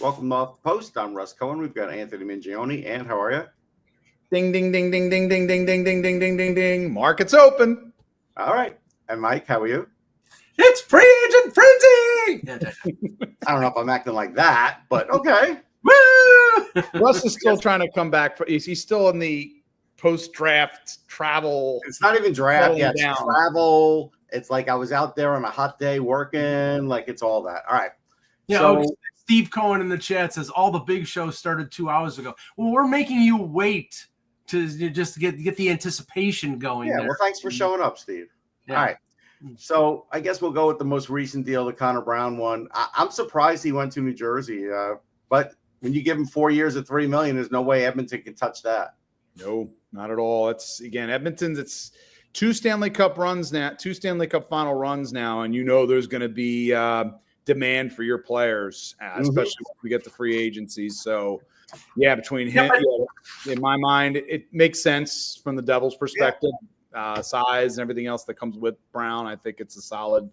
Welcome off the post. I'm Russ Cohen. We've got Anthony Mingione. And how are you? Ding, ding, ding, ding, ding, ding, ding, ding, ding, ding, ding, ding, ding. Market's open. All right. And Mike, how are you? It's pre-agent frenzy. I don't know if I'm acting like that, but okay. Woo! Russ is still trying to come back. He's still in the post-draft travel. It's not even draft. Yeah, it's down. travel. It's like I was out there on a hot day working. Like it's all that. All right. Yeah. So, Steve Cohen in the chat says all the big shows started 2 hours ago. Well, we're making you wait to just get the anticipation going. yeah. there. Well, thanks for showing up, Steve. Yeah. All right. So I guess we'll go with the most recent deal, the Connor Brown one. I'm surprised he went to New Jersey, but when you give him 4 years at $3 million, there's no way Edmonton can touch that. No, not at all. It's again Edmonton's. It's 2 Stanley Cup runs now, 2 Stanley Cup final runs now, and there's going to be demand for your players, especially when we get the free agencies. So, yeah, between him, in my mind, it makes sense from the Devils' perspective. Size and everything else that comes with Brown, I think it's a solid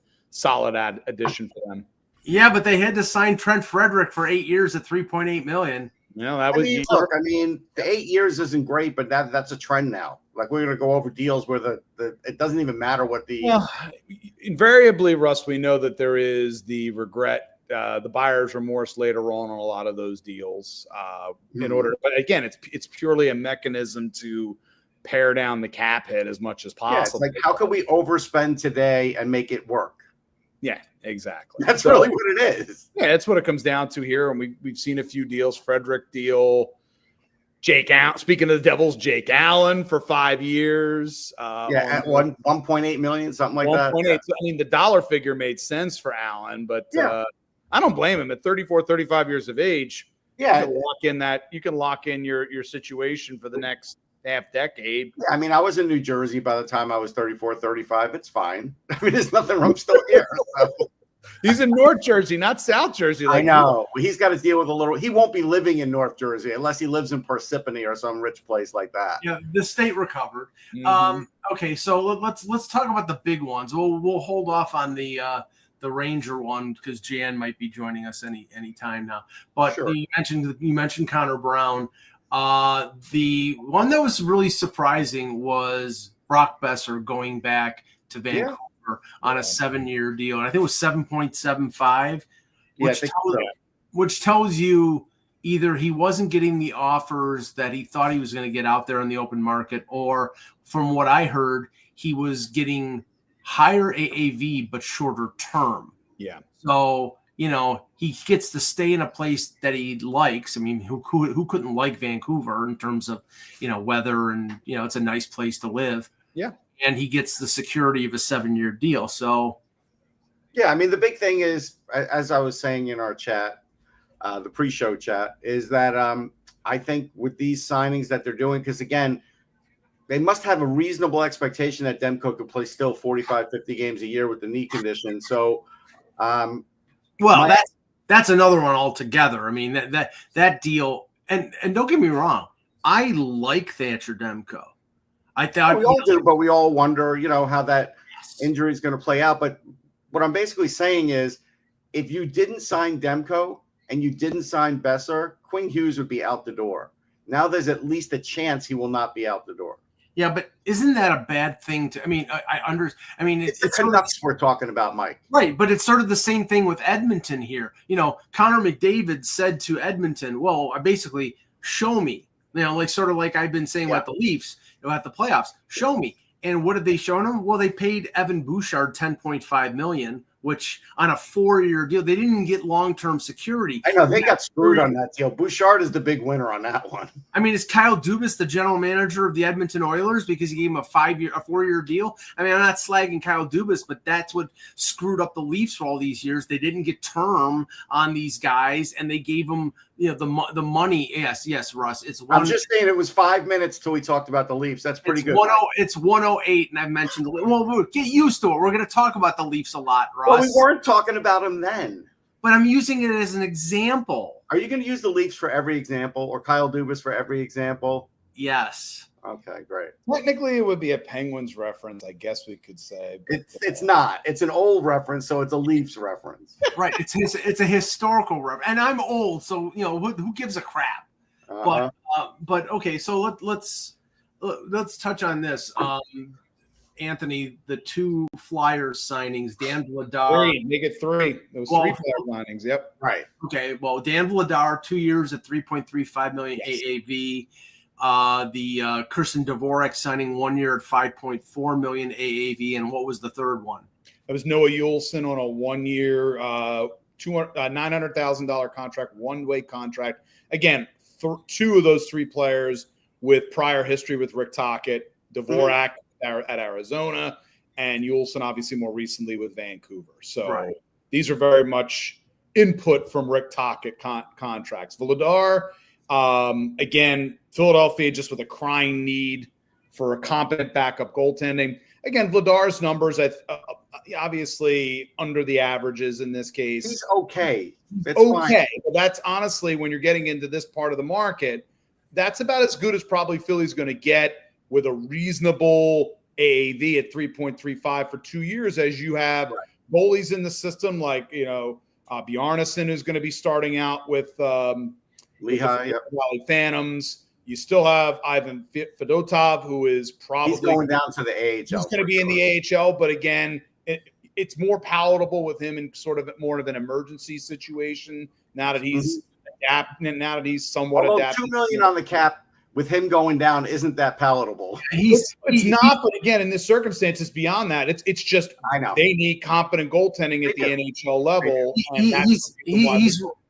addition for them. Yeah, but they had to sign Trent Frederick for 8 years at $3.8 million. That was. The 8 years isn't great, but that's a trend now. Like we're going to go over deals where the it doesn't even matter what the. Well, invariably, Russ, we know that there is the regret, the buyer's remorse later on a lot of those deals. But again, it's purely a mechanism to pare down the cap hit as much as possible. Yeah, it's like how can we overspend today and make it work? Yeah, exactly. That's really what it is. Yeah, that's what it comes down to here. And we've seen a few deals. Frederick deal, Jake Allen. Speaking of the Devils, Jake Allen for 5 years. At 1.8 million, something like 1.8. that. I mean, the dollar figure made sense for Allen, but I don't blame him at 34, 35 years of age. Yeah, you can lock in your situation for the next half decade. Yeah, I mean, I was in New Jersey by the time I was 34, 35. It's fine. I mean, there's nothing wrong. I'm still here. So. He's in North Jersey, not South Jersey. I know. He's got to deal with a little. He won't be living in North Jersey unless he lives in Parsippany or some rich place like that. Yeah, the state recovered. Okay, so let's talk about the big ones. We'll hold off on the Ranger one because Jan might be joining us any time now. But sure. You mentioned Connor Brown. The one that was really surprising was Brock Besser going back to Vancouver on a 7-year deal. And I think it was 7.75, which tells you either he wasn't getting the offers that he thought he was going to get out there in the open market, or from what I heard, he was getting higher AAV, but shorter term. Yeah. So, he gets to stay in a place that he likes. I mean, who couldn't like Vancouver in terms of, weather and, it's a nice place to live. Yeah. And he gets the security of a 7-year deal. So. Yeah. I mean, the big thing is, as I was saying in our chat, the pre-show chat, is that I think with these signings that they're doing, because again, they must have a reasonable expectation that Demko could play still 45, 50 games a year with the knee condition. So, that's another one altogether. I mean, that deal, and don't get me wrong, I like Thatcher Demko. I thought we all do, but we all wonder, how that injury is going to play out. But what I'm basically saying is, if you didn't sign Demko and you didn't sign Besser, Quinn Hughes would be out the door. Now there's at least a chance he will not be out the door. Yeah, but isn't that a bad thing to? I mean, it's enough we're talking about, Mike. Right, but it's sort of the same thing with Edmonton here. Connor McDavid said to Edmonton, "Well, basically, show me." Sort of like I've been saying about the Leafs, about the playoffs. Show me. And what did they show him? Well, they paid Evan Bouchard $10.5 million, which on a 4-year deal, they didn't get long-term security. I know they got screwed on that deal. Bouchard is the big winner on that one. I mean, is Kyle Dubas the general manager of the Edmonton Oilers because he gave him a 4-year deal? I mean, I'm not slagging Kyle Dubas, but that's what screwed up the Leafs for all these years. They didn't get term on these guys, and they gave them, the money. Yes, Russ. I'm just saying it was 5 minutes till we talked about the Leafs. That's pretty good. It's 108, and I've mentioned. Well, get used to it. We're going to talk about the Leafs a lot, Russ. Well, we weren't talking about them then. But I'm using it as an example. Are you going to use the Leafs for every example or Kyle Dubas for every example? Yes. Okay, great. Technically, it would be a Penguins reference, I guess we could say. It's not. It's an old reference, so it's a Leafs reference. Right. It's a historical reference, and I'm old, so who gives a crap? But okay, so let's touch on this. Anthony, the 2 Flyers signings, Dan Vladar. 3, make it 3. There was 3 Flyer signings. Yep. Right. Okay. Well, Dan Vladar, 2 years at $3.35 million AAV. The Kirsten Dvorak signing 1 year at $5.4 million AAV, and what was the third one? It was Noah Juulsen on a 1 year, $900,000 contract, one-way contract. Again, 2 of those 3 players with prior history with Rick Tocchet, Dvorak at Arizona, and Juulsen obviously more recently with Vancouver. So these are very much input from Rick Tocchet contracts. Vladar, again, Philadelphia just with a crying need for a competent backup goaltending. Again, Vladar's numbers, obviously under the averages in this case. He's okay. It's okay. But that's honestly, when you're getting into this part of the market, that's about as good as probably Philly's going to get with a reasonable AAV at 3.35 for 2 years, as you have goalies in the system like, Bjarnason, who's going to be starting out with Lehigh Phantoms. You still have Ivan Fedotov, who is probably going down to the AHL. He's going to be in the AHL, but again, it's more palatable with him in sort of more of an emergency situation now that he's now that he's somewhat adapted. $2 million on the cap with him going down isn't that palatable. It's not, but again, in this circumstances, beyond that, it's just I know they need competent goaltending at the NHL level.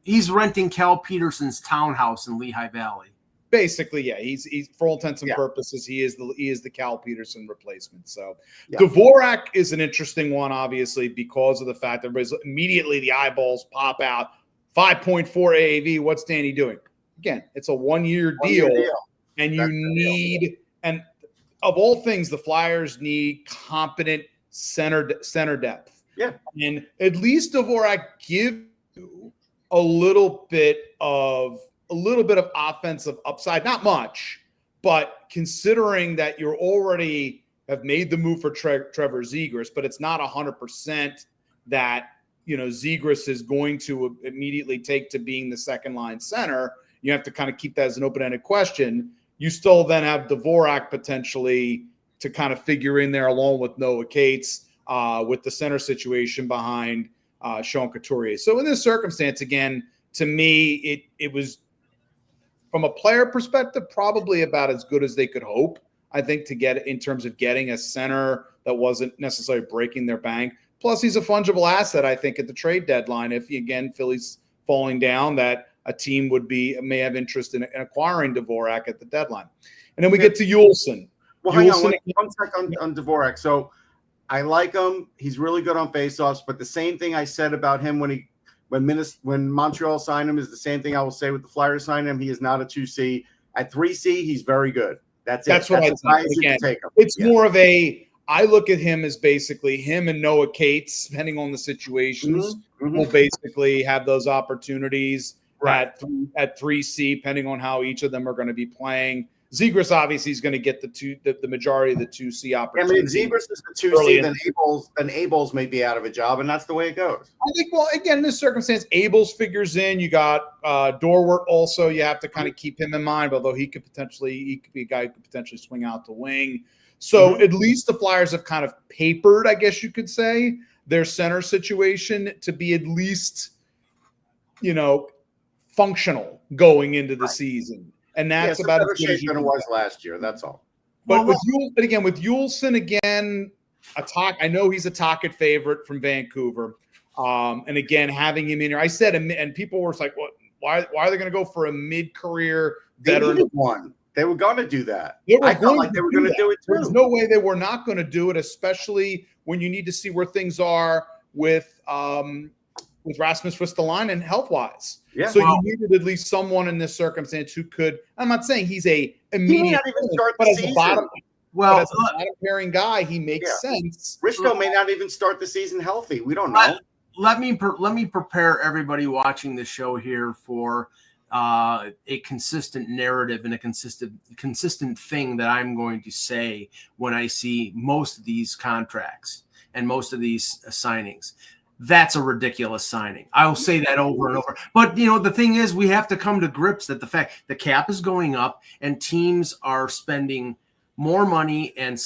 He's renting Cal Peterson's townhouse in Lehigh Valley. Basically, yeah, he's for all intents and purposes, he is the Cal Peterson replacement. So Dvorak is an interesting one, obviously, because of the fact that immediately the eyeballs pop out. 5.4 AAV. What's Danny doing? Again, it's a 1 year deal, and you need and of all things, the Flyers need competent center depth. Yeah, and at least Dvorak gives you a little bit of offensive upside, not much, but considering that you're already have made the move for Trevor Zegras, but it's not 100% that Zegras is going to immediately take to being the second line center. You have to kind of keep that as an open-ended question. You still then have Dvorak potentially to kind of figure in there along with Noah Cates with the center situation behind Sean Couturier. So in this circumstance, again, to me, it was from a player perspective, probably about as good as they could hope, I think, to get in terms of getting a center that wasn't necessarily breaking their bank. Plus, he's a fungible asset, I think, at the trade deadline. If, again, Philly's falling down, that a team may have interest in acquiring Dvorak at the deadline. And then we get to Juulsen. Well, hang on one second on Dvorak. So I like him. He's really good on faceoffs, but the same thing I said about him when Montreal signed him is the same thing I will say with the Flyers signing him. He is not a 2C. At 3C, he's very good. That's what I think. Again, it's more of I look at him as basically him and Noah Cates, depending on the situations, will basically have those opportunities at 3C, depending on how each of them are going to be playing. Zegras obviously is going to get the majority of the 2C opportunities. I mean, Zegras is the 2C, then Abels may be out of a job, and that's the way it goes. I think, well, again, in this circumstance, Abels figures in. You got Dorwart also. You have to kind of keep him in mind, although he could be a guy who could potentially swing out the wing. So at least the Flyers have kind of papered, I guess you could say, their center situation to be at least, functional going into the season. And that's about as shape than it was last year. That's all. But with Juulsen, I know he's a Tocchet favorite from Vancouver. And again, having him in here, I said, and people were like, "What? Why are they going to go for a mid-career veteran?" They needed one. They were going to do that. I felt like they were going to do it too. There's no way they were not going to do it, especially when you need to see where things are with Rasmus Ristolainen health-wise. Yeah. So you needed at least someone in this circumstance who could. I'm not saying he's a immediate, he may not even start the season. As a bottom pairing guy, he makes sense. Risto may not even start the season healthy. We don't know. Let me prepare everybody watching the show here for a consistent narrative and a consistent thing that I'm going to say when I see most of these contracts and most of these signings. That's a ridiculous signing. I'll say that over and over. But, the thing is, we have to come to grips that the fact the cap is going up and teams are spending more money and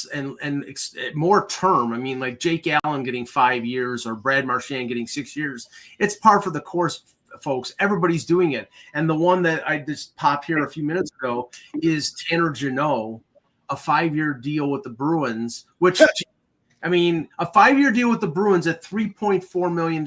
more term. I mean, like Jake Allen getting 5 years or Brad Marchand getting 6 years. It's par for the course, folks. Everybody's doing it. And the one that I just popped here a few minutes ago is Tanner Jeannot, a 5-year deal with the Bruins, which – I mean, a 5-year deal with the Bruins at $3.4 million.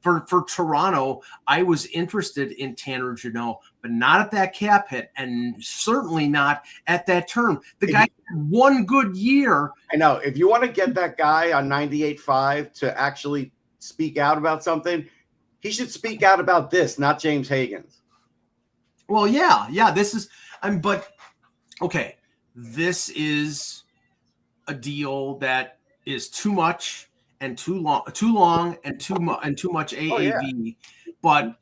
For Toronto, I was interested in Tanner Jeannot, but not at that cap hit, and certainly not at that term. The guy had one good year. I know. If you want to get that guy on 98.5 to actually speak out about something, he should speak out about this, not James Higgins. Well, yeah. This is okay. This is a deal that is too much and too long and too much AAV. Oh, yeah. But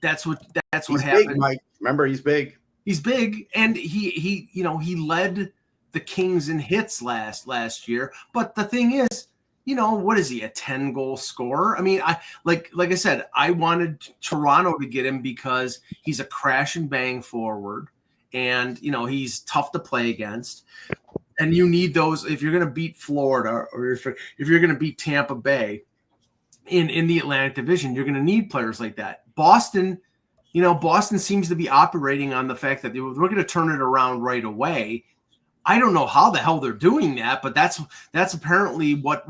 that's what happened. Big, Mike. Remember, he's big. He's big, and he led the Kings in hits last year. But the thing is, what is he, a 10-goal scorer? I mean, like I said, I wanted Toronto to get him because he's a crash and bang forward, and he's tough to play against. And you need those if you're going to beat Florida or if you're going to beat Tampa Bay in the Atlantic Division, you're going to need players like that. Boston seems to be operating on the fact that we're going to turn it around right away. I don't know how the hell they're doing that, but that's apparently what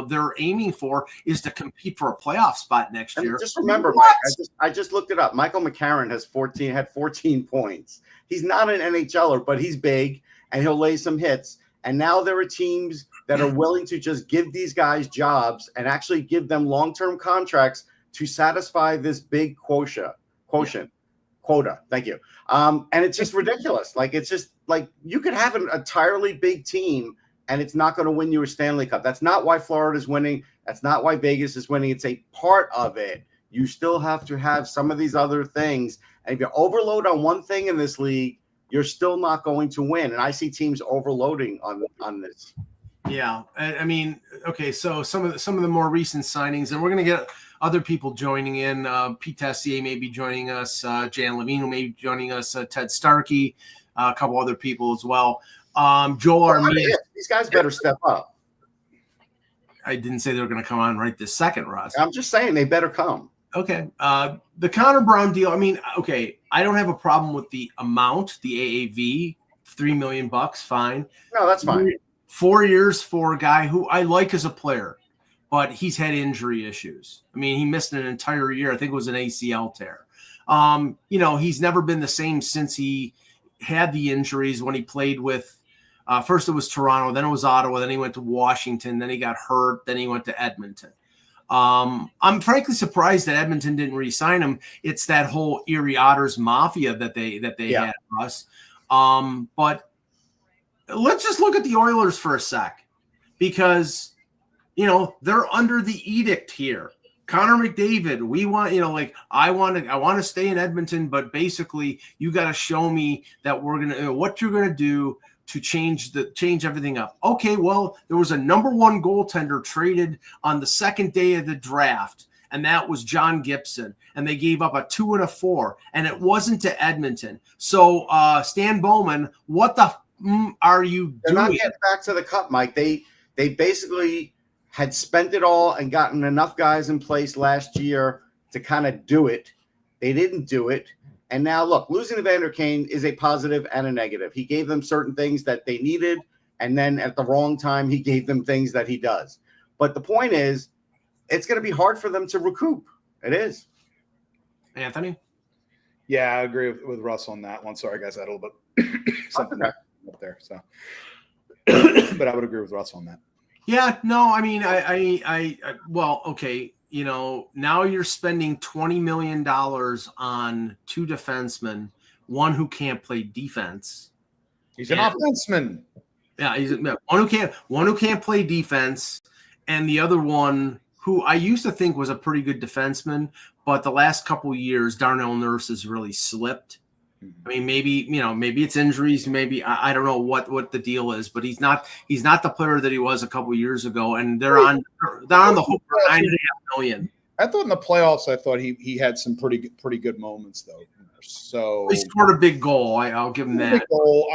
they're aiming for, is to compete for a playoff spot next year. Just remember, Mike, I just looked it up. Michael McCarron had 14 points. He's not an NHLer, but he's big. And he'll lay some hits. And now there are teams that are willing to just give these guys jobs and actually give them long-term contracts to satisfy this big quota. Thank you. And it's just ridiculous. Like, it's just like you could have an entirely big team and it's not going to win you a Stanley Cup. That's not why Florida's winning. That's not why Vegas is winning. It's a part of it. You still have to have some of these other things. And if you overload on one thing in this league, you're still not going to win. And I see teams overloading on this. Yeah. I mean, okay, so some of the more recent signings, and we're going to get other people joining in. Pete Tessier may be joining us. Jan Levine may be joining us. Ted Starkey, a couple other people as well. Joel Armia. These guys better step up. I didn't say they were going to come on right this second, Ross. I'm just saying they better come. Okay. The Connor Brown deal, I mean, okay, I don't have a problem with the amount, the AAV, $3 million, fine. No, that's fine. 4 years for a guy who I like as a player, but he's had injury issues. I mean, he missed an entire year. I think it was an ACL tear. He's never been the same since he had the injuries when he played with first it was Toronto, then it was Ottawa, then he went to Washington, then he got hurt, then he went to Edmonton. I'm frankly surprised that Edmonton didn't re-sign him. It's that whole Erie Otters mafia that they had, Russ. But let's just look at the Oilers for a sec, because they're under the edict here. Connor McDavid, we want, I want to stay in Edmonton, but basically you got to show me that what you're gonna do to change everything up. Okay, well, there was a number one goaltender traded on the second day of the draft, and that was John Gibson, and they gave up a 2 and a 4, and it wasn't to Edmonton. So Stan Bowman, what the are you doing? They're not getting back to the cup, Mike. They basically had spent it all and gotten enough guys in place last year to kind of do it. They didn't do it. And now, look, losing Evander Kane is a positive and a negative. He gave them certain things that they needed, and then at the wrong time, he gave them things that he does. But the point is, it's going to be hard for them to recoup. It is. Anthony? Yeah, I agree with Russ on that one. Sorry, guys, I had a little bit something up there. So, but I would agree with Russ on that. Yeah, no, I mean, well, okay. Now you're spending $20 million on 2 defensemen, one who can't play defense. He's an offenseman. Yeah, he's one who can't play defense, and the other one who I used to think was a pretty good defenseman, but the last couple of years, Darnell Nurse has really slipped. I mean, maybe it's injuries, maybe I don't know what the deal is, but he's not the player that he was a couple of years ago, and they're on the hook for $9.5 million. I thought in the playoffs, he had some pretty good moments though. So he scored a big goal. I'll give him that. Big goal.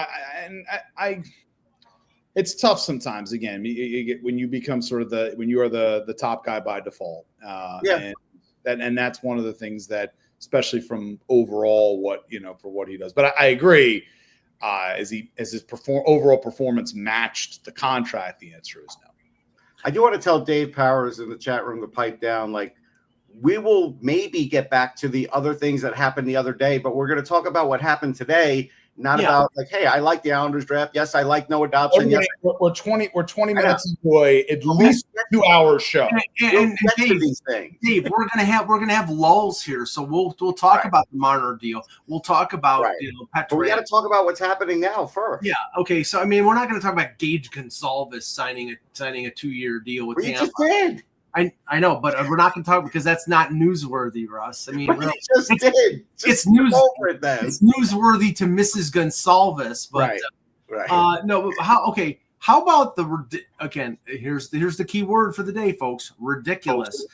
It's tough sometimes. Again, you get when you become sort of when you are the top guy by default. And that's one of the things that, especially from overall for what he does. But I agree. As his overall performance matched the contract, the answer is no. I do want to tell Dave Powers in the chat room to pipe down. Like, we will maybe get back to the other things that happened the other day, but we're going to talk about what happened today, not about like, hey, I like the Islanders draft. Yes, I like Noah Dobson. Yes, we're 20 minutes into at least 2 hour show. And Dave, these things. Dave, we're gonna have lulls here, so we'll talk about the Marner deal. We'll talk about but we got to talk about what's happening now first. Yeah. Okay. So I mean, we're not going to talk about Gage Gonsalves signing a 2-year deal with Tampa. You just did. I know, but we're not going to talk because that's not newsworthy, Russ. I mean, really, it's newsworthy to Mrs. Gonsalves, but no. How about again? Here's the key word for the day, folks. Ridiculous.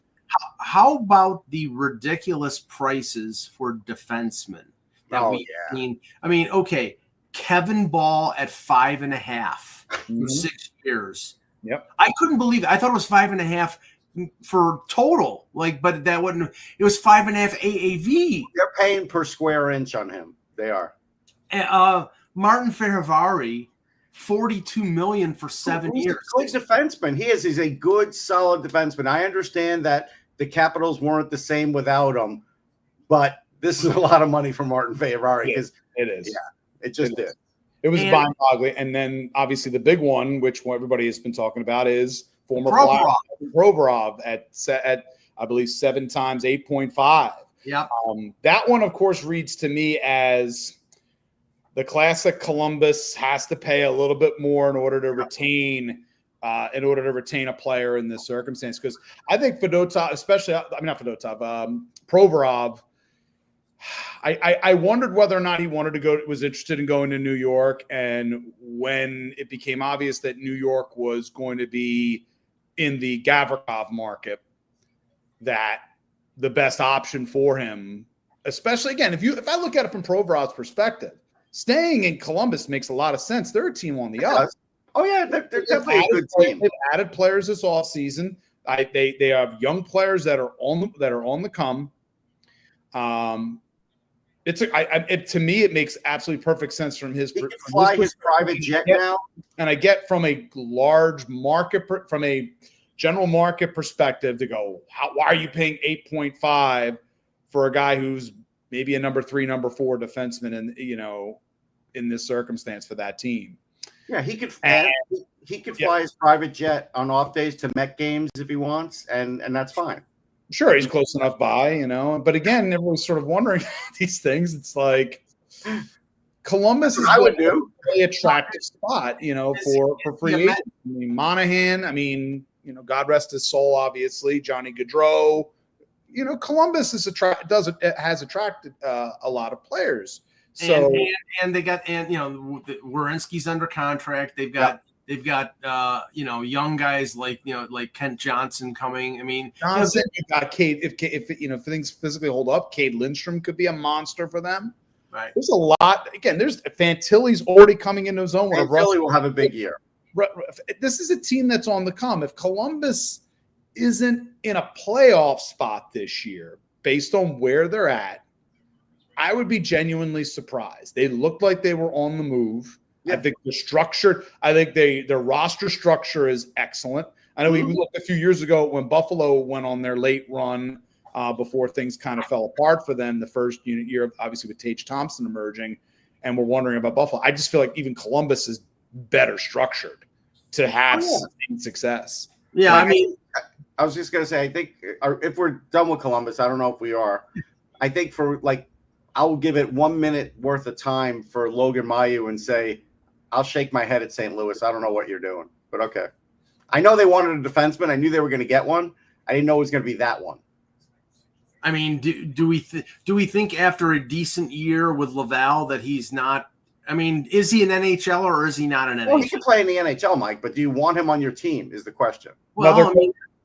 How about the ridiculous prices for defensemen that we've seen? I mean, okay, Kevin Ball at 5.5 for 6 years. Yep. I couldn't believe it. I thought it was 5.5 for total, but that wasn't. It was 5.5 AAV. They're paying per square inch on him. They are. Martin Fehervary, $42 million for 7 years. He's a good defenseman. He's a good, solid defenseman. I understand that the Capitals weren't the same without him, but this is a lot of money for Martin Fehervary. It is. Yeah, it just is. It was mind-boggling. And then obviously the big one, which everybody has been talking about, is former Provorov at I believe 7 times 8.5. Yeah. That one, of course, reads to me as the classic Columbus has to pay a little bit more in order to retain a player in this circumstance. Because I think Fedotov, Provorov. I wondered whether or not he was interested in going to New York, and when it became obvious that New York was going to be in the Gavrikov market, that the best option for him, especially again, if I look at it from Provorov's perspective, staying in Columbus makes a lot of sense. They're a team on the up. Oh yeah, they're definitely a good team. They've added players this offseason. They have young players that are on the come. To me, it makes absolutely perfect sense from his. He can fly his private jet now, and I get from a large market, from a general market perspective, to go, why are you paying 8.5 for a guy who's maybe a number 3, number 4 defenseman, in this circumstance for that team? Yeah, he could fly his private jet on off days to Met games if he wants, and that's fine. Sure, he's close enough by, But again, everyone's sort of wondering these things. It's like Columbus is a really attractive spot, for free agents. I mean, Monahan. God rest his soul. Obviously, Johnny Gaudreau. Columbus has attracted a lot of players. So and they got Werenski's under contract. They've got. They've got young guys like Kent Johnson coming. I mean, Johnson, you've got Cade. If things physically hold up, Cade Lindstrom could be a monster for them. Right. There's a lot. Again, there's Fantilli's already coming into his own. Fantilli will have a big year. This is a team that's on the come. If Columbus isn't in a playoff spot this year, based on where they're at, I would be genuinely surprised. They looked like they were on the move. Yeah. I think their roster structure is excellent. I know we looked a few years ago when Buffalo went on their late run before things kind of fell apart for them the first year, obviously with Tage Thompson emerging, and we're wondering about Buffalo. I just feel like even Columbus is better structured to have sustained success. Yeah, I was just going to say, I think if we're done with Columbus, I don't know if we are. I think I will give it 1 minute worth of time for Logan Mailloux and say, I'll shake my head at St. Louis. I don't know what you're doing, but okay. I know they wanted a defenseman. I knew they were going to get one. I didn't know it was going to be that one. I mean, do we think after a decent year with Laval that he's not? I mean, is he an NHLer or is he not an NHLer? Well, he can play in the NHL, Mike, but do you want him on your team is the question. Well,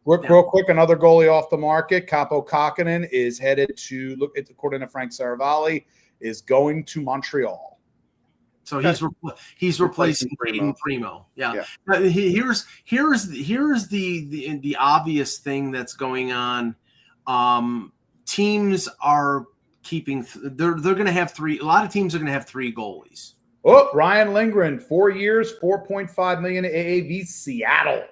real quick, another goalie off the market, Capo Kakkonen, is headed to, according to Frank Saravalli, is going to Montreal. So he's replacing Primo. Yeah. But here's the obvious thing that's going on. Teams are keeping they're going to have three. A lot of teams are going to have three goalies. Oh, Ryan Lindgren, 4 years, $4.5 million AAV, Seattle.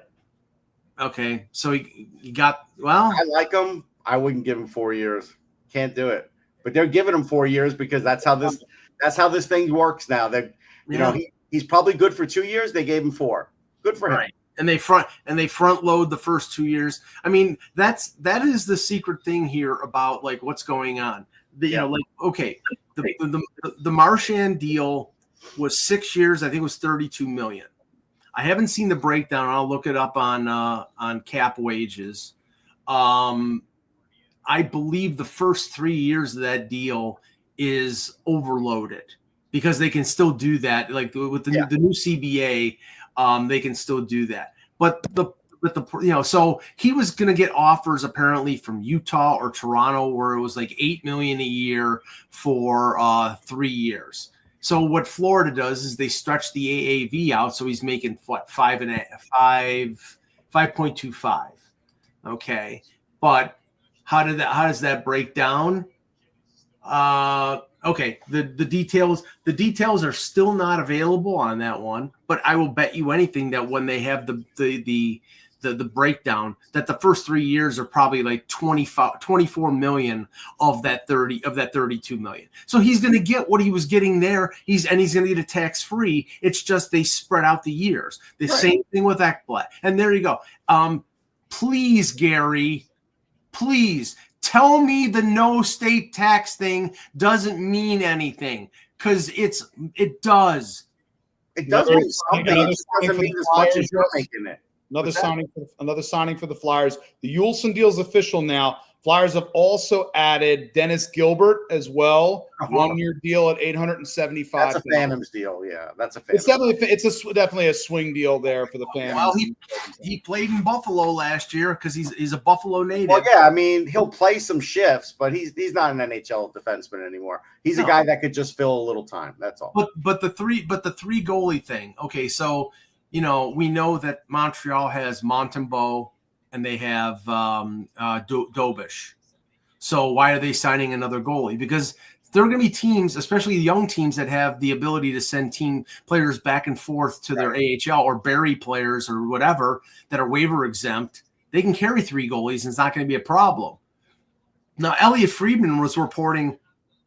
Okay, so he got well. I like him. I wouldn't give him 4 years. Can't do it. But they're giving him 4 years because that's how this thing works now. That he's probably good for 2 years. They gave him 4. Good for him. Right. And they front load the first 2 years. I mean, that is the secret thing here about like what's going on. The Marchand deal was 6 years. I think it was $32 million. I haven't seen the breakdown. I'll look it up on cap wages. I believe the first 3 years of that deal is overloaded because they can still do that. Like with the new CBA, they can still do that. But so he was going to get offers apparently from Utah or Toronto where it was like $8 million a year for 3 years. So what Florida does is they stretch the AAV out, so he's making 5.25. Okay, but how does that break down? Okay, the details are still not available on that one, but I will bet you anything that when they have the breakdown, that the first 3 years are probably like 24 million of that 32 million. So he's going to get what he was getting there. He's going to get it tax free. It's just they spread out the years. The same thing with Ekblad. And there you go. Please, Gary, please tell me the no state tax thing doesn't mean anything because it does. It does mean something. It just doesn't mean as much as you're making it. Another signing for the Flyers. The Ulson deal is official now. Flyers have also added Dennis Gilbert as well. 1 year deal at $875. That's a Phantoms deal. Yeah, that's a Phantoms. It's definitely a swing deal there for the Phantoms. Well, he played in Buffalo last year because he's a Buffalo native. Well, yeah, I mean he'll play some shifts, but he's not an NHL defenseman anymore. He's a guy that could just fill a little time. That's all. But the three goalie thing. Okay, so. We know that Montreal has Montembeault and they have Dobish. So why are they signing another goalie? Because there are going to be teams, especially young teams, that have the ability to send team players back and forth to their AHL or bury players or whatever that are waiver exempt. They can carry 3 goalies and it's not going to be a problem. Now, Elliot Friedman was reporting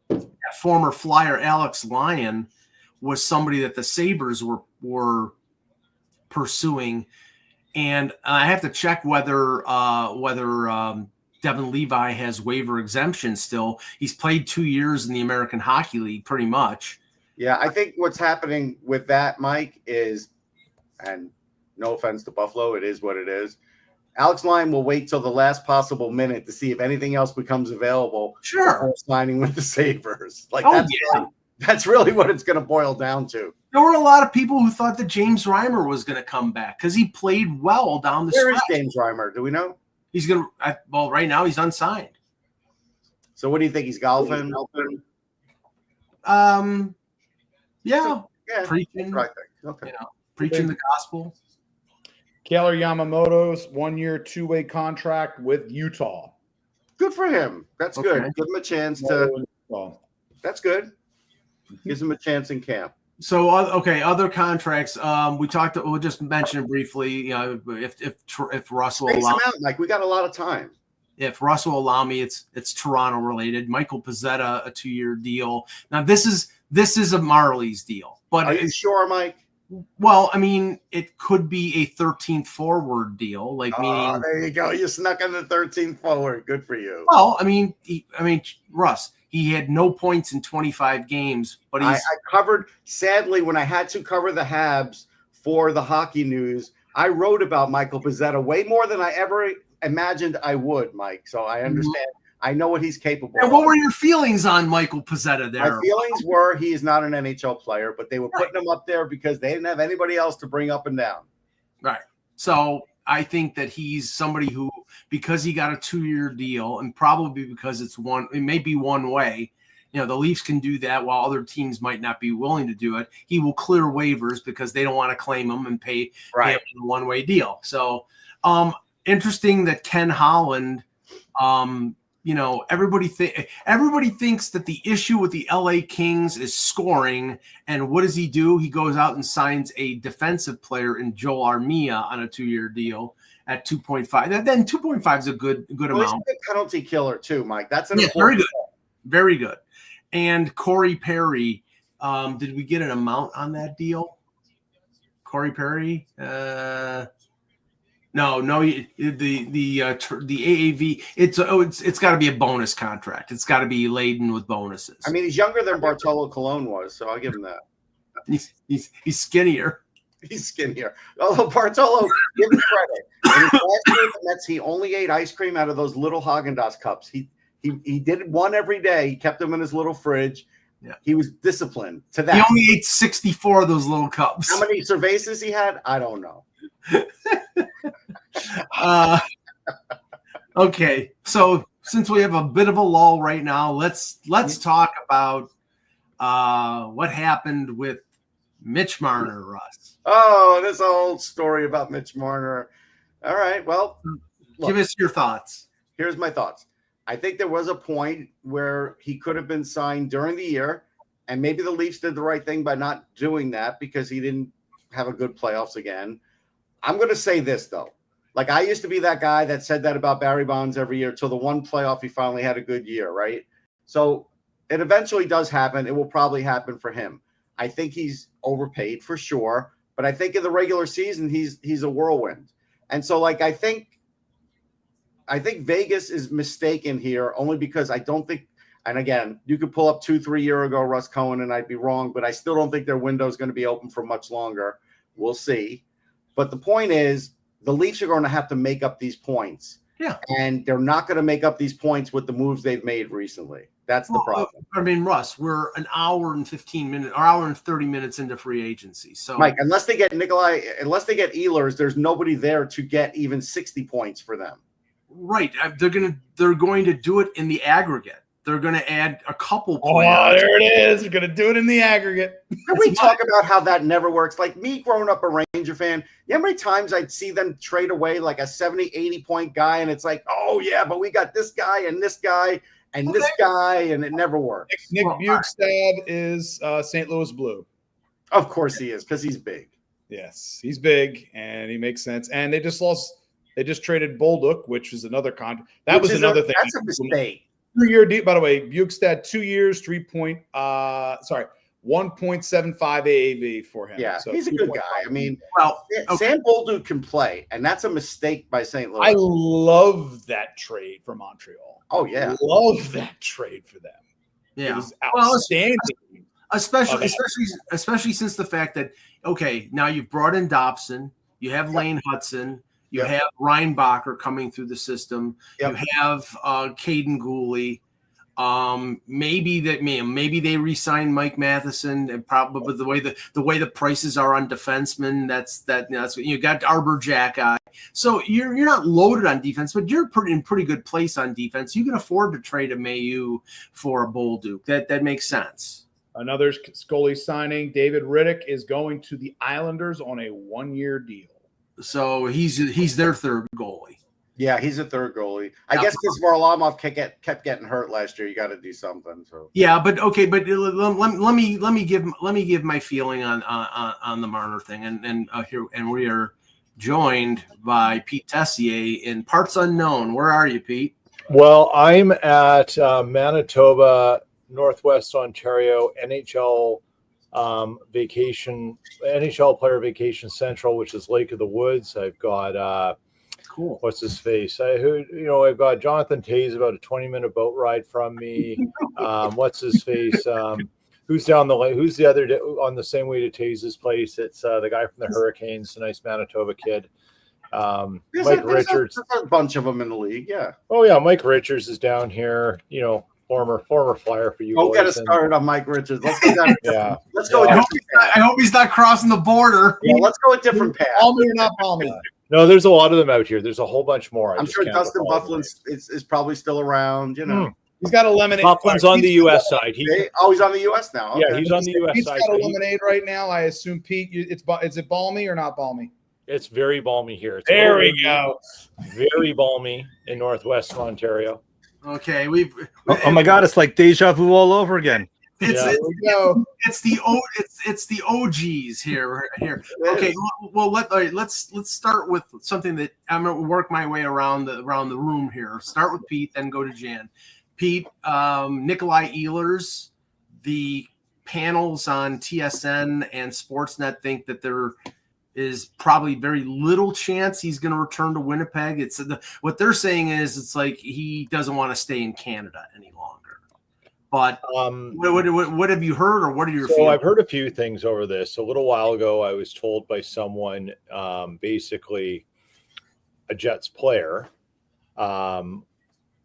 that former Flyer Alex Lyon was somebody that the Sabres were pursuing, and I have to check whether Devin Levi has waiver exemption still. He's played 2 years in the American Hockey League pretty much. Yeah, I think what's happening with that, Mike, is, and no offense to Buffalo, it is what it is. Alex Lyon will wait till the last possible minute to see if anything else becomes available before signing with the Sabres. That's really what it's going to boil down to. There were a lot of people who thought that James Reimer was going to come back because he played well down the stretch. Where is James Reimer? Do we know? He's going to – well, right now he's unsigned. So what do you think? He's golfing? Yeah. Preaching. Right. Okay. Preaching the gospel. Kailer Yamamoto's 1 year, 2-way contract with Utah. Good for him. That's good. Give him a chance to – that's good. Gives him a chance in camp. So, other contracts. We'll just mention it briefly. If Russell space him out, Mike, we got a lot of time. If Russell will allow me, it's Toronto related. Michael Pezzetta, a 2-year deal. Now, this is a Marley's deal. But are you sure, Mike? Well, I mean, it could be a 13th forward deal. Meaning, there you go. You snuck in the 13th forward. Good for you. Well, I mean, Russ. He had no points in 25 games, but I covered. Sadly, when I had to cover the Habs for the Hockey News, I wrote about Michael Pezzetta way more than I ever imagined I would, Mike. So I understand. I know what he's capable And of. what were your feelings on Michael Pezzetta there? My feelings were he is not an NHL player, but they were putting him up there because they didn't have anybody else to bring up and down. Right. So I think that he's somebody who, because he got a 2-year deal, and probably because it may be one way, the Leafs can do that while other teams might not be willing to do it. He will clear waivers because they don't want to claim him and pay him a one-way deal. So interesting that Ken Holland, everybody thinks that the issue with the LA Kings is scoring. And what does he do? He goes out and signs a defensive player in Joel Armia on a 2-year deal at 2.5. Then 2.5 is a good amount. He's a good penalty killer too, Mike. That's very good. Very good. And Corey Perry, did we get an amount on that deal? Corey Perry? No. The AAV. It's got to be a bonus contract. It's got to be laden with bonuses. I mean, he's younger than Bartolo Colon was, so I'll give him that. He's skinnier. He's skinnier. Although Bartolo, give him credit. In his last year with the Mets, he only ate ice cream out of those little Haagen-Dazs cups. He did one every day. He kept them in his little fridge. Yeah. He was disciplined to that. He only ate 64 of those little cups. How many cervezas he had? I don't know. Okay, so since we have a bit of a lull right now, let's talk about what happened with Mitch Marner, Russ. Oh, this old story about Mitch Marner. All right, well, give us your thoughts. Here's my thoughts. I think there was a point where he could have been signed during the year, and maybe the Leafs did the right thing by not doing that because he didn't have a good playoffs again. I'm going to say this, though. Like, I used to be that guy that said that about Barry Bonds every year till the one playoff he finally had a good year, right? So it eventually does happen. It will probably happen for him. I think he's overpaid for sure, but I think in the regular season he's a whirlwind. And so, like, I think Vegas is mistaken here only because I don't think, and again, you could pull up 2-3 years ago Russ Cohen and I'd be wrong, but I still don't think their window is going to be open for much longer. We'll see. But the point is, the Leafs are going to have to make up these points. Yeah. And they're not going to make up these points with the moves they've made recently. That's the problem. I mean, Russ, we're an hour and 15 minutes, or hour and 30 minutes into free agency. So, Mike, unless they get Ehlers, there's nobody there to get even 60 points for them. Right. They're going to do it in the aggregate. They're going to add a couple players. Oh, there it is. They're going to do it in the aggregate. Can we talk about how that never works? Like me growing up a Ranger fan, you know how many times I'd see them trade away like a 70, 80-point guy, and it's like, oh, yeah, but we got this guy and this guy and this guy, and it never works. Nick Bjugstad is St. Louis Blue. Of course he is, because he's big. Yes, he's big, and he makes sense. And they just traded Bolduc, which is another contract. That was another thing. That's a mistake. 2-year deal, by the way. Bjugstad 2 years, 1.75 AAV for him. Yeah, so he's a good guy. I mean, okay. Sam Bolduc can play, and that's a mistake by St. Louis. I love that trade for Montreal. Oh yeah, love that trade for them. Yeah, it was outstanding. Especially since the fact that now you've brought in Dobson, you have Lane Hudson. You have Reinbacher coming through the system. Yep. You have Caden Gooley. Maybe they re-sign Mike Matheson, and probably the way the prices are on defensemen. That's what you got. Arbor Jack eye. So you're not loaded on defense, but you're in pretty good place on defense. You can afford to trade a Mayu for a Bolduc. That makes sense. Another goalie signing, David Riddick, is going to the Islanders on a 1-year deal. So he's their third goalie. Yeah, he's a third goalie. I guess because Varlamov kept getting hurt last year, you got to do something. So yeah, but let me give my feeling on the Marner thing, and we are joined by Pete Tessier in Parts Unknown. Where are you, Pete? Well, I'm at Manitoba, Northwest Ontario, NHL player vacation central, which is Lake of the Woods. I've got cool. What's his face? I've got Jonathan Taze about a 20-minute boat ride from me. What's his face? Who's down the lane? Who's the other on the same way to Taze's place? It's the guy from the Hurricanes, a nice Manitoba kid. Mike Richards. There's a bunch of them in the league. Yeah. Oh yeah, Mike Richards is down here. Former Flyer for you. Don't get us started on Mike Richards. Let's go down. Yeah. Let's go. I hope he's not crossing the border. Yeah, let's go a different path. Balmy or not balmy? No, there's a lot of them out here. There's a whole bunch more. I'm sure Dustin Byfuglien is probably still around. He's got a lemonade. Byfuglien's on the U.S. side. He's on the U.S. now. Okay. Yeah, he's on the U.S. side. He's got a lemonade right now. I assume, Pete, is it balmy or not balmy? It's very balmy here. There we go. Very balmy in northwest Ontario. Okay, oh my God, it's like deja vu all over again. It's the OGs here. Okay, well let's start with something that I'm gonna work my way around the room here. Start with Pete, then go to Jan. Pete, Nikolai Ehlers, the panels on TSN and Sportsnet think that there is probably very little chance he's going to return to Winnipeg. What they're saying is it's like he doesn't want to stay in Canada any longer. But what have you heard, or what are your feelings? I've heard a few things over this. A little while ago, I was told by someone, basically a Jets player,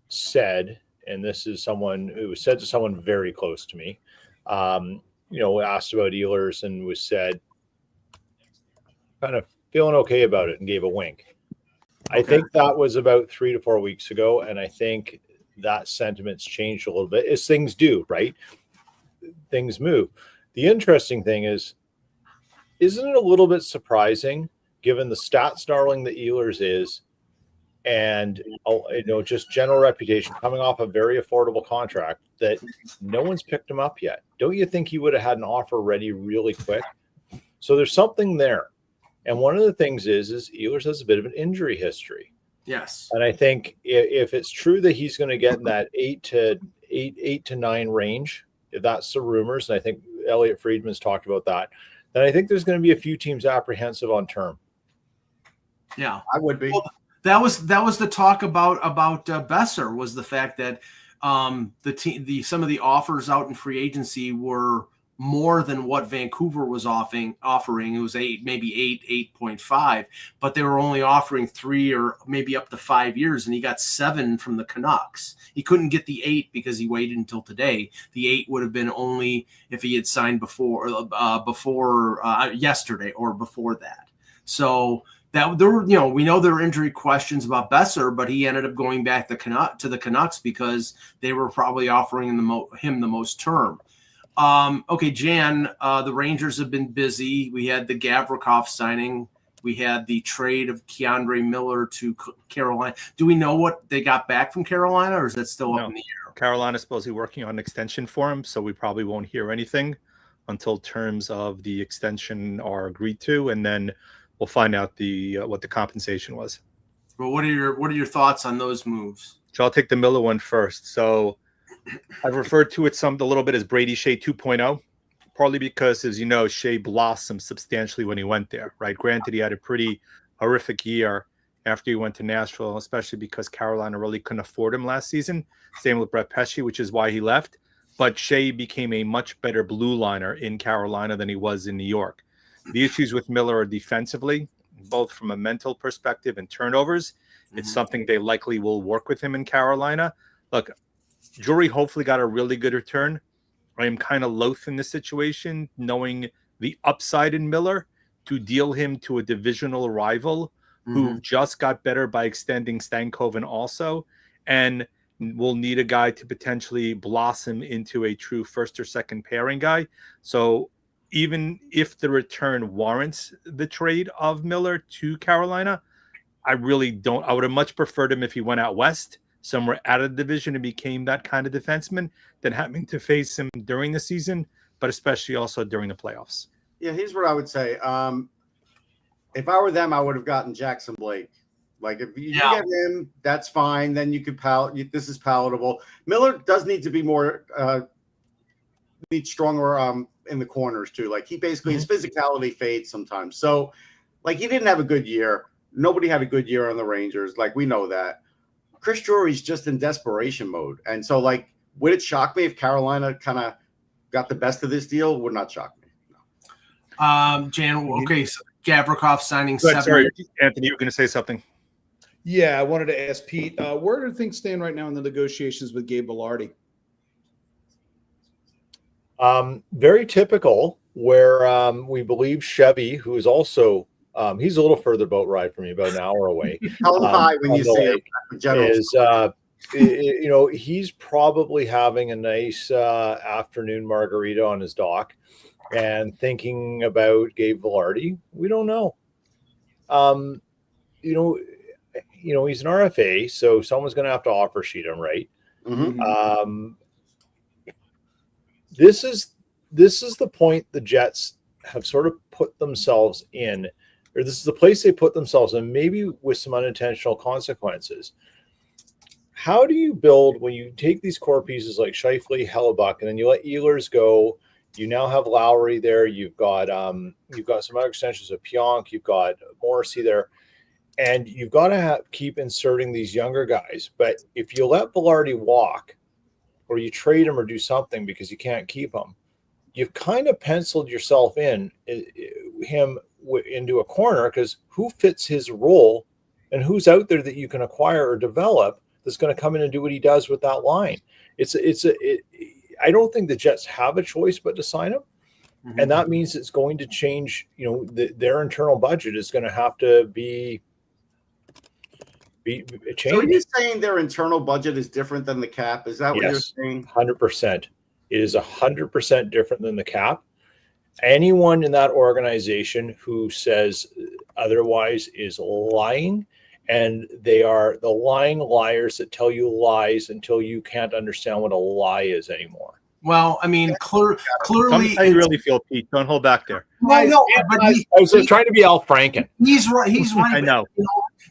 said, and this is someone who was said to someone very close to me, asked about Ehlers and was said, kind of feeling okay about it, and gave a wink. Okay. I think that was about 3 to 4 weeks ago, and I think that sentiment's changed a little bit, as things do, right? Things move. The interesting thing is, isn't it a little bit surprising, given the stats darling that Ehlers is, and just general reputation, coming off a very affordable contract, that no one's picked him up yet? Don't you think he would have had an offer ready really quick? So there's something there. And one of the things is Ehlers has a bit of an injury history. Yes. And I think if it's true that he's going to get in that 8 to 9 range, if that's the rumors, and I think Elliot Friedman's talked about that, then I think there's going to be a few teams apprehensive on term. Yeah, I would be. Well, that was the talk about Besser, was the fact that some of the offers out in free agency were more than what Vancouver was offering. It was 8.5, but they were only offering 3 or maybe up to 5 years, and he got 7 from the Canucks. He couldn't get the 8 because he waited until today. The 8 would have been only if he had signed before yesterday or before that. So that there were, we know there were injury questions about Besser, but he ended up going back to the Canucks because they were probably offering him the most term. Okay, Jan, the Rangers have been busy. We had the Gavrikov signing. We had the trade of Keandre Miller to Carolina. Do we know what they got back from Carolina, or is that still up in the air? Carolina's supposedly working on an extension for him, so we probably won't hear anything until terms of the extension are agreed to, and then we'll find out what the compensation was. Well, what are your thoughts on those moves? So I'll take the Miller one first. So I've referred to it a little bit as Brady Shea 2.0, partly because, as you know, Shea blossomed substantially when he went there, right? Granted, he had a pretty horrific year after he went to Nashville, especially because Carolina really couldn't afford him last season. Same with Brett Pesce, which is why he left. But Shea became a much better blue liner in Carolina than he was in New York. The issues with Miller are defensively, both from a mental perspective and turnovers. Mm-hmm. It's something they likely will work with him in Carolina. Look, Drury hopefully got a really good return. I am kind of loath in this situation, knowing the upside in Miller, to deal him to a divisional rival who just got better by extending Stankoven also, and will need a guy to potentially blossom into a true first or second pairing guy. So even if the return warrants the trade of Miller to Carolina, I really don't. I would have much preferred him if he went out west, somewhere out of the division, and became that kind of defenseman, than having to face him during the season, but especially also during the playoffs. Yeah, here's what I would say. If I were them, I would have gotten Jackson Blake. Like, if you get him, that's fine. Then you could this is palatable. Miller does need to be more stronger in the corners too. Like, he basically his physicality fades sometimes. So, like, he didn't have a good year. Nobody had a good year on the Rangers. Like, we know that. Chris Drury's just in desperation mode. And so, like, would it shock me if Carolina kind of got the best of this deal? Would not shock me. No. Jan, okay, so Gavrikov signing Go ahead, 7. sorry, Anthony, you were going to say something. Yeah, I wanted to ask Pete, where do things stand right now in the negotiations with Gabe Vilardi? Very typical, where we believe Chevy, who is also he's a little further boat ride from me, about an hour away. Tell him hi when you see him. Is he's probably having a nice afternoon margarita on his dock and thinking about Gabe Vilardi. We don't know. He's an RFA, so someone's going to have to offer sheet him, right? Mm-hmm. This is the point the Jets have sort of put themselves in, or this is the place they put themselves in, maybe with some unintentional consequences. How do you build when you take these core pieces like Scheifele, Hellebuck, and then you let Ehlers go? You now have Lowry there. You've got some other extensions of Pionk. You've got Morrissey there. And you've got to keep inserting these younger guys. But if you let Vilardi walk, or you trade him or do something because you can't keep him, you've kind of penciled yourself into a corner, because who fits his role and who's out there that you can acquire or develop that's going to come in and do what he does with that line. I don't think the Jets have a choice but to sign him. Mm-hmm. And that means it's going to change, their internal budget is going to have to be changed. So are you saying their internal budget is different than the cap? Is that what you're saying? 100%. It is 100% different than the cap. Anyone in that organization who says otherwise is lying, and they are the lying liars that tell you lies until you can't understand what a lie is anymore. Well, I mean, clearly, how you really feel, Pete. Don't hold back there. No, but I was trying to be Al Franken. He's right. He's right. I know.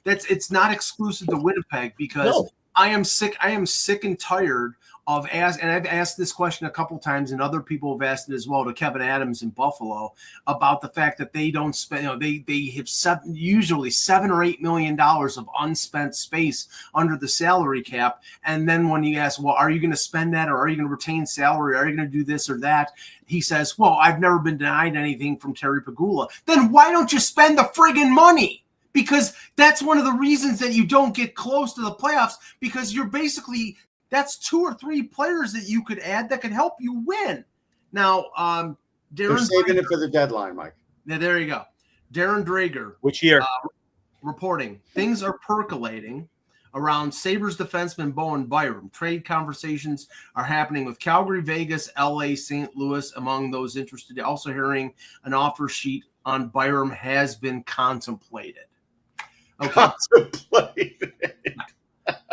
It's not exclusive to Winnipeg, because I am sick and tired of and I've asked this question a couple times, and other people have asked it as well, to Kevin Adams in Buffalo, about the fact that they don't spend, they have usually $7 or $8 million of unspent space under the salary cap. And then when you ask, well, are you going to spend that, or are you going to retain salary? Are you going to do this or that? He says, well, I've never been denied anything from Terry Pegula. Then why don't you spend the friggin' money? Because that's one of the reasons that you don't get close to the playoffs, because you're basically, that's 2 or 3 players that you could add that could help you win. Now, They're saving it for the deadline, Mike. Yeah, there you go. Darren Drager. Which year? Reporting. Things are percolating around Sabres defenseman Bowen Byram. Trade conversations are happening with Calgary, Vegas, LA, St. Louis, among those interested. Also hearing an offer sheet on Byram has been contemplated. Okay. Contemplated.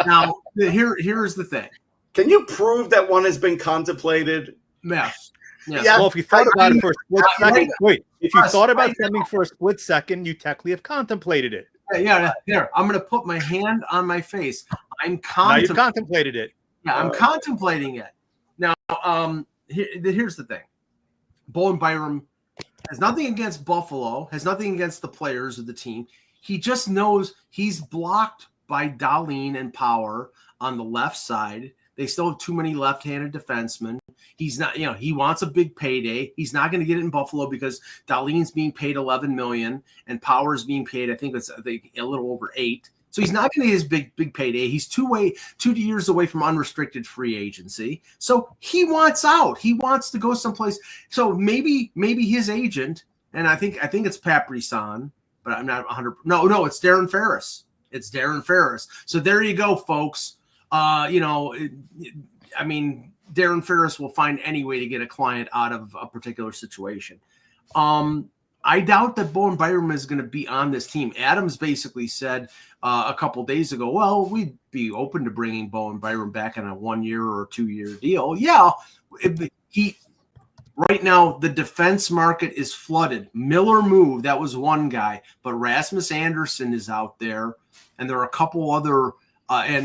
Now, here's the thing. Can you prove that one has been contemplated? Yes. Yeah. Well, if you thought about it for a split second, if you thought about something for a split second, you technically have contemplated it. Yeah, here. I'm going to put my hand on my face. Now you've contemplated it. Yeah, I'm contemplating it. Now, here's the thing. Bowen Byram has nothing against Buffalo, has nothing against the players of the team. He just knows he's blocked by Dahlin and Power on the left side. They still have too many left-handed defensemen. He's not, he wants a big payday. He's not going to get it in Buffalo because Dahlin's being paid $11 million and Power's being paid, I think a little over $8 million. So he's not going to get his big payday. He's 2 years away from unrestricted free agency. So he wants out. He wants to go someplace. So maybe his agent, and I think it's Pat Brisson, but I'm not 100%. No, it's Darren Ferris. It's Darren Ferris. So there you go, folks. Darren Ferris will find any way to get a client out of a particular situation. I doubt that Bowen Byram is going to be on this team. Adams basically said a couple days ago, well, we'd be open to bringing Bowen Byram back on a 1-year or 2-year deal. Yeah, right now, the defense market is flooded. Miller moved. That was one guy. But Rasmus Anderson is out there. And there are a couple other now I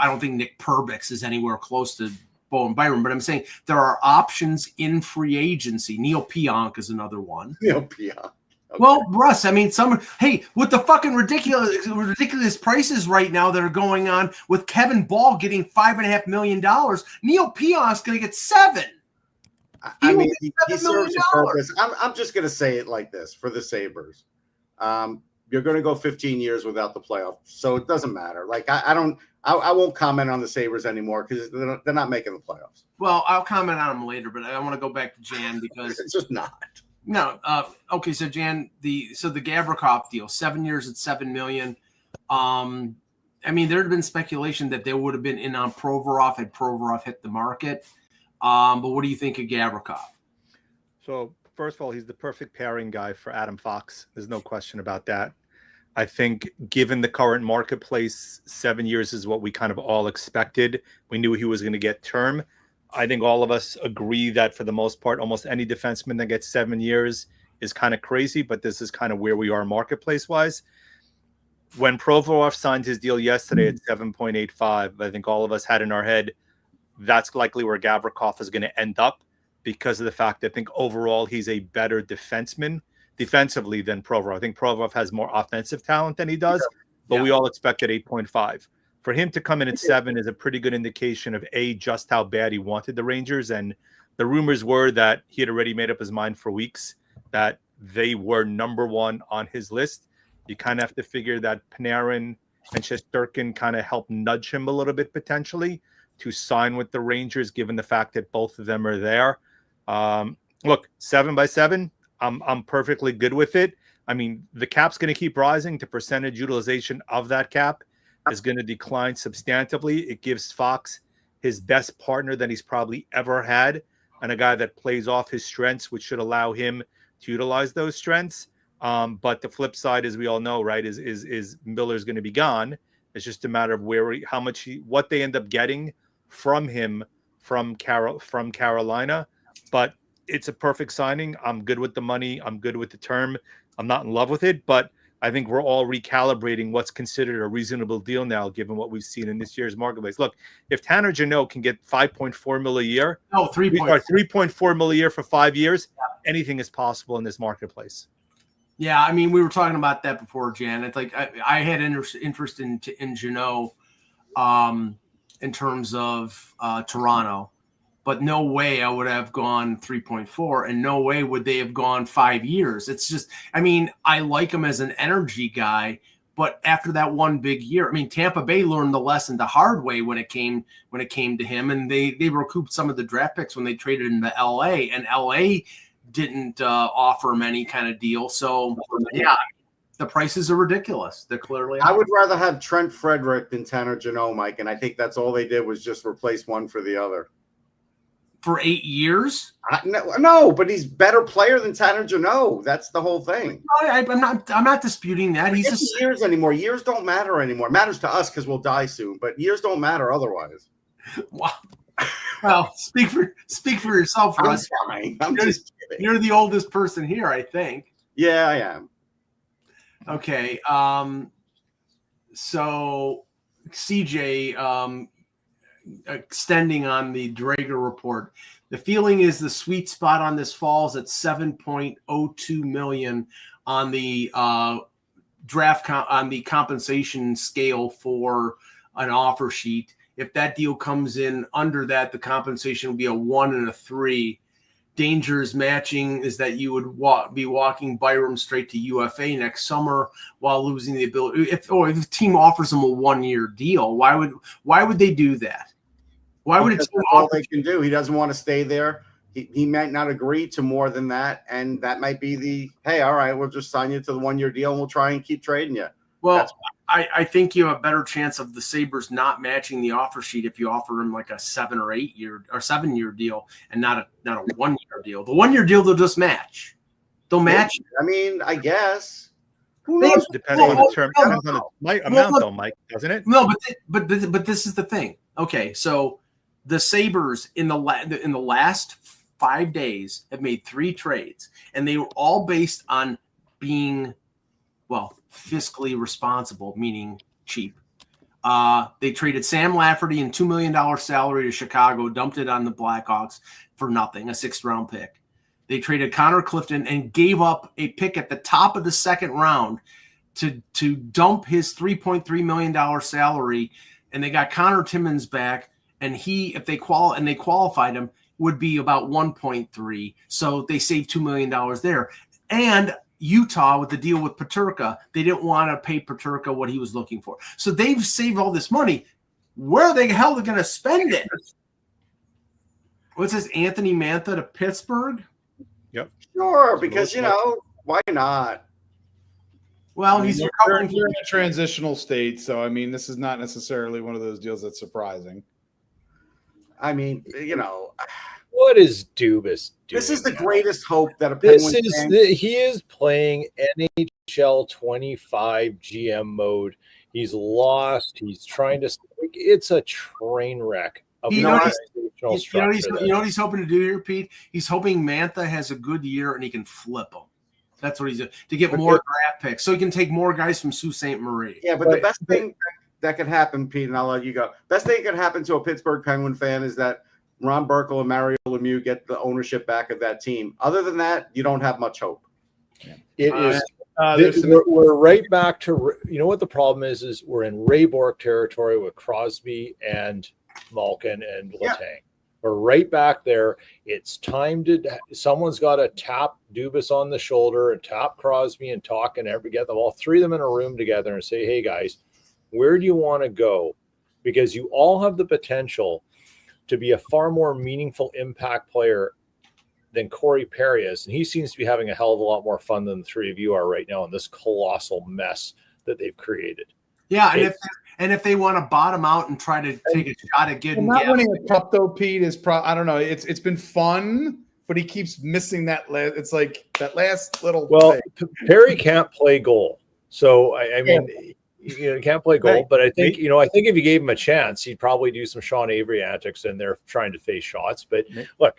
don't think Nick Perbix is anywhere close to Bowen Byram, but I'm saying there are options in free agency. Neil Pionk is another one. Neil Pionk. Okay. Well, Russ, with the fucking ridiculous prices right now that are going on with Kevin Ball getting $5.5 million, Neil Pionk's going to get $7 million. I mean, he serves a purpose. I'm just going to say it like this for the Sabres. You're going to go 15 years without the playoffs, so it doesn't matter. Like I won't comment on the Sabres anymore because they're not making the playoffs. Well, I'll comment on them later, but I want to go back to Jan because it's just not. No. Okay. So Jan, the Gavrikov deal, 7 years at $7 million. I mean, there had been speculation that they would have been in on Provorov had Provorov hit the market. But what do you think of Gavrikov? So first of all, he's the perfect pairing guy for Adam Fox. There's no question about that. I think given the current marketplace, 7 years is what we kind of all expected. We knew he was going to get term. I think all of us agree that for the most part, almost any defenseman that gets 7 years is kind of crazy, but this is kind of where we are marketplace-wise. When Provorov signed his deal yesterday at 7.85, I think all of us had in our head that's likely where Gavrikov is going to end up because of the fact that I think overall he's a better defenseman defensively than Provorov. I think Provorov has more offensive talent than he does, but we all expected 8.5. For him to come in at 7 is a pretty good indication of just how bad he wanted the Rangers. And the rumors were that he had already made up his mind for weeks that they were number one on his list. You kind of have to figure that Panarin and Shesterkin kind of helped nudge him a little bit potentially to sign with the Rangers, given the fact that both of them are there. Look, 7 by 7, I'm perfectly good with it. I mean, the cap's going to keep rising. The percentage utilization of that cap is going to decline substantively. It gives Fox his best partner that he's probably ever had, and a guy that plays off his strengths, which should allow him to utilize those strengths. But the flip side, as we all know, right, is Miller's going to be gone. It's just a matter of what they end up getting from him from Carolina. But it's a perfect signing. I'm good with the money. I'm good with the term. I'm not in love with it, but I think we're all recalibrating what's considered a reasonable deal now, given what we've seen in this year's marketplace. Look, if Tanner Jeannot can get $5.4 million a year, no, 3.4 million a year for 5 years, anything is possible in this marketplace. Yeah, I mean, we were talking about that before, Jan. It's like I had interest in Jeannot in terms of Toronto, but no way I would have gone 3.4, and no way would they have gone 5 years. It's just, I mean, I like him as an energy guy, but after that one big year, I mean, Tampa Bay learned the lesson the hard way when it came to him, and they recouped some of the draft picks when they traded into LA, and LA didn't offer him any kind of deal. So yeah, the prices are ridiculous. They're clearly. I would rather have Trent Frederick than Tanner Jeannot, Mike, and I think that's all they did was just replace one for the other. For 8 years? No, but he's better player than Tanner Jeannot. That's the whole thing. I'm not disputing that. He's just years anymore. Years don't matter anymore. It matters to us because we'll die soon, but years don't matter otherwise. Wow. Well, speak for yourself. I'm just kidding. You're the oldest person here, I think. Yeah, I am. Okay. So CJ, extending on the Drager report, the feeling is the sweet spot on this falls at 7.02 million on the on the compensation scale for an offer sheet. If that deal comes in under that, the compensation will be a 1 and a 3. Dangers matching is that you would be walking Byram straight to UFA next summer while losing the ability. If the team offers him a 1-year deal, why would they do that? Why would that's all they can do? He doesn't want to stay there. He might not agree to more than that, and that might be hey, all right, we'll just sign you to the 1-year deal, and we'll try and keep trading you. Well, I think you have a better chance of the Sabres not matching the offer sheet if you offer him like a 7 or 8 year or 7-year deal and not a 1-year deal. The 1-year deal they'll just match. They'll match. I mean, I guess. Who knows? Depends on the term. Depends on the amount, though, Mike, doesn't it? No, but this is the thing. Okay, so the Sabres in the last 5 days have made 3 trades, and they were all based on being, well, fiscally responsible, meaning cheap. They traded Sam Lafferty and $2 million salary to Chicago, dumped it on the Blackhawks for nothing, a 6th-round pick. They traded Connor Clifton and gave up a pick at the top of the 2nd round to dump his $3.3 million salary, and they got Connor Timmins back and if they qualified him, would be about 1.3. So they saved $2 million there. And Utah, with the deal with Peterka, they didn't want to pay Peterka what he was looking for. So they've saved all this money. Where the hell are they going to spend it? What's this, Anthony Mantha to Pittsburgh? Yep. Sure, because, why not? Well, he's recovering. You're in a transitional state, so I mean, this is not necessarily one of those deals that's surprising. I mean, what is Dubas doing? This is the greatest hope that a This Penguin is he is playing NHL 25 GM mode. He's lost. He's trying to. It's a train wreck. You know what he's hoping to do here, Pete? He's hoping Mantha has a good year and he can flip him. That's what he's doing, to get more draft picks, so he can take more guys from Sault Ste. Marie. Yeah, but the best thing that could happen, Pete, and I'll let you go. Best thing that could happen to a Pittsburgh Penguin fan is that Ron Burkle and Mario Lemieux get the ownership back of that team. Other than that, you don't have much hope. It is. We're right back to what the problem is we're in Ray Bork territory with Crosby and Malkin and Letang. Yeah. We're right back there. It's time someone's got to tap Dubas on the shoulder and tap Crosby and talk and get them all three of them in a room together and say, hey guys, where do you want to go? Because you all have the potential to be a far more meaningful impact player than Corey Perry is. And he seems to be having a hell of a lot more fun than the three of you are right now in this colossal mess that they've created. Yeah, and if they want to bottom out and try to take a shot at getting not winning a cup though, Pete, is I don't know. It's been fun, but he keeps missing that. It's like that last little. Well, Perry can't play goal, so I mean, can't play goal. Right. But I think if you gave him a chance, he'd probably do some Sean Avery antics in there trying to face shots. But look,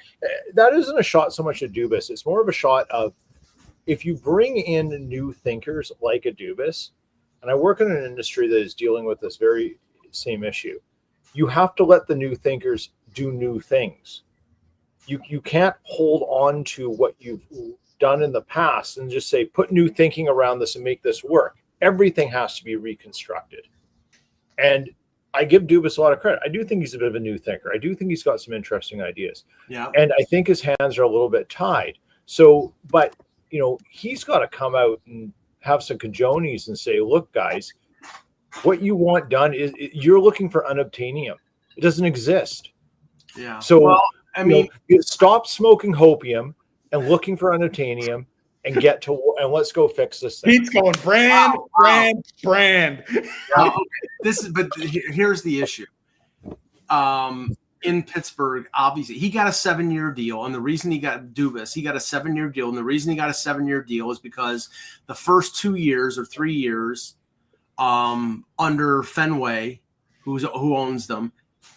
that isn't a shot so much at Dubas. It's more of a shot of if you bring in new thinkers like a Dubas. And I work in an industry that is dealing with this very same issue. You have to let the new thinkers do new things. You can't hold on to what you've done in the past and just say, put new thinking around this and make this work. Everything has to be reconstructed. And I give Dubas a lot of credit. I do think he's a bit of a new thinker. I do think he's got some interesting ideas. Yeah. And I think his hands are a little bit tied. So, but, he's got to come out and have some cajonies and say, look, guys, what you want done is you're looking for unobtainium. It doesn't exist. Yeah. So, stop smoking hopium and looking for unobtainium and and let's go fix this thing. Pete's going brand. Yeah, here's the issue. In Pittsburgh, obviously, he got a 7-year deal. And the reason he got Dubas, he got a 7-year deal. And the reason he got a 7-year deal is because the first 2 years or 3 years under Fenway, who owns them,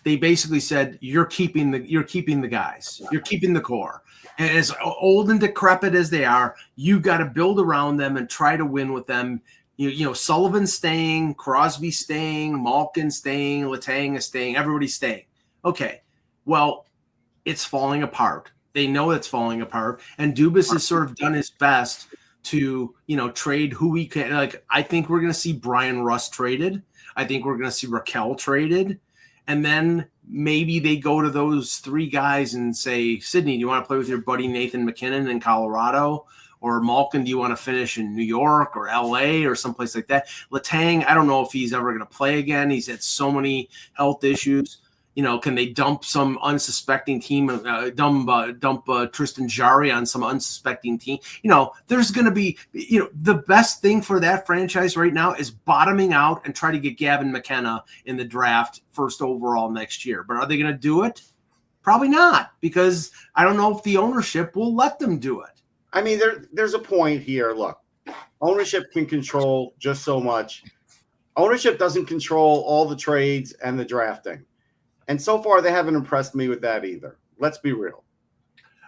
they basically said, you're keeping the guys. You're keeping the core. And as old and decrepit as they are, you got to build around them and try to win with them. Sullivan staying, Crosby staying, Malkin staying, Letang is staying, everybody's staying. Okay, well, it's falling apart. They know it's falling apart, and Dubas has sort of done his best to, trade who he can. Like, I think we're going to see Brian Rust traded. I think we're going to see Raquel traded, and then maybe they go to those three guys and say, Sydney, do you want to play with your buddy Nathan McKinnon in Colorado? Or Malkin, do you want to finish in New York or LA or someplace like that? Letang, I don't know if he's ever going to play again. He's had so many health issues. Can they dump some unsuspecting team, dump Tristan Jarry on some unsuspecting team? There's going to be, the best thing for that franchise right now is bottoming out and try to get Gavin McKenna in the draft first overall next year. But are they going to do it? Probably not, because I don't know if the ownership will let them do it. I mean, there's a point here. Look, ownership can control just so much. Ownership doesn't control all the trades and the drafting. And so far, they haven't impressed me with that either. Let's be real.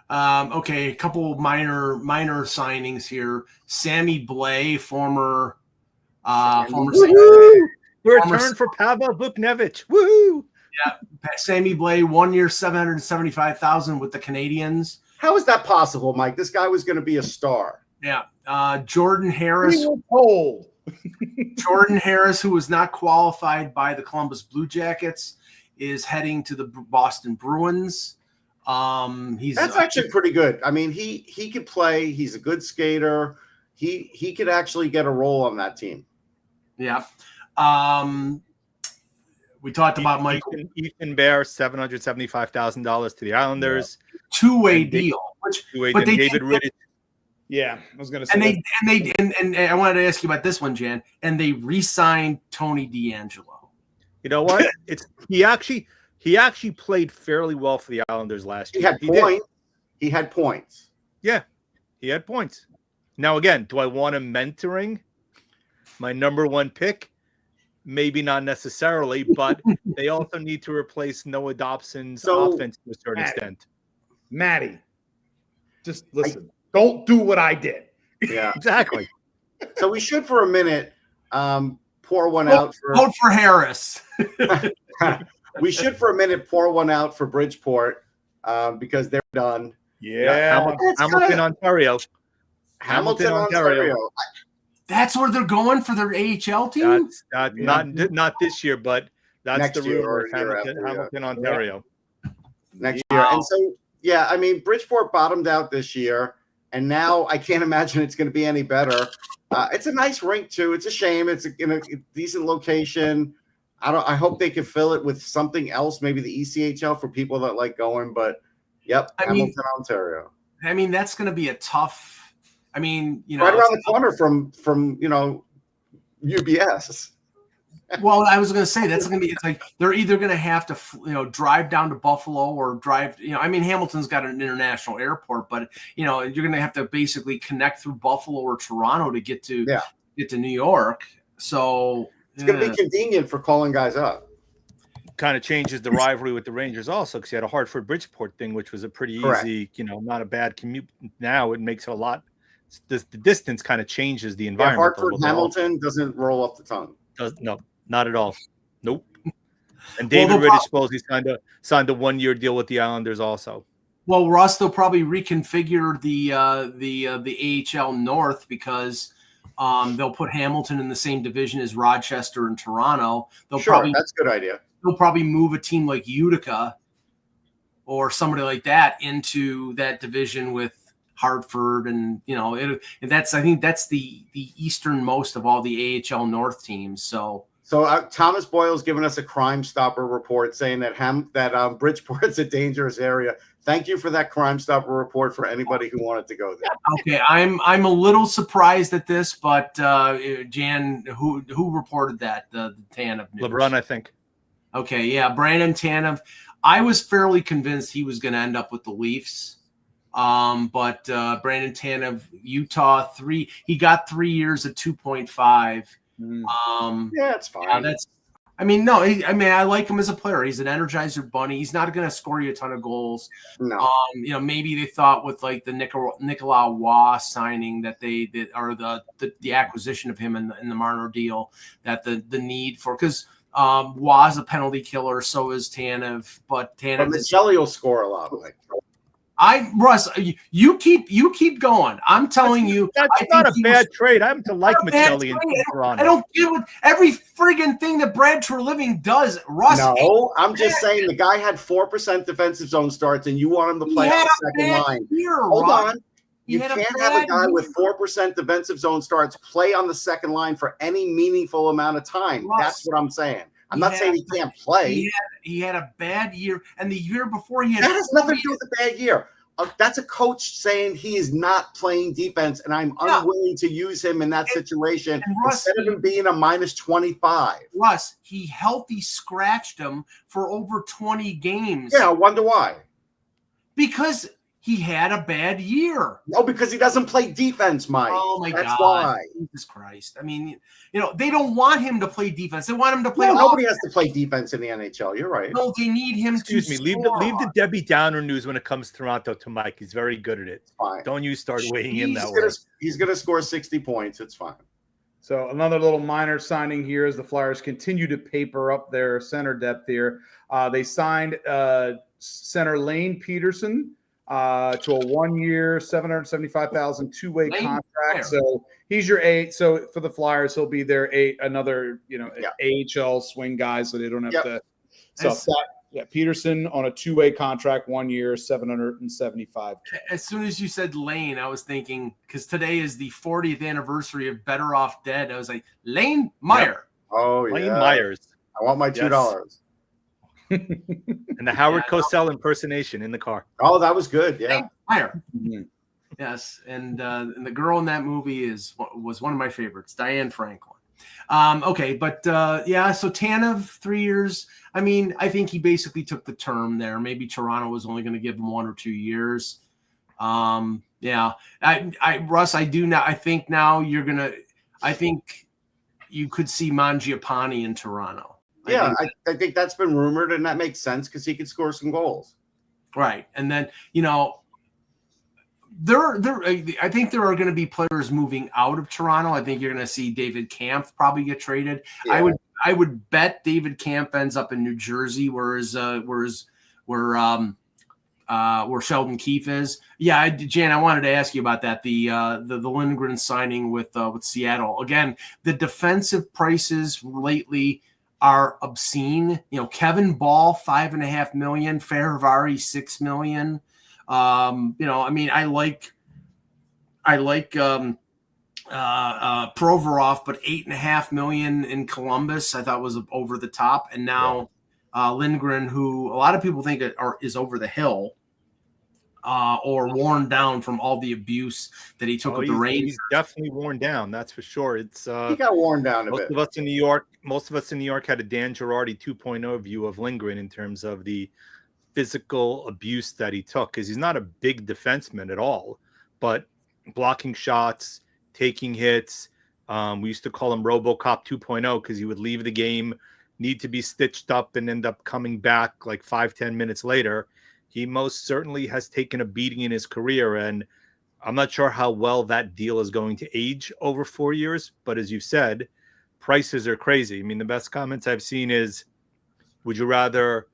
Okay, a couple minor signings here. Sammy Blais, former return for Pavel Buchnevich. Woohoo! Yeah, Sammy Blais, 1 year, $775,000 with the Canadians. How is that possible, Mike? This guy was going to be a star. Yeah, Jordan Harris. Cold. Jordan Harris, who was not qualified by the Columbus Blue Jackets, is heading to the Boston Bruins. That's actually pretty good. I mean, he could play. He's a good skater. He could actually get a role on that team. Yeah. We talked about Michael Ethan Bear, $775,000 to the Islanders, two-way deal. But David Rittich. Yeah, I was going to say. And I wanted to ask you about this one, Jan. And they re-signed Tony DeAngelo. You know what? He actually played fairly well for the Islanders last year. He had points. Yeah, he had points. Now again, do I want him mentoring my number one pick? Maybe not necessarily, but they also need to replace Noah Dobson's offense to a certain extent. Maddie, just listen. Don't do what I did. Yeah, exactly. So we should, for a minute, pour one out for vote for Harris. We should, for a minute, pour one out for Bridgeport because they're done. Yeah, Hamilton, Ontario. Hamilton, Ontario. That's where they're going for their AHL team? Not this year, but that's next the rumor. Hamilton, Ontario. Next year. And so, yeah, I mean, Bridgeport bottomed out this year, and now I can't imagine it's going to be any better. It's a nice rink, too. It's a shame. It's in a decent location. I hope they can fill it with something else, maybe the ECHL for people that like going, but Hamilton, Ontario. I mean, that's going to be a tough. I mean, right around the corner from UBS. Well, I was going to say that's going to be. It's like they're either going to have to, drive down to Buffalo or drive. I mean, Hamilton's got an international airport, but you're going to have to basically connect through Buffalo or Toronto to get to New York. So it's going to be convenient for calling guys up. Kind of changes the rivalry with the Rangers also, because you had a Hartford Bridgeport thing, which was a pretty easy, not a bad commute. Now it makes it a lot. The distance kind of changes the environment. Hartford Hamilton doesn't roll off the tongue. No, not at all. Nope. And David Rittich supposedly signed a 1-year deal with the Islanders also. Well, Russ, they'll probably reconfigure the AHL North because they'll put Hamilton in the same division as Rochester and Toronto. That's a good idea. They'll probably move a team like Utica or somebody like that into that division with Hartford, and I think that's the easternmost of all the AHL North teams. So Thomas Boyle's given us a Crime Stopper report saying that Bridgeport's a dangerous area. Thank you for that Crime Stopper report for anybody who wanted to go there. Okay, I'm a little surprised at this, but Jan, who reported that? The Tanev news? LeBron, I think. Okay, yeah, Brandon Tanev. I was fairly convinced he was going to end up with the Leafs. But Brandon Tanev, Utah, he got 3 years at 2.5. It's fine. I like him as a player. He's an Energizer bunny. He's not going to score you a ton of goals. No. Maybe they thought with like the Nicolas Waugh signing that or the acquisition of him in the Marner deal, that the need for, because Waugh's a penalty killer, so is Tanev, but Michelli will score a lot. Russ, you keep going. I'm telling you, that's not a bad trade. I'm to like Michelli in Toronto. I don't get what every friggin' thing that Brad Treliving does. Russ, no, I'm just saying the guy had 4% defensive zone starts, and you want him to play on the second line. Hold on. You can't have a guy with 4% defensive zone starts play on the second line for any meaningful amount of time. Russ, that's what I'm saying. I'm not saying he can't play. He had a bad year, and the year before he had. That has nothing to do with a bad year. That's a coach saying he is not playing defense, and I'm unwilling to use him in that situation instead of him being a minus 25. Russ, he healthy scratched him for over 20 games. Yeah, I wonder why. Because he had a bad year. No, because he doesn't play defense, Mike. Oh, my God. That's why. Jesus Christ. I mean, they don't want him to play defense. They want him to play nobody has to play defense in the NHL. You're right. No, they need him Excuse me. Leave the Debbie Downer news when it comes to Toronto to Mike. He's very good at it. Fine. Don't you start weighing in that way. He's going to score 60 points. It's fine. So another little minor signing here as the Flyers continue to paper up their center depth here. They signed center Lane Peterson to a 1-year, $775,000 two-way contract. So he's your 8. So for the Flyers, he'll be their 8, another AHL swing guy, so they don't have to So Peterson on a 2-way contract, 1 year, $775K. As soon as you said Lane, I was thinking, because today is the 40th anniversary of Better Off Dead. I was like, Lane Meyer. Yep. Oh, yeah. Lane Myers. I want my $2. And the Howard Cosell impersonation in the car. Oh, that was good. Yeah. Lane Meyer. Mm-hmm. Yes. And the girl in that movie was one of my favorites, Diane Franklin. Okay, but so Tanev, 3 years. I mean, I think he basically took the term there. Maybe Toronto was only going to give him 1 or 2 years. Russ, I do now. I think now I think you could see Mangiapane in Toronto. I think that's been rumored, and that makes sense because he could score some goals. Right, and then I think there are going to be players moving out of Toronto. I think you're going to see David Kampf probably get traded. Yeah. I would bet David Kampf ends up in New Jersey, where Sheldon Keefe is. Yeah, Jan, I wanted to ask you about that. The Lindgren signing with Seattle. Again, the defensive prices lately are obscene. Kevin Ball, $5.5 million, Fehérváry, $6 million. I mean, I like Provorov, but $8.5 million in Columbus, I thought was over the top. And now Lindgren, who a lot of people think is over the hill, or worn down from all the abuse that he took with the Rangers. He's definitely worn down, that's for sure. It's he got worn down a bit. Most of us in New York had a Dan Girardi 2.0 view of Lindgren in terms of the physical abuse that he took, because he's not a big defenseman at all, but blocking shots, taking hits. We used to call him RoboCop 2.0 because he would leave the game, need to be stitched up, and end up coming back like 5-10 minutes later. He most certainly has taken a beating in his career, and I'm not sure how well that deal is going to age over 4 years, but as you said, prices are crazy. I mean, the best comments I've seen is, would you rather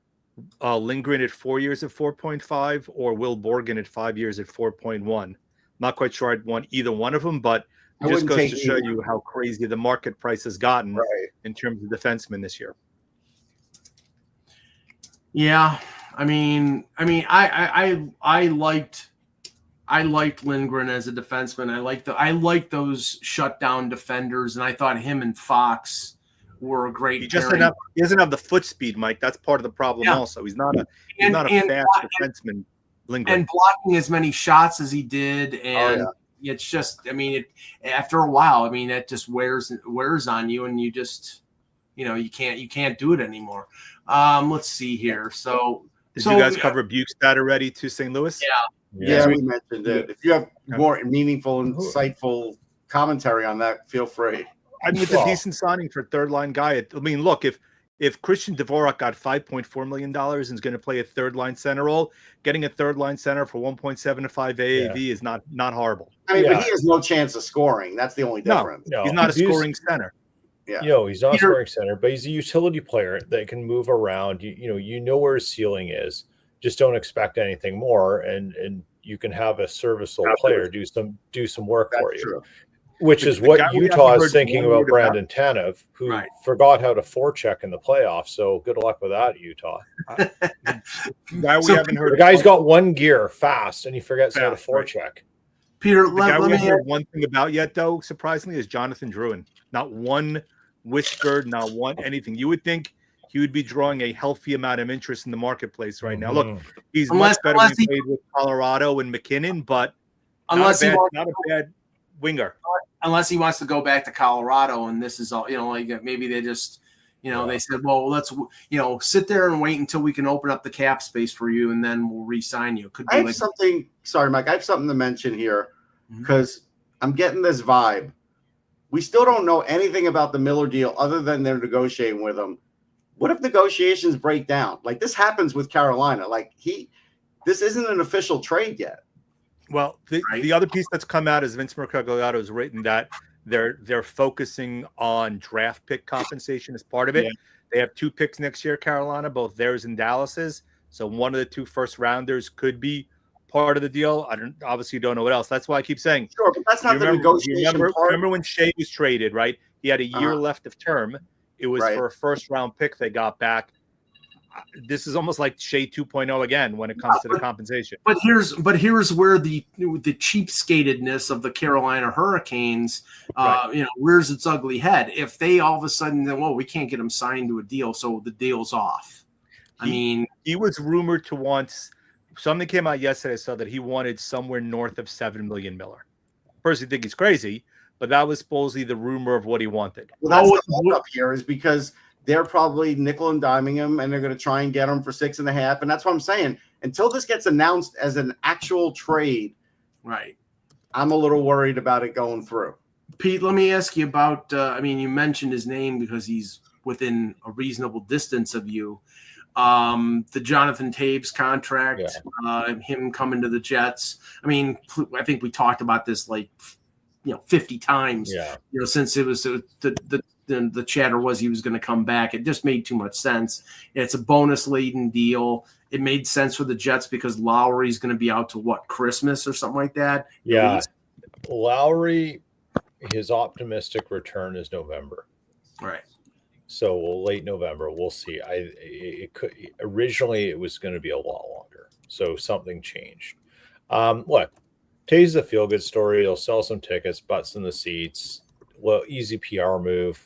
Lindgren at 4 years at 4.5 or Will Borgen at 5 years at 4.1? Not quite sure I'd want either one of them, but it just goes to show you how crazy the market price has gotten in terms of defensemen this year. Yeah, I mean, I liked Lindgren as a defenseman. I like those shutdown defenders, and I thought him and Fox were a great. He doesn't have the foot speed, Mike. That's part of the problem. Yeah. Also, he's not a fast defenseman. Lindgren. And blocking as many shots as he did, and it's just, I mean, after a while, I mean, it just wears on you, and you just, you can't do it anymore. Let's see here. So did you guys cover Bukestad already to St. Louis? Yeah, we mentioned it. If you have more meaningful, insightful commentary on that, feel free. I mean, it's a decent signing for a third-line guy. I mean, look, if Christian Dvorak got $5.4 million and is going to play a third-line center role, getting a third-line center for 1.75 AAV is not horrible. I mean, but he has no chance of scoring. That's the only difference. No, he's not a scoring center. Yeah. He's not a scoring center, but he's a utility player that can move around. You know where his ceiling is. Just don't expect anything more, and you can have a serviceable player do some work for you. True. Which is what Utah is thinking about Brandon Tanev, who forgot how to forecheck in the playoffs. So good luck with that, Utah. The guy's got one gear fast, and he forgets how to forecheck. Peter, the guy we haven't heard one thing about yet, though, surprisingly, is Jonathan Drouin. Not one whisper, not one anything. You would think he would be drawing a healthy amount of interest in the marketplace right now. Look, he's much better when he played with Colorado and McKinnon, but not a bad winger. Unless he wants to go back to Colorado, and this is all, like maybe they just, they said, well, let's, sit there and wait until we can open up the cap space for you, and then we'll re-sign you. Could be I have something. Sorry, Mike. I have something to mention here because I'm getting this vibe. We still don't know anything about the Miller deal other than they're negotiating with him. What if negotiations break down? Like this happens with Carolina. Like this isn't an official trade yet. Well, the other piece that's come out is Vince Mercogliato has written that they're focusing on draft pick compensation as part of it. Yeah. They have 2 picks next year, Carolina, both theirs and Dallas's. So one of the 2 first rounders could be part of the deal. I don't know what else. That's why I keep saying. Sure, but that's not the negotiation part. Remember when Shea was traded, right? He had a year left of term. It was for a first round pick they got back. this is almost like Shea 2.0 again when it comes to the compensation. But here's where the cheapskatedness of the Carolina Hurricanes, rears its ugly head. If they all of a sudden, well, we can't get him signed to a deal, so the deal's off. He was rumored to want something came out yesterday, so that he wanted somewhere north of $7 million. Miller. Personally, think he's crazy, but that was supposedly the rumor of what he wanted. Well, that's the hold up here is because they're probably nickel and diming him, and they're going to try and get him for 6.5. And that's what I'm saying. Until this gets announced as an actual trade, right? I'm a little worried about it going through. Pete, let me ask you about. You mentioned his name because he's within a reasonable distance of you. The Jonathan Taves contract, him coming to the Jets. I think we talked about this 50 times. Yeah. Since it was the chatter was he was going to come back. It just made too much sense. It's a bonus laden deal. It made sense for the Jets because Lowry's going to be out to Christmas or something like that. Yeah. Lowry, his optimistic return is November. Right. So late November, we'll see. Originally it was going to be a lot longer. So something changed. Look, Taves is a feel-good story. He'll sell some tickets, butts in the seats, easy PR move,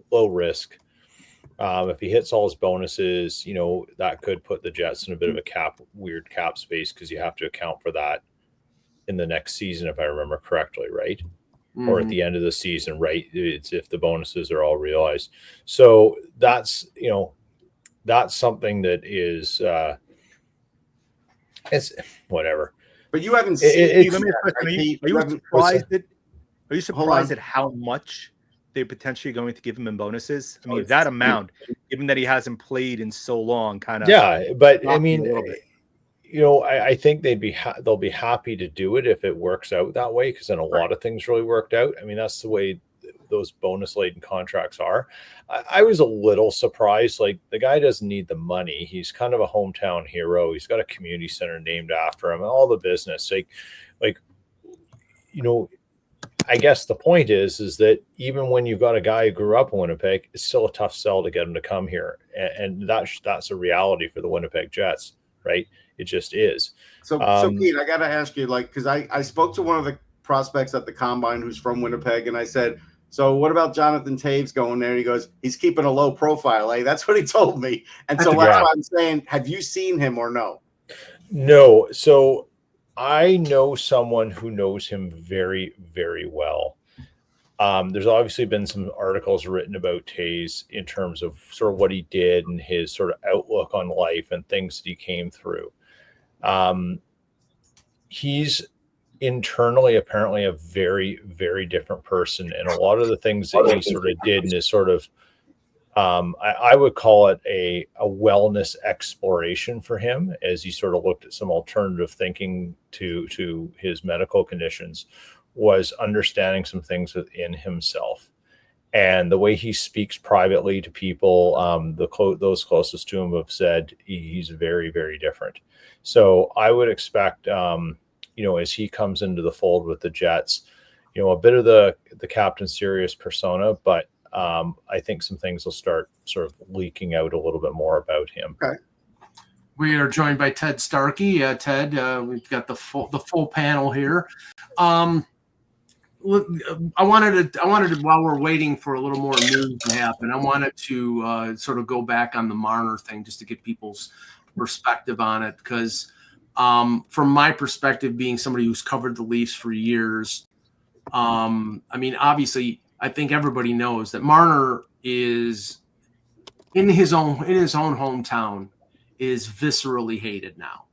low risk. If he hits all his bonuses, that could put the Jets in a bit of a weird cap space because you have to account for that in the next season, if I remember correctly, right? Mm-hmm. Or at the end of the season, right? It's if the bonuses are all realized. So that's something that is it's whatever. But you haven't seen. Are you surprised at how much they're potentially going to give him in bonuses? That amount, given that he hasn't played in so long, kind of. Yeah, but I think they'll be happy to do it if it works out that way, because then a lot of things really worked out. That's the way those bonus laden contracts are. I was a little surprised. The guy doesn't need the money. He's kind of a hometown hero. He's got a community center named after him, all the business. I guess the point is that even when you've got a guy who grew up in Winnipeg, it's still a tough sell to get him to come here. And that's a reality for the Winnipeg Jets, right? It just is. So Pete, I got to ask you, because I spoke to one of the prospects at the Combine who's from Winnipeg, and I said, so what about Jonathan Taves going there? And he goes, he's keeping a low profile. That's what he told me. And so that's why I'm saying, have you seen him or no? No. So I know someone who knows him very, very well. There's obviously been some articles written about Taves in terms of sort of what he did and his sort of outlook on life and things that he came through. He's internally apparently a very, very different person, and a lot of the things that he sort of did in his sort of I would call it a wellness exploration for him, as he sort of looked at some alternative thinking to his medical conditions, was understanding some things within himself. And the way he speaks privately to people, those closest to him have said he's very, very different. So I would expect, as he comes into the fold with the Jets, a bit of the Captain Serious persona, but I think some things will start sort of leaking out a little bit more about him. Okay. We are joined by Ted Starkey. Ted, we've got the full panel here. I wanted to, while we're waiting for a little more news to happen, I wanted to sort of go back on the Marner thing just to get people's perspective on it, because from my perspective, being somebody who's covered the Leafs for years, obviously, I think everybody knows that Marner is in his own hometown is viscerally hated now,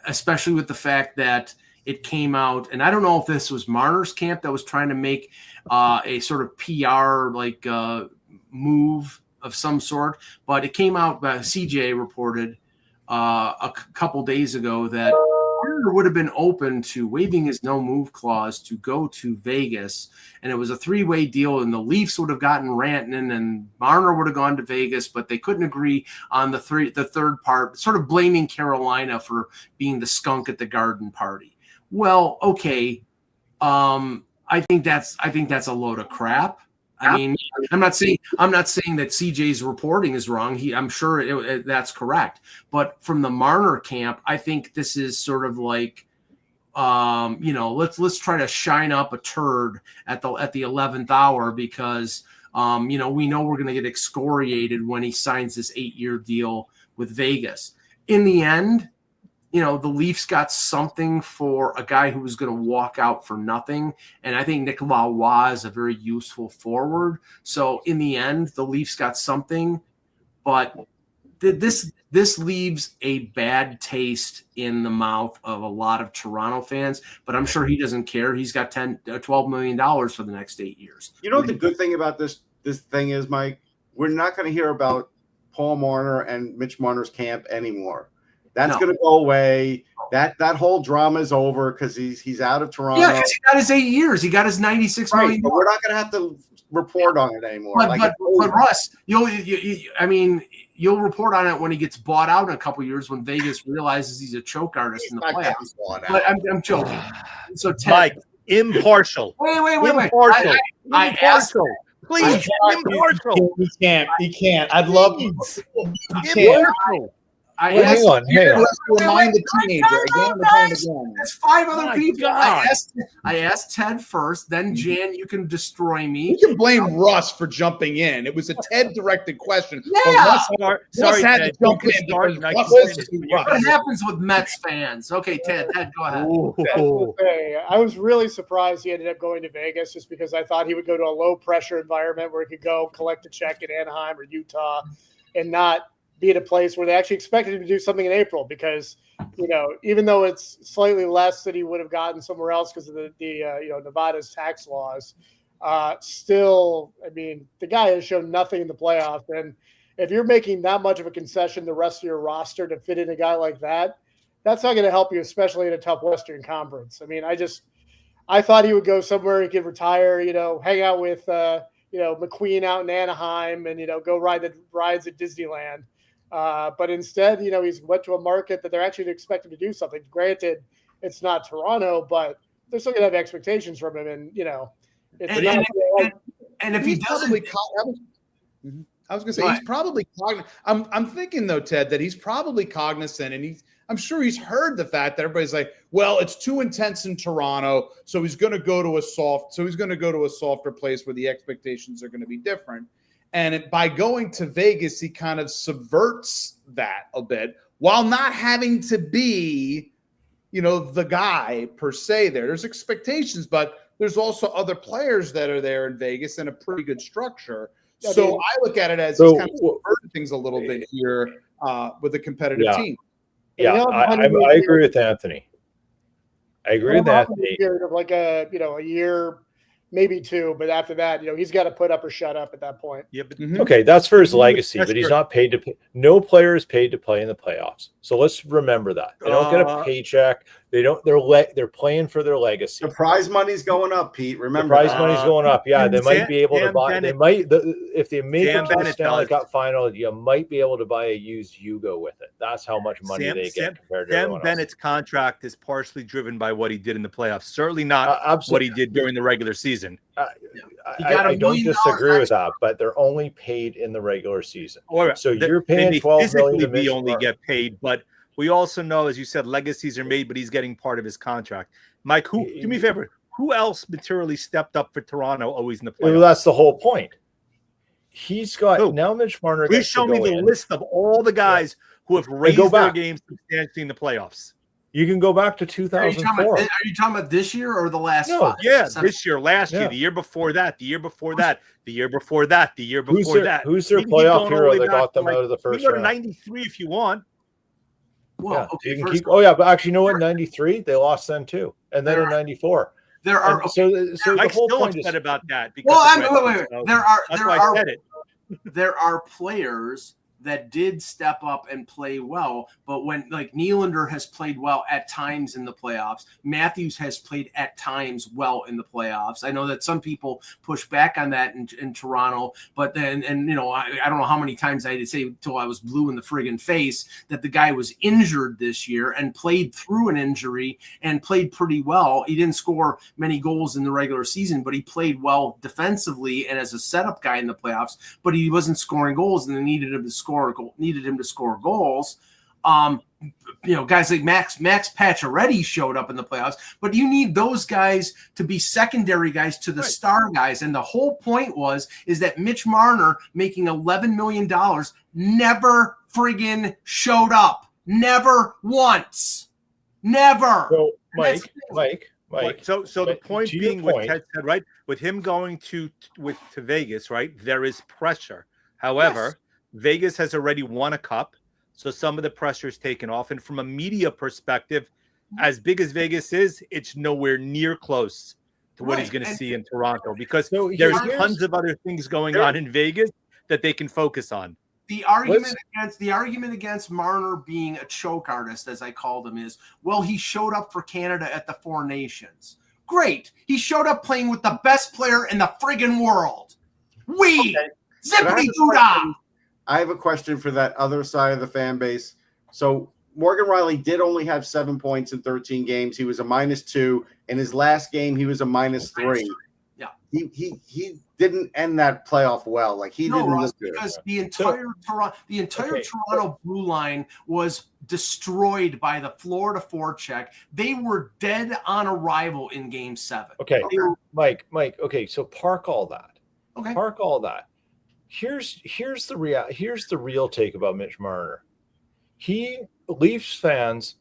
especially with the fact that it came out, and I don't know if this was Marner's camp that was trying to make a sort of PR move of some sort, but it came out. CJ reported a couple days ago that Marner would have been open to waiving his no move clause to go to Vegas, and it was a 3-way deal, and the Leafs would have gotten Rantanen and Marner would have gone to Vegas, but they couldn't agree on the third part, sort of blaming Carolina for being the skunk at the garden party. Well, okay. I think that's a load of crap. I mean, I'm not saying that CJ's reporting is wrong. I'm sure that's correct. But from the Marner camp, I think this is sort of like, let's try to shine up a turd at the 11th hour because we know we're going to get excoriated when he signs this 8-year deal with Vegas. In the end, the Leafs got something for a guy who was going to walk out for nothing. And I think Nicolas Roy is a very useful forward. So in the end, the Leafs got something, but this leaves a bad taste in the mouth of a lot of Toronto fans, but I'm sure he doesn't care. He's got $12 million for the next 8 years. You know what the good thing about this thing is, Mike? We're not going to hear about Paul Marner and Mitch Marner's camp anymore. That's going to go away. That whole drama is over because he's out of Toronto. Yeah, because he got his 8 years. He got his $96 million. But we're not going to have to report on it anymore. But Russ, you'll report on it when he gets bought out in a couple of years when Vegas realizes he's a choke artist in the playoffs. But I'm joking. So Ted, Mike, impartial. Wait. Impartial. I asked. Please, impartial. He can't. I'd love impartial. Hang on. Remind the teenager again. There's 5 other people. God. I asked Ted first, then Jan, you can destroy me. You can blame Russ for jumping in. It was a Ted-directed question. Yeah. Russ had to jump in because Russ was too rough. What happens with Mets fans? Okay, Ted, go ahead. I was really surprised he ended up going to Vegas just because I thought he would go to a low-pressure environment where he could go collect a check in Anaheim or Utah and not be at a place where they actually expected him to do something in April because, even though it's slightly less than he would have gotten somewhere else because of the Nevada's tax laws, still, I mean, the guy has shown nothing in the playoffs. And if you're making that much of a concession the rest of your roster to fit in a guy like that, that's not going to help you, especially in a tough Western Conference. I mean, I thought he would go somewhere he could retire, hang out with, McQueen out in Anaheim and, go ride the rides at Disneyland. But instead, he's went to a market that they're actually expecting to do something. Granted, it's not Toronto, but they're still going to have expectations from him. And, and if he doesn't, I was going to say he's probably cognizant. I'm thinking though, Ted, that he's probably cognizant, and I'm sure he's heard the fact that everybody's like, well, it's too intense in Toronto, so he's going to go to a softer place where the expectations are going to be different. And by going to Vegas, he kind of subverts that a bit while not having to be, the guy per se there. There's expectations, but there's also other players that are there in Vegas and a pretty good structure. So I look at it as he's kind of subverting things a little bit here with a competitive team. Yeah, I agree with Anthony. I agree with Anthony. Of like a year, maybe 2, but after that, he's got to put up or shut up at that point. Yeah, but okay, that's for his legacy, but he's not paid to play. No player is paid to play in the playoffs. So let's remember that. They don't get a paycheck. They're playing for their legacy. The prize money's going up, Pete. Remember, the prize money's going up. Yeah, they might be able to buy. They might if they make it to the Stanley Cup final, you might be able to buy a used Yugo with it. That's how much money they get compared to everyone else. Bennett's contract is partially driven by what he did in the playoffs. Certainly not what he did during the regular season. I don't disagree with that, but they're only paid in the regular season. So you're paying $12 million. We only get paid, but we also know, as you said, legacies are made, but he's getting part of his contract. Mike, do me a favor. Who else materially stepped up for Toronto always in the playoffs? Well, that's the whole point. He's got now Mitch Marner. Please show me the list of all the guys who have raised their games substantially in the playoffs. You can go back to 2004. Are you talking about this year or the last 5? Yeah, this year, last year, the year before that, the year before that, the year before that, the year before that. Who's their playoff hero that got them out of the first round? You go to 93 if you want. Well, you can keep. Oh yeah, but actually, you know what? 93, they lost then too, and then in 94. There are so the whole still point upset is about that. There are players that did step up and play well. But when like Nylander has played well at times in the playoffs, Matthews has played at times well in the playoffs. I know that some people push back on that in Toronto, but then, and you know, I don't know how many times I had to say until I was blue in the friggin' face that the guy was injured this year and played through an injury and played pretty well. He didn't score many goals in the regular season, but he played well defensively and as a setup guy in the playoffs, but he wasn't scoring goals and they needed him to score goals. You know, guys like Max Pacioretty showed up in the playoffs, but you need those guys to be secondary guys to the star guys. And the whole point is that Mitch Marner making $11 million never friggin' showed up. Never once. Never. So Mike. So the point being, what Ted said, right? With him going to Vegas, right? There is pressure. However, Vegas has already won a cup, so some of the pressure is taken off. And from a media perspective, as big as Vegas is, it's nowhere near close to what he's going to see in Toronto, because there's tons of other things going on in Vegas that they can focus on. The argument against Marner being a choke artist, as I called him, is, well, he showed up for Canada at the Four Nations. Great. He showed up playing with the best player in the friggin' world. Zippity doo-dah. I have a question for that other side of the fan base. So Morgan Rielly did only have 7 points in 13 games. He was a -2. In his last game, he was a -3. Yeah. He didn't end that playoff well. Like he didn't look good. Because the entire Toronto blue line was destroyed by the Florida forecheck. They were dead on arrival in game 7. Okay. Mike. Okay. So park all that. Okay. Park all that. Here's the real take about Mitch Marner. Leafs fans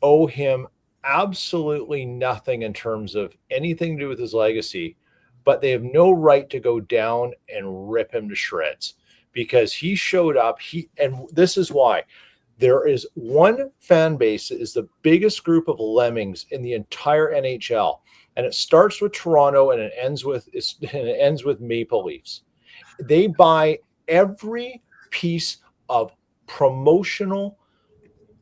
owe him absolutely nothing in terms of anything to do with his legacy, but they have no right to go down and rip him to shreds because he showed up. And this is why there is one fan base that is the biggest group of lemmings in the entire NHL, and it starts with Toronto and it ends with Maple Leafs. They buy every piece of promotional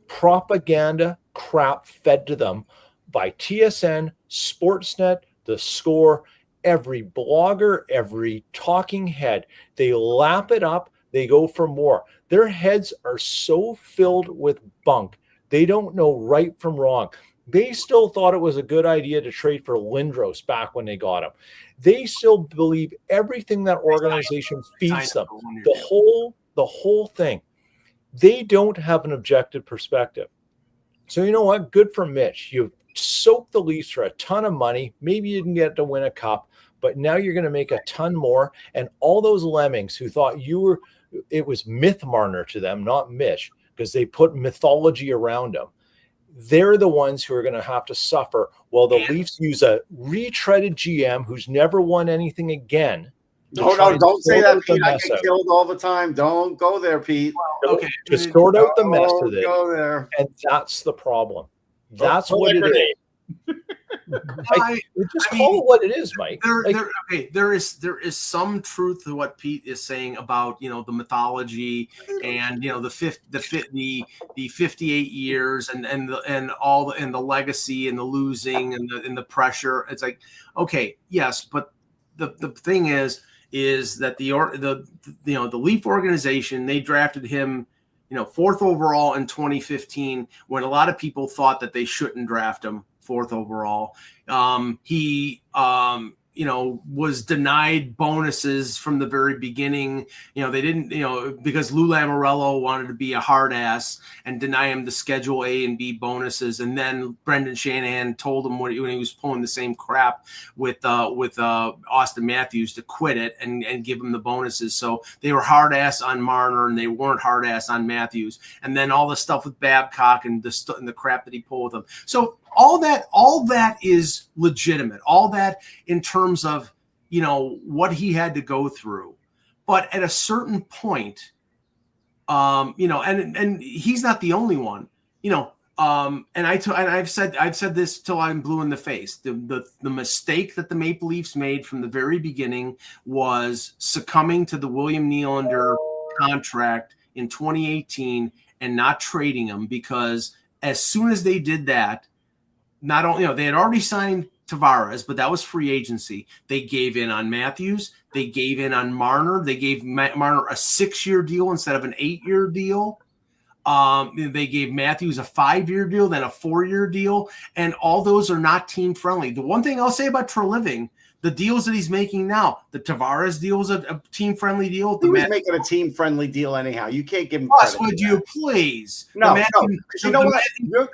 propaganda crap fed to them by TSN, Sportsnet, The Score, every blogger, every talking head. They lap it up. They go for more. Their heads are so filled with bunk. They don't know right from wrong. They still thought it was a good idea to trade for Lindros back when they got him. They still believe everything that organization feeds them. The whole thing. They don't have an objective perspective. So you know what? Good for Mitch. You've soaked the Leafs for a ton of money. Maybe you didn't get to win a cup, but now you're going to make a ton more. And all those lemmings who thought it was Myth Marner to them, not Mitch, because they put mythology around him. They're the ones who are going to have to suffer while the Leafs use a retreaded GM who's never won anything again. No, don't say that, Pete. I get killed all the time. Don't go there, Pete. Okay. To sort out the mess of it. Go there. And that's the problem. That's what it is. Just call it what it is, Mike. There is some truth to what Pete is saying about the mythology and the 58 years and the legacy and the losing and the pressure. It's like, okay, yes, but the thing is that the Leaf organization, they drafted him 4th overall in 2015 when a lot of people thought that they shouldn't draft him 4th overall. He was denied bonuses from the very beginning. They didn't, because Lou Lamoriello wanted to be a hard ass and deny him the Schedule A and B bonuses. And then Brendan Shanahan told him when he was pulling the same crap with Austin Matthews to quit it and give him the bonuses. So they were hard ass on Marner and they weren't hard ass on Matthews. And then all the stuff with Babcock and the crap that he pulled with them. So all that is legitimate. All that in terms of what he had to go through, but at a certain point, and he's not the only one. And I've said this till I'm blue in the face. The mistake that the Maple Leafs made from the very beginning was succumbing to the William Nylander contract in 2018 and not trading him, because as soon as they did that, not only, they had already signed Tavares, but that was free agency. They gave in on Matthews. They gave in on Marner. They gave Marner a 6-year deal instead of an 8-year deal. They gave Matthews a 5-year deal, then a 4-year deal, and all those are not team friendly. The one thing I'll say about Treliving, the deals that he's making now, the Tavares deal is a team friendly deal. He was making a team friendly deal anyhow. You can't give him Plus, credit. would you please? No, Matthew, you know what? You're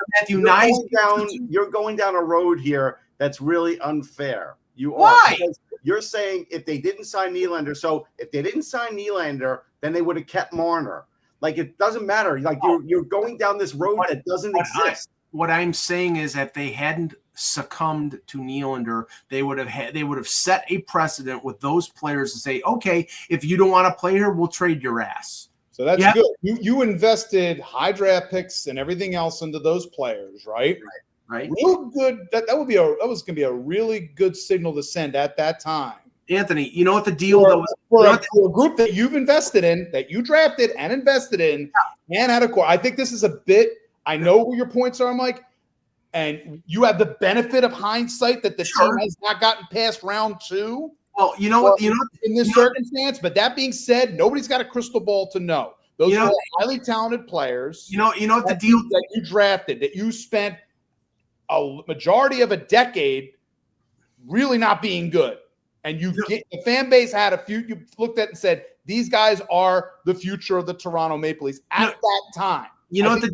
You're going down a road here that's really unfair. You are. Why? Because you're saying if they didn't sign Nylander, so if they didn't sign Nylander, then they would have kept Marner. Like, it doesn't matter. Like, you're going down this road that doesn't exist. What I'm saying is, if they hadn't succumbed to Nylander, they would have set a precedent with those players to say, okay, if you don't want to play here, we'll trade your ass. So that's good. You invested high draft picks and everything else into those players, right? Right. Real good. That was going to be a really good signal to send at that time. Anthony, you know what the deal for a group that you've invested in, that you drafted and invested in, and had a core. I think this is a bit. I know where your points are, Mike, and you have the benefit of hindsight that the team has not gotten past round 2. Well, you know what? In this circumstance, but that being said, nobody's got a crystal ball to know. Those are highly talented players. You know what the deal that you drafted, that you spent a majority of a decade really not being good. And the fan base had a few, you looked at and said, these guys are the future of the Toronto Maple Leafs at that time. You know what the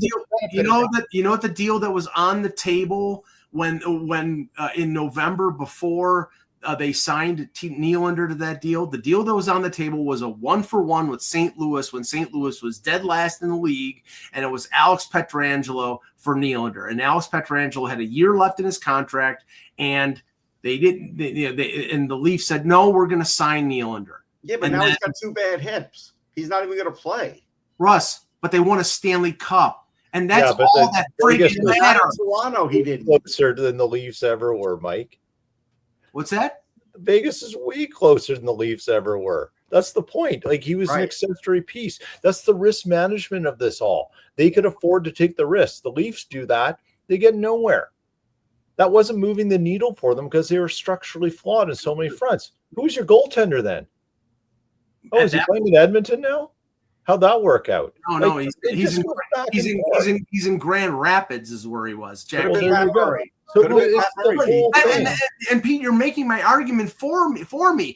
deal that was on the table when in November before they signed Nylander to that deal. The deal that was on the table was a 1-for-1 with St. Louis when St. Louis was dead last in the league, and it was Alex Pietrangelo for Nylander. And Alex Pietrangelo had a year left in his contract, and they didn't. And the Leafs said, "No, we're going to sign Nylander." Yeah, but now he's got 2 bad hips. He's not even going to play. Russ, but they won a Stanley Cup. And that's all that freaking matters. Toronto, he didn't. Closer than the Leafs ever were, Mike. What's that? Vegas is way closer than the Leafs ever were. That's the point. Like, he was an accessory piece. That's the risk management of this all. They could afford to take the risk. The Leafs do that. They get nowhere. That wasn't moving the needle for them because they were structurally flawed in so many fronts. Who's your goaltender then? Oh, is he playing in Edmonton now? How'd that work out? Oh, no, he's in Grand Rapids is where he was. Jack. Well, there you go. So and Pete, you're making my argument for me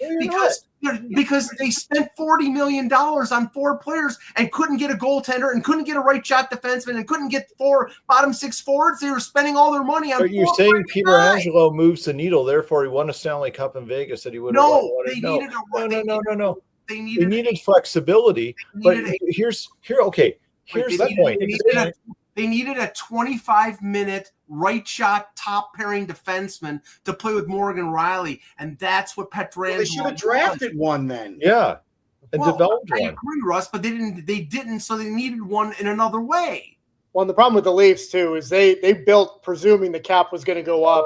because they spent $40 million on 4 players and couldn't get a goaltender and couldn't get a right shot defenseman and couldn't get 4 bottom 6 forwards. They were spending all their money on. But you're saying Pietrangelo moves the needle, therefore he won a Stanley Cup in Vegas that he would have won. No. They needed flexibility. Here's the point. They needed a 25-minute right shot top pairing defenseman to play with Morgan Riley, and that's what Pietrangelo. They should have drafted one then. Yeah, and developed one. I agree, Russ, but they didn't, so they needed one in another way. Well, the problem with the Leafs too is they built presuming the cap was going to go up,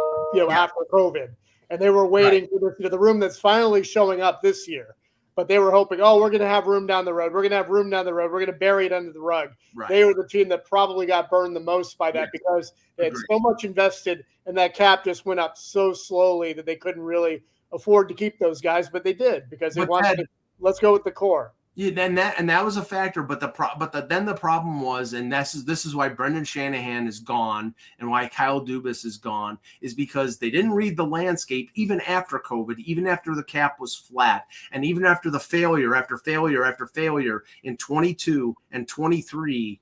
after COVID, and they were waiting for the room that's finally showing up this year. But they were hoping, we're going to have room down the road. We're going to have room down the road. We're going to bury it under the rug. Right. They were the team that probably got burned the most by that because they had so much invested, and that cap just went up so slowly that they couldn't really afford to keep those guys. But they did because they wanted to. Let's go with the core. Yeah, that was a factor, but then the problem was, and this is why Brendan Shanahan is gone and why Kyle Dubas is gone, is because they didn't read the landscape even after COVID, even after the cap was flat, and even after the failure after failure after failure in 22 and 23.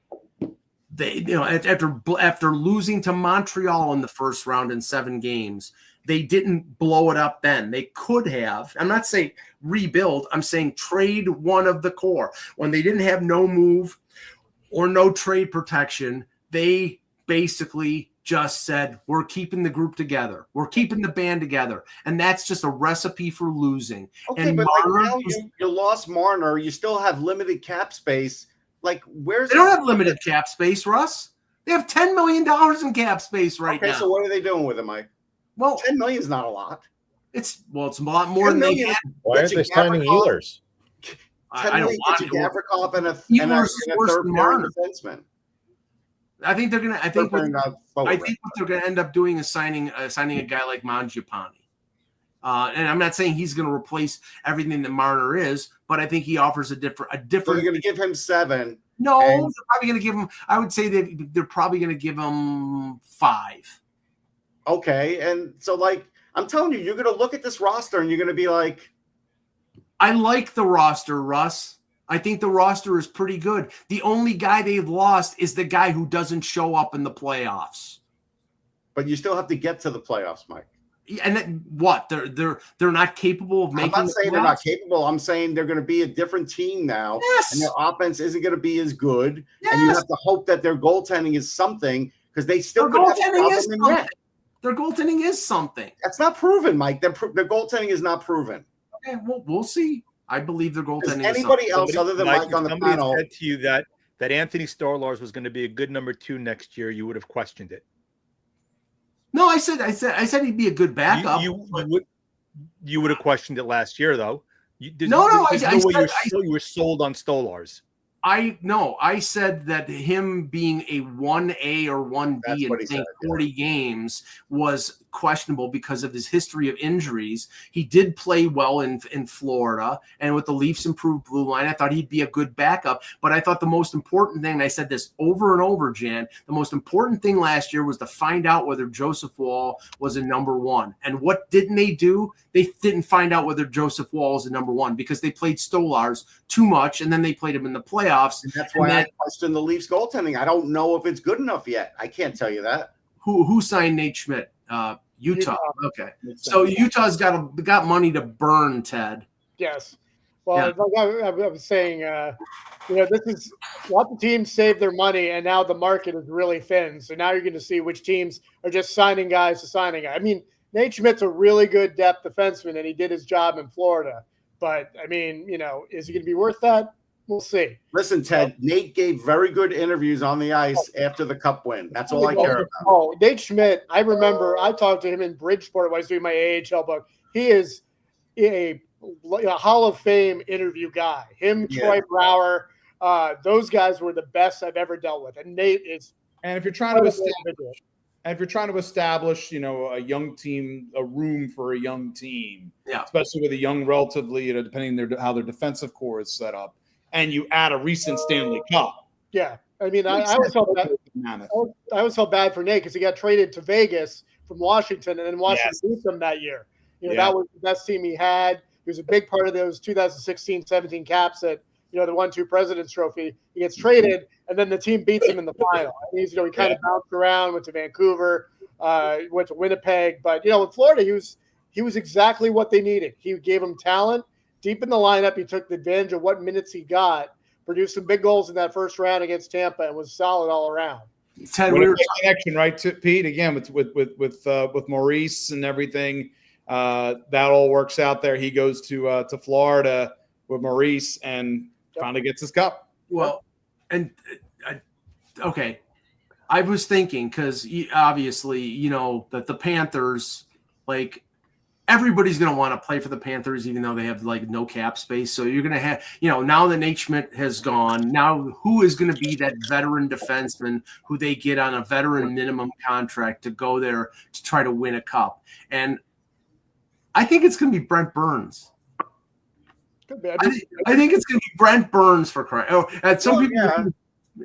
They, after losing to Montreal in the first round in 7 games, they didn't blow it up then. They could have. I'm not saying rebuild. I'm saying trade one of the core. When they didn't have no move or no trade protection, they basically just said, we're keeping the group together. We're keeping the band together. And that's just a recipe for losing. Okay, and but now you lost Marner. You still have limited cap space. Like, they don't have limited cap space, Russ. They have $10 million in cap space right now. Okay, so what are they doing with it, Mike? Well, $10 million is not a lot. It's a lot more than they had. Why aren't they signing Ehlers? I don't want to. Gavrikov and a worse third than pairing Marner. defenseman. I think they're gonna. I think what forward. they're gonna end up doing is signing a guy like Mangiapane. And I'm not saying he's going to replace everything that Marner is, but I think he offers a different. So they're going to give him 7. No, they're probably going to give him. I would say that they're probably going to give him 5. Okay, and so like I'm telling you, you're going to look at this roster and you're going to be like, I like the roster, Russ. I think the roster is pretty good. The only guy they've lost is the guy who doesn't show up in the playoffs. But you still have to get to the playoffs, Mike. And they're not capable of making. I'm not saying they're not capable. I'm saying they're going to be a different team now, and their offense isn't going to be as good. Yes. And you have to hope that their goaltending is something because they still could have a problem in net. Their goaltending is something. That's not proven, Mike. Their goaltending is not proven. Okay, well, we'll see. I believe their goaltending. Anybody else other than Mike on the panel said to you that Anthony Stolarz was going to be a good number 2 next year, you would have questioned it. No, I said he'd be a good backup. You would have questioned it last year, though. You were sold on Stolarz. I said that him being a 1A or 1B and playing 40 games was questionable because of his history of injuries. He did play well in Florida, and with the Leafs' improved blue line, I thought he'd be a good backup. But I thought the most important thing, and I said this over and over, Jan, the most important thing last year was to find out whether Joseph Woll was a number 1. And what didn't they do? They didn't find out whether Joseph Woll was a number 1 because they played Stolarz too much, and then they played him in the playoffs. And that's why I question the Leafs goaltending. I don't know if it's good enough yet. I can't tell you that. Who signed Nate Schmidt? Utah. Okay. So Utah's got money to burn, Ted. Yes. Well, like I was saying, this is let the teams save their money, and now the market is really thin. So now you're going to see which teams are just signing guys to signing guys. I mean, Nate Schmidt's a really good depth defenseman, and he did his job in Florida. But, I mean, is he going to be worth that? We'll see. Listen, Ted, Nate gave very good interviews on the ice after the Cup win. That's all I care about. Oh, Nate Schmidt, I remember I talked to him in Bridgeport when I was doing my AHL book. He is a Hall of Fame interview guy. Troy Brouwer, those guys were the best I've ever dealt with. And Nate is. And if you're trying to establish, a young team, a room for a young team, especially with a young, relatively, depending how their defensive core is set up, and you add a recent Stanley Cup. Yeah, I mean, I always felt bad. I always felt bad for Nate because he got traded to Vegas from Washington, and then Washington beat them that year. That was the best team he had. He was a big part of those 2016-17 Caps that the 1-2 President's Trophy. He gets traded, and then the team beats him in the final. And he kind of bounced around, went to Vancouver, went to Winnipeg, but in Florida, he was exactly what they needed. He gave them talent. Deep in the lineup, he took advantage of what minutes he got, produced some big goals in that first round against Tampa, and was solid all around. Ted, we were connection, right, to Pete? Again, with Maurice and everything, that all works out there. He goes to Florida with Maurice and finally gets his cup. Well, and okay, I was thinking because obviously that the Panthers everybody's going to want to play for the Panthers, even though they have no cap space. So you're going to have, now that Nate Schmidt has gone, now who is going to be that veteran defenseman who they get on a veteran minimum contract to go there to try to win a cup? And I think it's going to be Brent Burns. I think it's going to be Brent Burns for crying. Oh, and some people.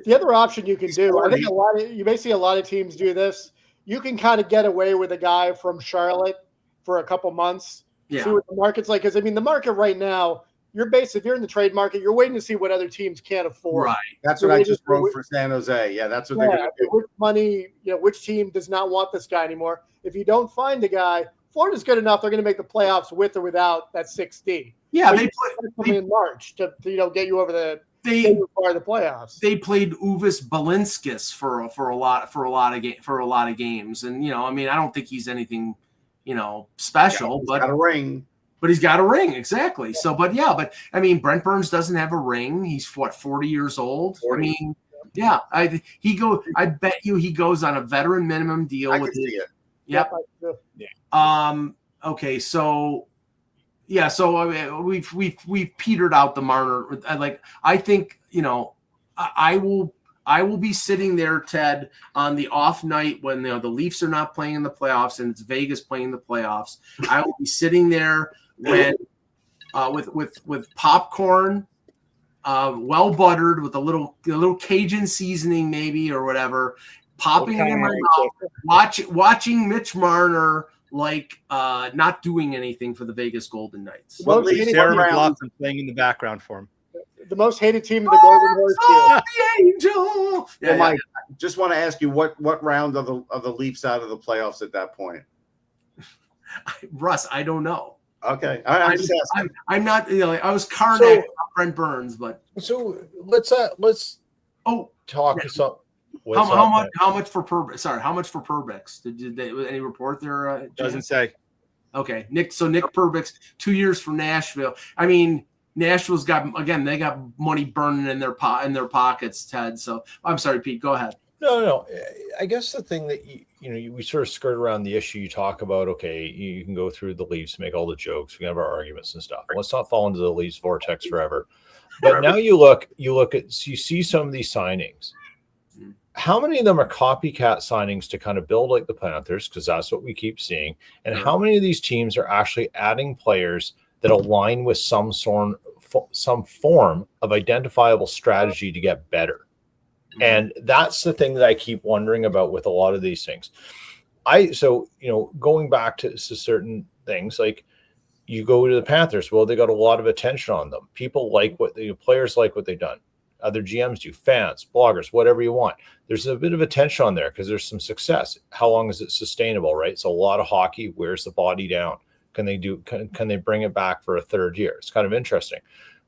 The other option you can do, I think you may see a lot of teams do this. You can kind of get away with a guy from Charlotte for a couple months. See what the market's like. Because the market right now, if you're in the trade market, you're waiting to see what other teams can't afford. Right. That's what I just wrote for San Jose. Yeah, that's what they're going to do. Which money, which team does not want this guy anymore? If you don't find the guy, Florida's good enough. They're going to make the playoffs with or without that 6D. Yeah, they play in March to get you over the playoffs. They played Uvis Balinskis for a lot of games, and I don't think he's anything special, he's but got a ring. But he's got a ring, exactly. So, but Brent Burns doesn't have a ring. He's 40 years old. 40. I bet you he goes on a veteran minimum deal I with can see it. Yep. Yeah. Okay, so Yeah, so I mean, we've petered out the Marner. I think I will be sitting there, Ted, on the off night when the Leafs are not playing in the playoffs and it's Vegas playing in the playoffs. I will be sitting there when with popcorn, well buttered with a little Cajun seasoning maybe or whatever, popping it in my mouth, watching Mitch Marner not doing anything for the Vegas Golden Knights. Well, Sarah McLaughlin playing in the background for him. The most hated team in the Golden Horse. The angel. Yeah, Mike, just want to ask you what round of the Leafs out of the playoffs at that point? Russ, I don't know. Okay, I'm not. I was Karnak, not Brent Burns, but so let's talk some. How much for Perbix? Sorry, how much for Perbix? Did they any report there? Doesn't say. Okay, Nick. So Nick Perbix, 2 years from Nashville. I mean, Nashville's got they got money burning in their pockets, Ted. So I'm sorry, Pete. Go ahead. No. I guess the thing that we sort of skirt around the issue. You talk about, okay, you can go through the Leafs, make all the jokes, we can have our arguments and stuff. Let's not fall into the Leafs vortex forever. But now you see some of these signings. How many of them are copycat signings to kind of build like the Panthers, because that's what we keep seeing, and how many of these teams are actually adding players that align with some form of identifiable strategy to get better? And that's the thing that I keep wondering about with a lot of these things. Going back to certain things, like you go to the Panthers, well, they got a lot of attention on them. People like players like what they've done. Other GMs do, fans, bloggers, whatever you want. There's a bit of attention on there because there's some success. How long is it sustainable, right? So a lot of hockey wears the body down. Can they bring it back for a third year? It's kind of interesting.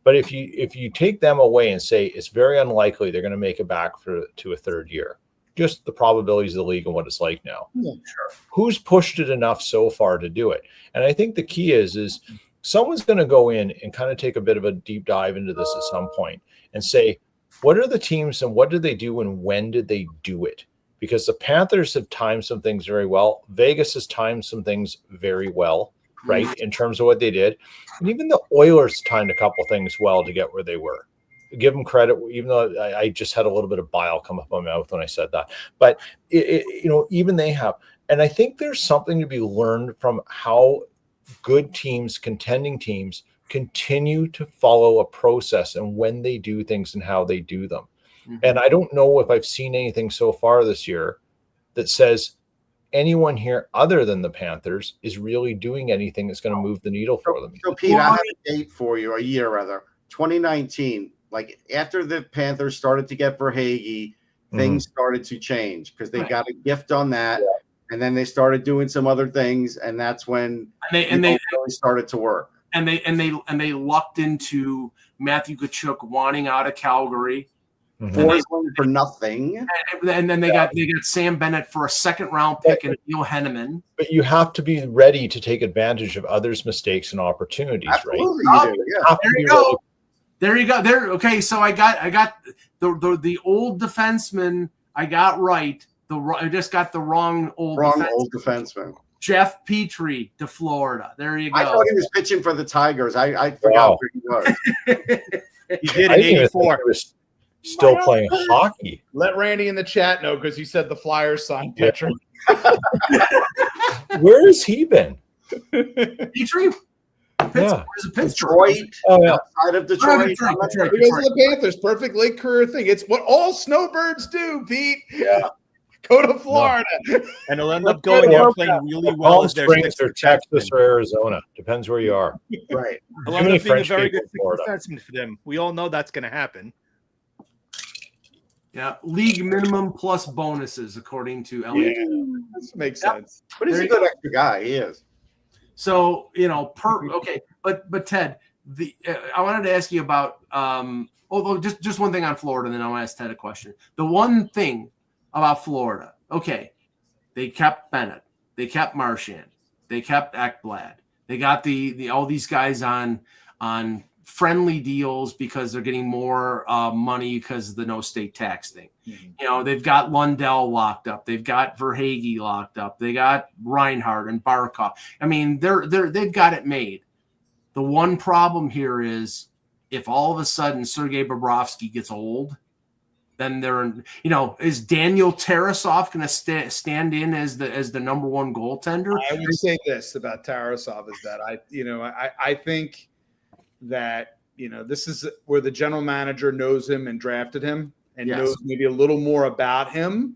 But if you take them away and say it's very unlikely they're going to make it back to a third year, just the probabilities of the league and what it's like now. Yeah, sure. Who's pushed it enough so far to do it? And I think the key is someone's going to go in and kind of take a bit of a deep dive into this at some point and say, what are the teams and what did they do and when did they do it? Because the Panthers have timed some things very well. Vegas has timed some things very well, right, in terms of what they did. And even the Oilers timed a couple things well to get where they were. Give them credit, even though I just had a little bit of bile come up my mouth when I said that. But, even they have. And I think there's something to be learned from how good teams, contending teams, continue to follow a process and when they do things and how they do them. Mm-hmm. And I don't know if I've seen anything so far this year that says anyone here other than the Panthers is really doing anything that's going to move the needle for them. So Pete, I have a date for you, a year rather, 2019. Like after the Panthers started to get Verhaeghe, things started to change because they got a gift on that. Yeah. And then they started doing some other things, and that's when they really started to work. And they lucked into Matthew Tkachuk wanting out of Calgary for nothing. And then they got Sam Bennett for a second round pick and Neil Henneman. But you have to be ready to take advantage of others' mistakes and opportunities, absolutely, right? Yeah. There you go. Okay, so I got the old defenseman I got right. I just got the wrong old defenseman. Jeff Petrie to Florida. There you go. I thought he was pitching for the Tigers. I forgot where he was. He did in '84. He was still playing hockey. Let Randy in the chat know because he said the Flyers signed Petrie. Where has he been? Petrie? Detroit. Oh, yeah. Outside of Detroit. He goes to the Panthers. Perfect late career thing. It's what all snowbirds do, Pete. Yeah. Go to Florida. And they'll end up going there playing really well. Palm Springs or Texas or Arizona. Depends where you are. Right. They'll end up being a very good defenseman for them. We all know that's going to happen. Yeah. League minimum plus bonuses, according to Elliot. Yeah. This makes sense. But he's a good extra guy. He is. So, okay. But Ted, I wanted to ask you about, although just one thing on Florida, and then I'll ask Ted a question. The one thing about Florida, okay, they kept Bennett, they kept Marchand, they kept Ekblad, they got the all these guys on friendly deals because they're getting more money because of the no state tax thing. Mm-hmm. They've got Lundell locked up, they've got Verhaeghe locked up, they got Reinhardt and Barkov. I mean, they've got it made. The one problem here is if all of a sudden Sergei Bobrovsky gets old, then is Daniel Tarasov going to stand in as the number one goaltender? I would say this about Tarasov is that I think that this is where the general manager knows him and drafted him and knows maybe a little more about him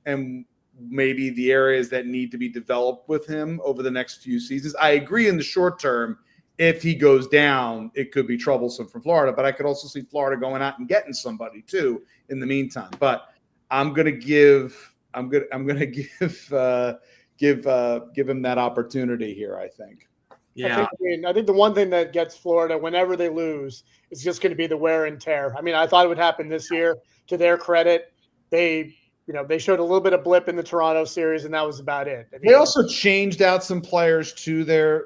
and maybe the areas that need to be developed with him over the next few seasons. I agree in the short term, if he goes down, it could be troublesome for Florida, but I could also see Florida going out and getting somebody too in the meantime. But I'm going to give him that opportunity here, I think. Yeah. I think the one thing that gets Florida whenever they lose is just going to be the wear and tear. I mean, I thought it would happen this year. To their credit, they showed a little bit of blip in the Toronto series, and that was about it. I mean, they also changed out some players to they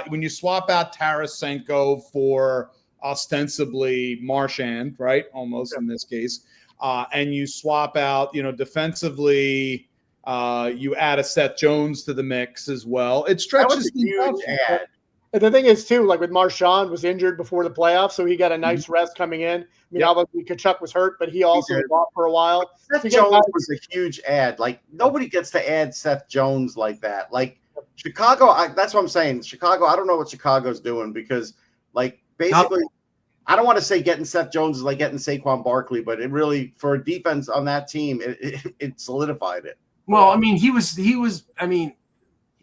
when you swap out Tarasenko for ostensibly Marchand, right? Almost in this case. And you swap out, defensively, you add a Seth Jones to the mix as well. It stretches the huge ad. And the thing is, too, like with Marchand was injured before the playoffs, so he got a nice rest coming in. I mean, obviously Kachuk was hurt, but he also was off for a while. Seth Jones was a huge ad. Like, nobody gets to add Seth Jones like that. Like, Chicago, that's what I'm saying. Chicago, I don't know what Chicago's doing because, like, basically, I don't want to say getting Seth Jones is like getting Saquon Barkley, but it really, for a defense on that team, it solidified it. Well, I mean,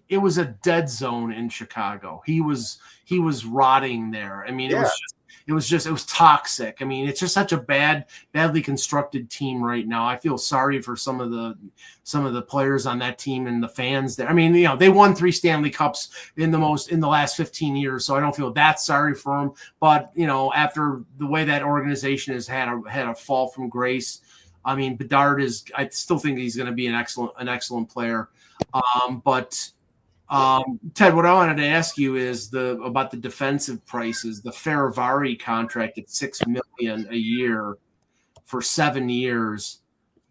it was a dead zone in Chicago. He was rotting there. I mean, it was toxic. I mean, it's just such a badly constructed team right now. I feel sorry for some of the players on that team and the fans there. I mean, they won 3 Stanley Cups in the last 15 years, so I don't feel that sorry for them. But after the way that organization has had a fall from grace, I mean, Bedard I still think he's going to be an excellent player. Ted, what I wanted to ask you is about the defensive prices. The Ferravari contract at $6 million a year for 7 years.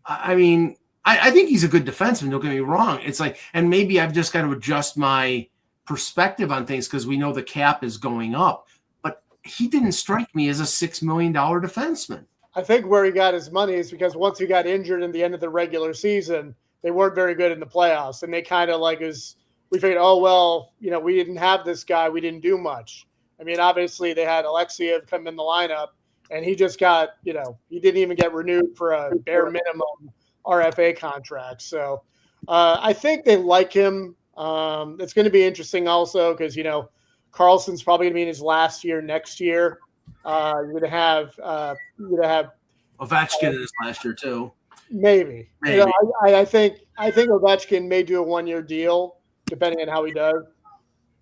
I mean, I think he's a good defenseman. Don't get me wrong. It's like, and maybe I've just got to adjust my perspective on things because we know the cap is going up. But he didn't strike me as a $6 million defenseman. I think where he got his money is because once he got injured in the end of the regular season, they weren't very good in the playoffs, and they kind of we figured, oh, well, we didn't have this guy. We didn't do much. I mean, obviously they had Alexiev come in the lineup, and he just got, he didn't even get renewed for a bare minimum RFA contract. So I think they like him. It's going to be interesting also because, Carlson's probably going to be in his last year next year. You're going to have Ovechkin in his last year too. Maybe. I think Ovechkin may do a 1-year deal, depending on how he does.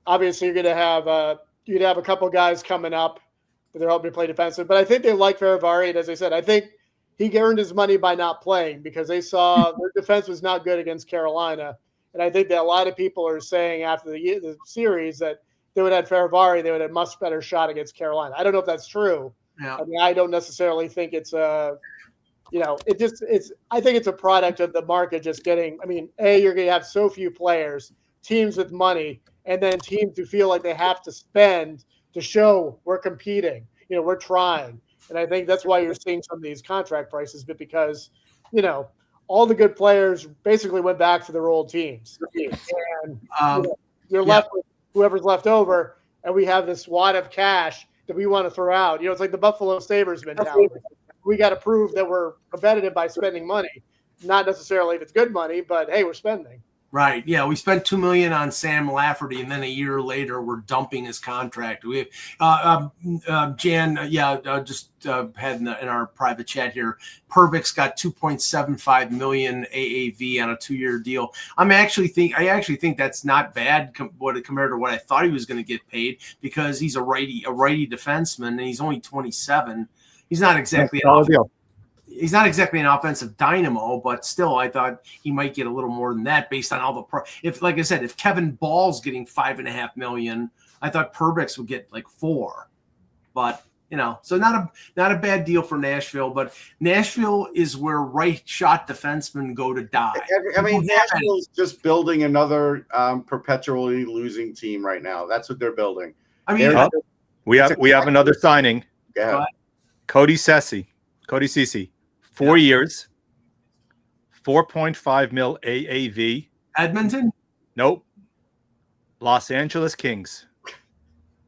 Obviously, you're going to have you'd have a couple guys coming up that they're helping to play defensive. But I think they like Ferravari. And as I said, I think he earned his money by not playing because they saw their defense was not good against Carolina. And I think that a lot of people are saying after the series that they would have Ferravari, they would have a much better shot against Carolina. I don't know if that's true. Yeah. I mean, I don't necessarily think it's I think it's a product of the market just getting, you're going to have so few players, teams with money, and then teams who feel like they have to spend to show we're competing, we're trying. And I think that's why you're seeing some of these contract prices, but because, all the good players basically went back to their old teams. And you're left with whoever's left over, and we have this wad of cash that we want to throw out. It's like the Buffalo Sabres mentality. We got to prove that we're competitive by spending money. Not necessarily if it's good money, but hey, we're spending. Right. Yeah, we spent $2 million on Sam Lafferty, and then a year later, we're dumping his contract. We Jan, just had in our private chat here. Perbix got $2.75 million AAV on a 2-year deal. I actually think that's not bad compared to what I thought he was going to get paid because he's a righty defenseman, and he's only 27. He's not exactly He's not exactly an offensive dynamo, but still, I thought he might get a little more than that based on all the like I said, if Kevin Ball's getting $5.5 million, I thought Perbix would get like $4 million. But so not a bad deal for Nashville. But Nashville is where right shot defensemen go to die. Nashville's just building another perpetually losing team right now. That's what they're building. I mean, we have another signing. Yeah. Cody Ceci, 4 years, 4.5 mil AAV. Edmonton? Nope. Los Angeles Kings.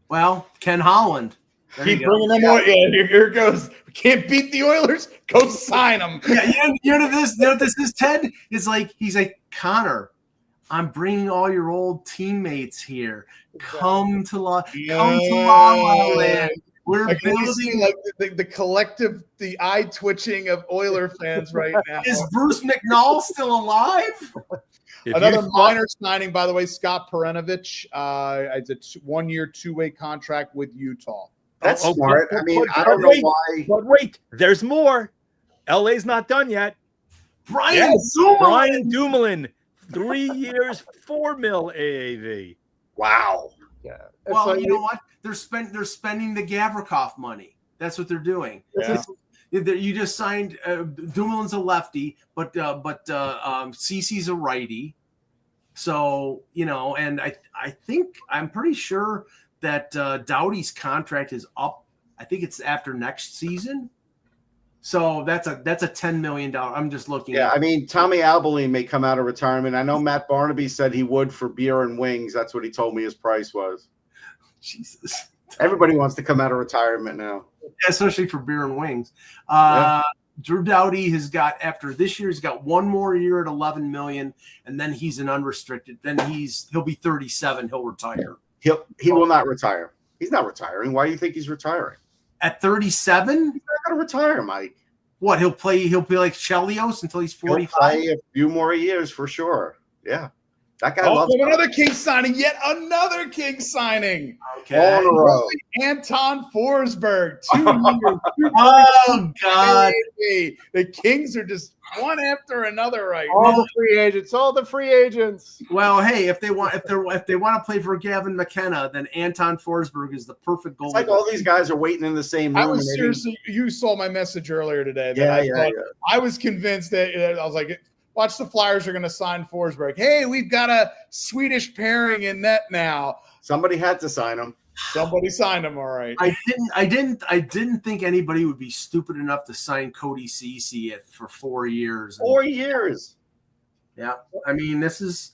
Well, Ken Holland. There Keep you go. bringing them on. Yeah, here it goes. We can't beat the Oilers. Go sign them. Yeah, you know what this is, Ted? He's like, Connor, I'm bringing all your old teammates here. Come to La La Land. We're building like the collective, the eye twitching of Oiler fans right now. Is Bruce McNall still alive? Another minor signing, by the way, Scott Perenovich. It's a 1-year, 2-way contract with Utah. That's smart. I mean, I don't know why. But wait, there's more. LA's not done yet. Brian Dumoulin, 3 years, 4 mil AAV. Wow. Yeah. Well, you know what? They're spending the Gavrikov money. That's what they're doing. Yeah. You just signed Dumoulin's a lefty, but Cece's a righty. So, and I'm pretty sure that Doughty's contract is up. I think it's after next season. So that's a $10 million. I'm just looking. Yeah, I mean, Tommy Alberline may come out of retirement. I know Matt Barnaby said he would for beer and wings. That's what he told me his price was. Jesus. Everybody wants to come out of retirement now. Yeah, especially for beer and wings. Drew Doughty has got, after this year, he's got 1 more year at $11 million, and then he's an unrestricted. Then he'll be 37. He'll retire. He will not retire. He's not retiring. Why do you think he's retiring? At 37? He's not going to retire, Mike. What, he'll be like Chelios until he's 45? He'll play a few more years for sure. Yeah. That guy loves another King signing. Yet another King signing. Okay. All in a row. Anton Forsberg. 2 years. Oh, God. The Kings are just one after another right All now. the free agents. Well, hey, if they want to play for Gavin McKenna, then Anton Forsberg is the perfect goalie. It's like all these guys are waiting in the same room. I was seriously, you saw my message earlier today. Yeah. I was convinced that I was like, watch, the Flyers are going to sign Forsberg. Hey, we've got a Swedish pairing in net now. Somebody had to sign him. Somebody signed him, all right. I didn't think anybody would be stupid enough to sign Cody Ceci for 4 years. 4 years. Yeah, I mean, this is.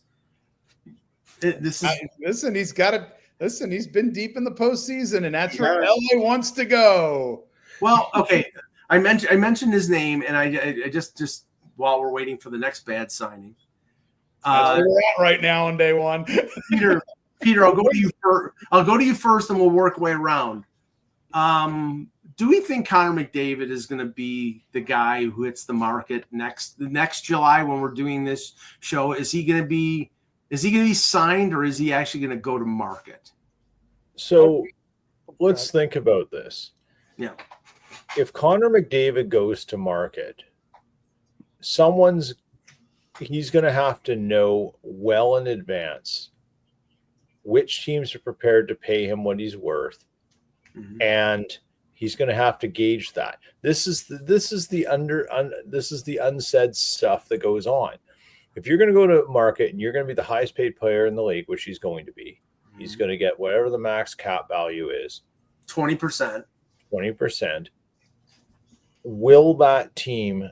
Listen, he's got it. Listen, he's been deep in the postseason, and that's where LA wants to go. Well, okay, I mentioned his name, and I just while we're waiting for the next bad signing. That's where we're at right now on day one. Peter, I'll go to you first. I'll go to you first, and we'll work our way around. Do we think Connor McDavid is going to be the guy who hits the market next July when we're doing this show? Is he going to be signed, or is he actually going to go to market? So let's think about this. Yeah. If Connor McDavid goes to market, he's going to have to know well in advance which teams are prepared to pay him what he's worth, and he's going to have to gauge that. This is the unsaid stuff that goes on. If you're going to go to market and you're going to be the highest paid player in the league, which he's going to be, he's going to get whatever the max cap value is, 20%. 20%. Will that team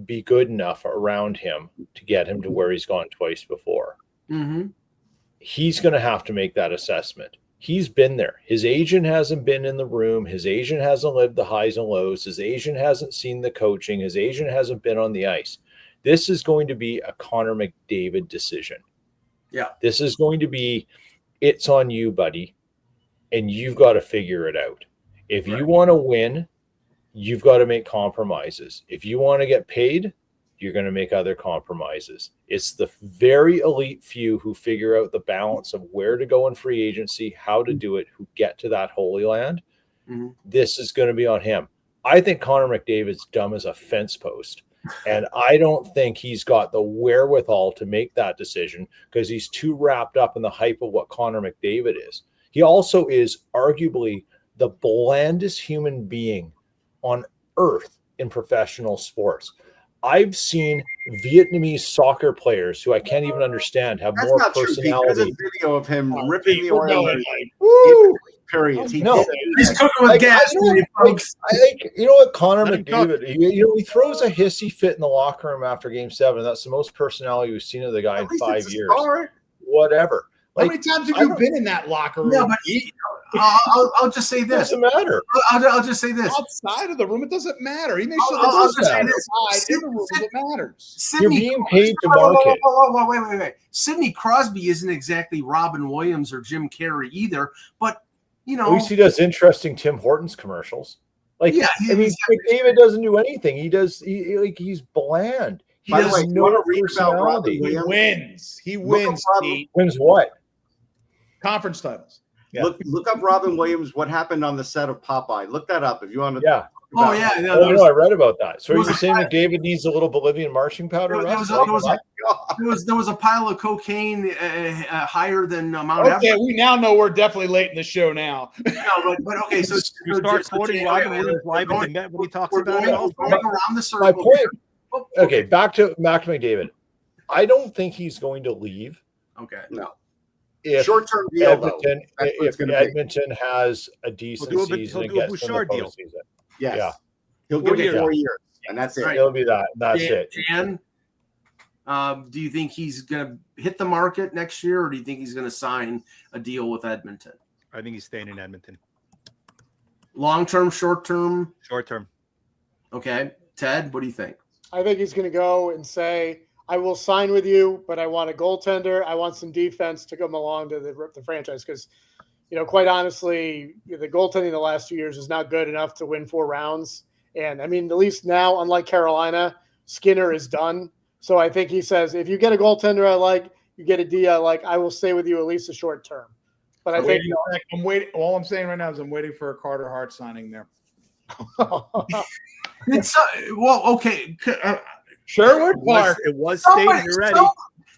be good enough around him to get him to where he's gone twice before? Mm-hmm. He's going to have to make that assessment. He's been there. His agent hasn't been in the room. His agent hasn't lived the highs and lows. His agent hasn't seen the coaching. His agent hasn't been on the ice. This is going to be a Connor McDavid decision. Yeah. This is going to be, it's on you, buddy, and you've got to figure it out. If you want to win, you've got to make compromises. If you want to get paid, you're going to make other compromises. It's the very elite few who figure out the balance of where to go in free agency, how to do it, who get to that holy land. Mm-hmm. This is going to be on him. I think Connor McDavid's dumb as a fence post. And I don't think he's got the wherewithal to make that decision because he's too wrapped up in the hype of what Connor McDavid is. He also is arguably the blandest human being on earth in professional sports. I've seen Vietnamese soccer players who I can't even understand have That's more not true, Pete. There's a personality. video of him ripping the We're going Oilers. like, woo! Periods. He No. did. He's cooking with Like, gas, folks. I think, you know what, Connor Let him cook. McDavid, he throws a hissy fit in the locker room after Game 7. That's the most personality we've seen of the guy At in least 5 it's a years. star. Whatever. How Like, many times have I you don't- been in that locker room? No, but I'll just say it this. doesn't matter. I'll just say this. outside of the room, it doesn't matter. He makes sure I'll the just say outside this. in the room is what matters. You're Sidney, being paid to whoa, market. wait. Sidney Crosby isn't exactly Robin Williams or Jim Carrey either, but you At know, least he does interesting Tim Hortons commercials. Like, Yeah, I mean, McDavid doesn't do anything. He's bland. He By the has way, you no want to read about Robin personality. He Williams? wins. He Look wins. up Pete. Wins what? Conference titles. Yeah. Look up Robin Williams. What happened on the set of Popeye? Look that up if you want to. Yeah. oh yeah, no, Oh, there no, I read about that. So are there was you a saying pile- McDavid needs a little Bolivian marching powder? There Russ? was there was a pile of cocaine higher than Mount Okay, Everest. we now know we're definitely late in the show now. No, but okay, so You start quoting Robin Williams live we're at the net when he talks we're about going, it. Also. we're going around the circle. My point. Oh, Okay, back to McDavid. I don't think he's going to leave Okay. No. if Short-term deal, though. Edmonton, That's what it's if gonna be. Edmonton has a decent He'll do a- season he'll and do a gets them Bouchard the deal. postseason. Yes. Yeah. He'll 4 give it years. 4 years, and that's it. Right. It'll be that. That's it. Jan, do you think he's going to hit the market next year, or do you think he's going to sign a deal with Edmonton? I think he's staying in Edmonton. Long term, short term? Short term. Okay. Ted, what do you think? I think he's going to go and say, I will sign with you, but I want a goaltender. I want some defense to come along to the franchise because, quite honestly, the goaltending the last 2 years is not good enough to win 4 rounds. And, I mean, at least now, unlike Carolina, Skinner is done. So I think he says, if you get a goaltender I like, you get a D I like, I will stay with you at least a short term. But I think I'm waiting. All I'm saying right now is I'm waiting for a Carter Hart signing there. It's well, okay. Sherwood It was, Park. it was stated already.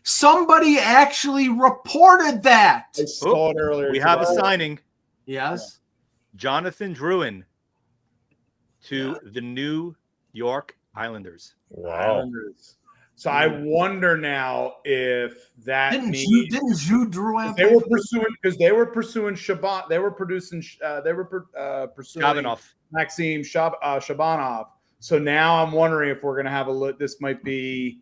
Somebody actually reported that. I saw it earlier. We have a today. signing. Yes. Jonathan Drouin to the New York Islanders. Wow. Islanders. So I wonder now if that Didn't means Jude Drouin they were pursuing because they were pursuing Shaban. They were pursuing Gavinov. Maxim Shabanov. So now I'm wondering if we're going to have a look. This might be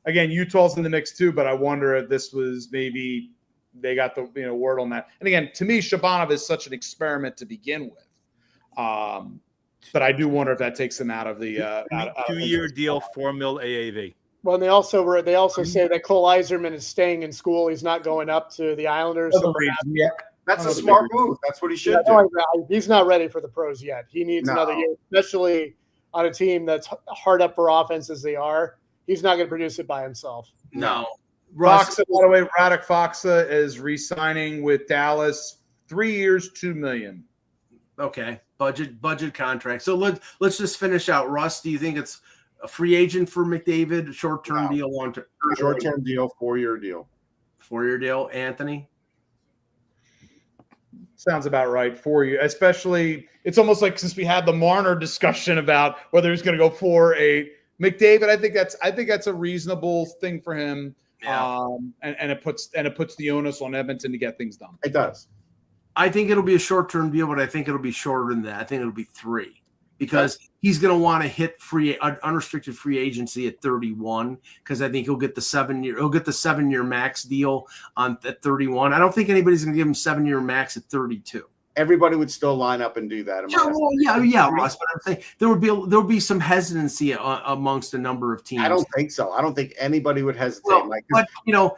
again Utah's in the mix too, but I wonder if this was maybe they got the word on that. And again, to me, Shabanov is such an experiment to begin with. But I do wonder if that takes them out of the 2-year deal, $4 million AAV. Well, and they also say that Cole Iserman is staying in school. He's not going up to the Islanders. So That's a smart move. That's what he should do. he's not ready for the pros yet. He needs another year, especially on a team that's hard up for offense as they are. He's not going to produce it by himself. No. Foxa, by the way, Radek Foxa is re-signing with Dallas, 3 years, $2 million. Okay. Budget contract. So let's just finish out. Russ, do you think it's a free agent for McDavid, short-term deal, long-term? Short-term deal, 4-year deal. 4-year deal. Anthony? Sounds about right for you. Especially, it's almost like since we had the Marner discussion about whether he's going to go 4-8. McDavid, I think that's a reasonable thing for him. Yeah. And it puts the onus on Edmonton to get things done. It does. I think it'll be a short-term deal, but I think it'll be shorter than that. I think it'll be 3 because he's going to want to hit unrestricted free agency at 31 because I think he'll get the 7-year max deal at 31. I don't think anybody's going to give him 7-year max at 32. Everybody would still line up and do that. Sure, well, yeah, Russ. But I'm saying there would be some hesitancy amongst a number of teams. I don't think so. I don't think anybody would hesitate. Well, but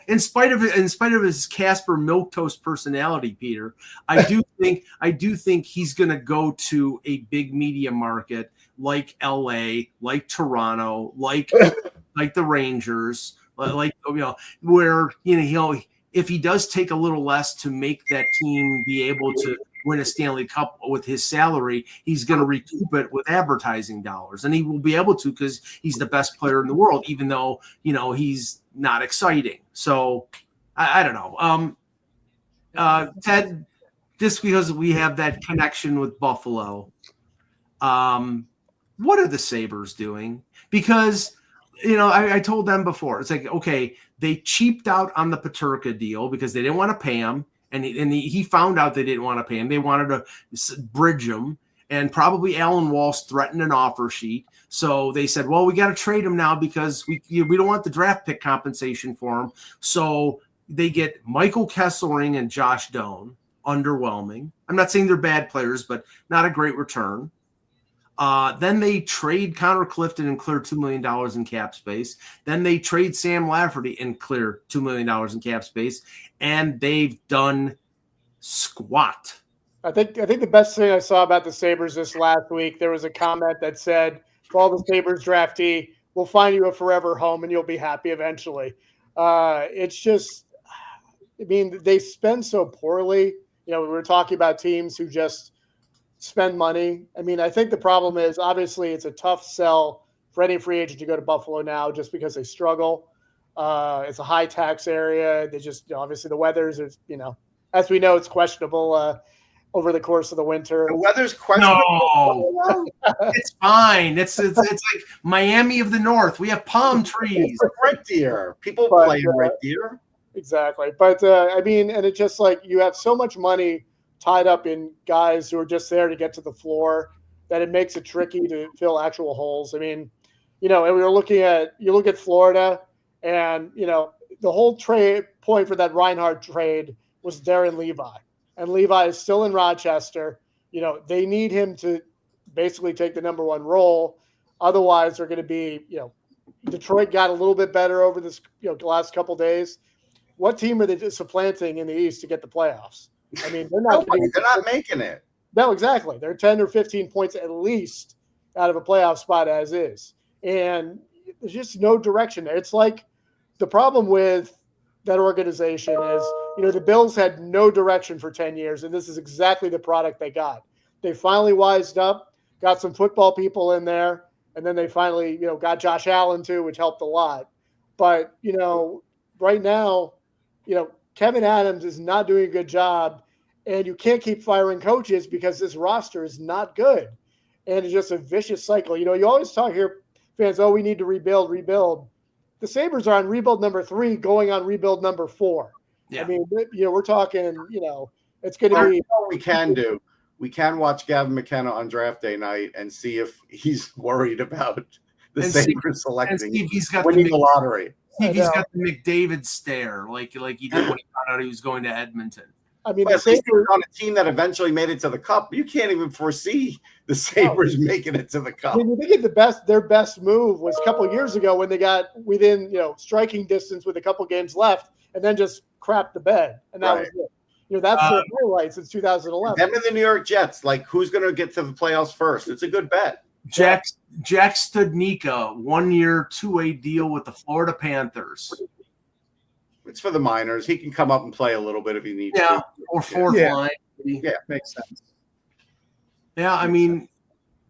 in spite of his Casper Milquetoast personality, Peter, I do think he's going to go to a big media market like LA, like Toronto, like the Rangers, where if he does take a little less to make that team be able to win a Stanley Cup with his salary, he's going to recoup it with advertising dollars, and he will be able to because he's the best player in the world, even though he's not exciting. So I don't know, Ted. Just because we have that connection with Buffalo, what are the Sabres doing? Because I told them before. It's like, okay, they cheaped out on the Paterka deal because they didn't want to pay him, and he found out they didn't want to pay him. They wanted to bridge him, and probably Alan Walsh threatened an offer sheet. So they said, well, we got to trade him now because we don't want the draft pick compensation for him. So they get Michael Kesselring and Josh Doan. Underwhelming. I'm not saying they're bad players, but not a great return. Then they trade Connor Clifton and clear $2 million in cap space. Then they trade Sam Lafferty and clear $2 million in cap space. And they've done squat. I think the best thing I saw about the Sabres this last week, there was a comment that said, for all the Sabres draftee, we'll find you a forever home and you'll be happy eventually. It's just, I mean, they spend so poorly. We were talking about teams who just spend money. I mean, I think the problem is obviously it's a tough sell for any free agent to go to Buffalo now just because they struggle. It's a high tax area. They just, obviously the weather's, as we know, it's questionable over the course of the winter. The weather's questionable. No, it's fine. It's like Miami of the North. We have palm trees. Red Deer. People play in Red Deer. Exactly. But I mean, and it's just like you have so much money tied up in guys who are just there to get to the floor that it makes it tricky to fill actual holes. I mean, and we were you look at Florida and, the whole trade point for that Reinhardt trade was Darren Levi. And Levi is still in Rochester. They need him to basically take the number one role. Otherwise, they're going to be, Detroit got a little bit better over this, the last couple of days. What team are they supplanting in the East to get the playoffs? I mean, they're not making it. No, exactly. They're 10 or 15 points at least out of a playoff spot as is. And there's just no direction there. It's like the problem with that organization is, the Bills had no direction for 10 years, and this is exactly the product they got. They finally wised up, got some football people in there, and then they finally, got Josh Allen too, which helped a lot. But, right now, Kevin Adams is not doing a good job, and you can't keep firing coaches because this roster is not good. And it's just a vicious cycle. You always hear fans, we need to rebuild. The Sabres are on rebuild number 3, going on rebuild number 4. Yeah. I mean, we're talking, it's going to be. What we can do, we can watch Gavin McKenna on draft day night and see if he's worried about the Sabres selecting winning the lottery. See if he's got the McDavid stare, like he did when he found out he was going to Edmonton. I mean, the Sabres on a team that eventually made it to the Cup. You can't even foresee the Sabres making it to the Cup. I mean, they get their best move was a couple of years ago when they got within striking distance with a couple games left, and then just crapped the bed, and that was it. That's their highlight since 2011. Them and the New York Jets, like who's going to get to the playoffs first? It's a good bet. Jack Studnicka, 1 year, 2-way deal with the Florida Panthers. It's for the minors. He can come up and play a little bit if he needs to. Or fourth line. Yeah, makes sense. Yeah, I mean,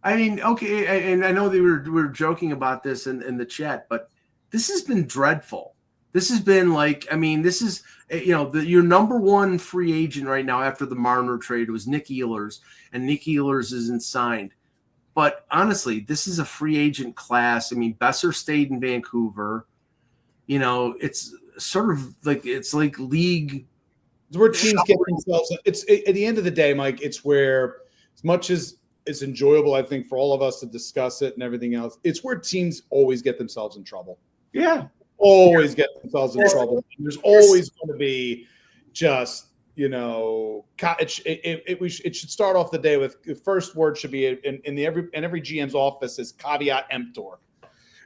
okay, and I know we were joking about this in the chat, but this has been dreadful. This has been this is your number one free agent right now after the Marner trade was Nick Ehlers, and Nick Ehlers isn't signed. But honestly, this is a free agent class. I mean, Besser stayed in Vancouver. It's sort of like league. It's where teams get themselves. It's at the end of the day, Mike. It's where, as much as it's enjoyable, I think, for all of us to discuss it and everything else, it's where teams always get themselves in trouble. Yeah, always get themselves in trouble. There's always going to be just. It should start off the day with the first word should be in every GM's office is caveat emptor.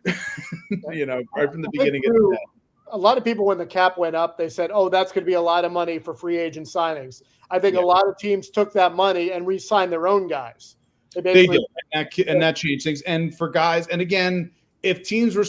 Right from the beginning of the day. A lot of people, when the cap went up, they said, that's going to be a lot of money for free agent signings. I think a lot of teams took that money and re-signed their own guys. They did, and that changed things. And for guys, and again, if teams were,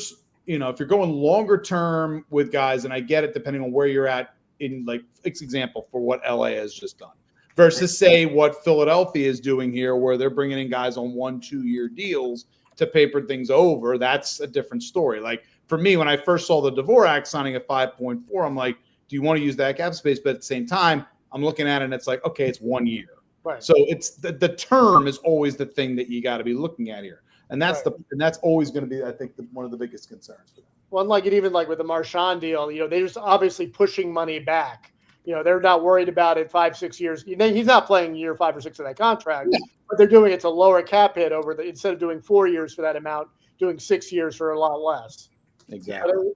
if you're going longer term with guys, and I get it, depending on where you're at, in example for what LA has just done versus say what Philadelphia is doing here, where they're bringing in guys on 1-2 year deals to paper things over. That's a different story. Like for me, when I first saw the Dvorak signing at 5.4, I'm like, do you want to use that cap space? But at the same time, I'm looking at it and it's like, okay, it's 1 year. Right. So it's the term is always the thing that you got to be looking at here. And that's always going to be, I think, one of the biggest concerns for them. Well, unlike it, even like with the Marchand deal, they're just obviously pushing money back. They're not worried about it 5-6 years. He's not playing year 5 or 6 of that contract, but they're doing it to lower cap hit instead of doing 4 years for that amount, doing 6 years for a lot less. Exactly.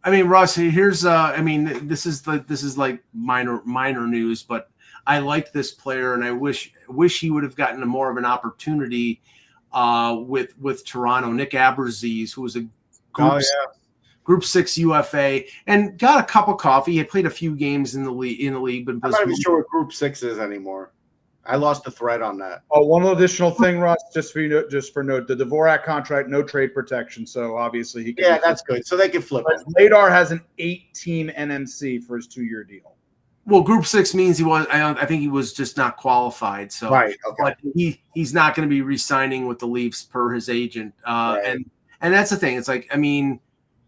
I mean, Russ, here's this is like minor news, but I like this player, and I wish he would have gotten more of an opportunity with Toronto. Nick Aberzies, who was a Group 6 UFA, and got a cup of coffee. He had played a few games in the league, but I'm not even sure what Group 6 is anymore. I lost the thread on that. Oh, one additional thing, Russ, just for note, the Dvorak contract, no trade protection, so obviously he can. Yeah, that's good. So they can flip it. Ladar has an 8-team NMC for his 2-year deal. Well, Group 6 means he was. I think he was just not qualified. So, right, okay. But he's not going to be re-signing with the Leafs per his agent. Right. And that's the thing. It's like, I mean,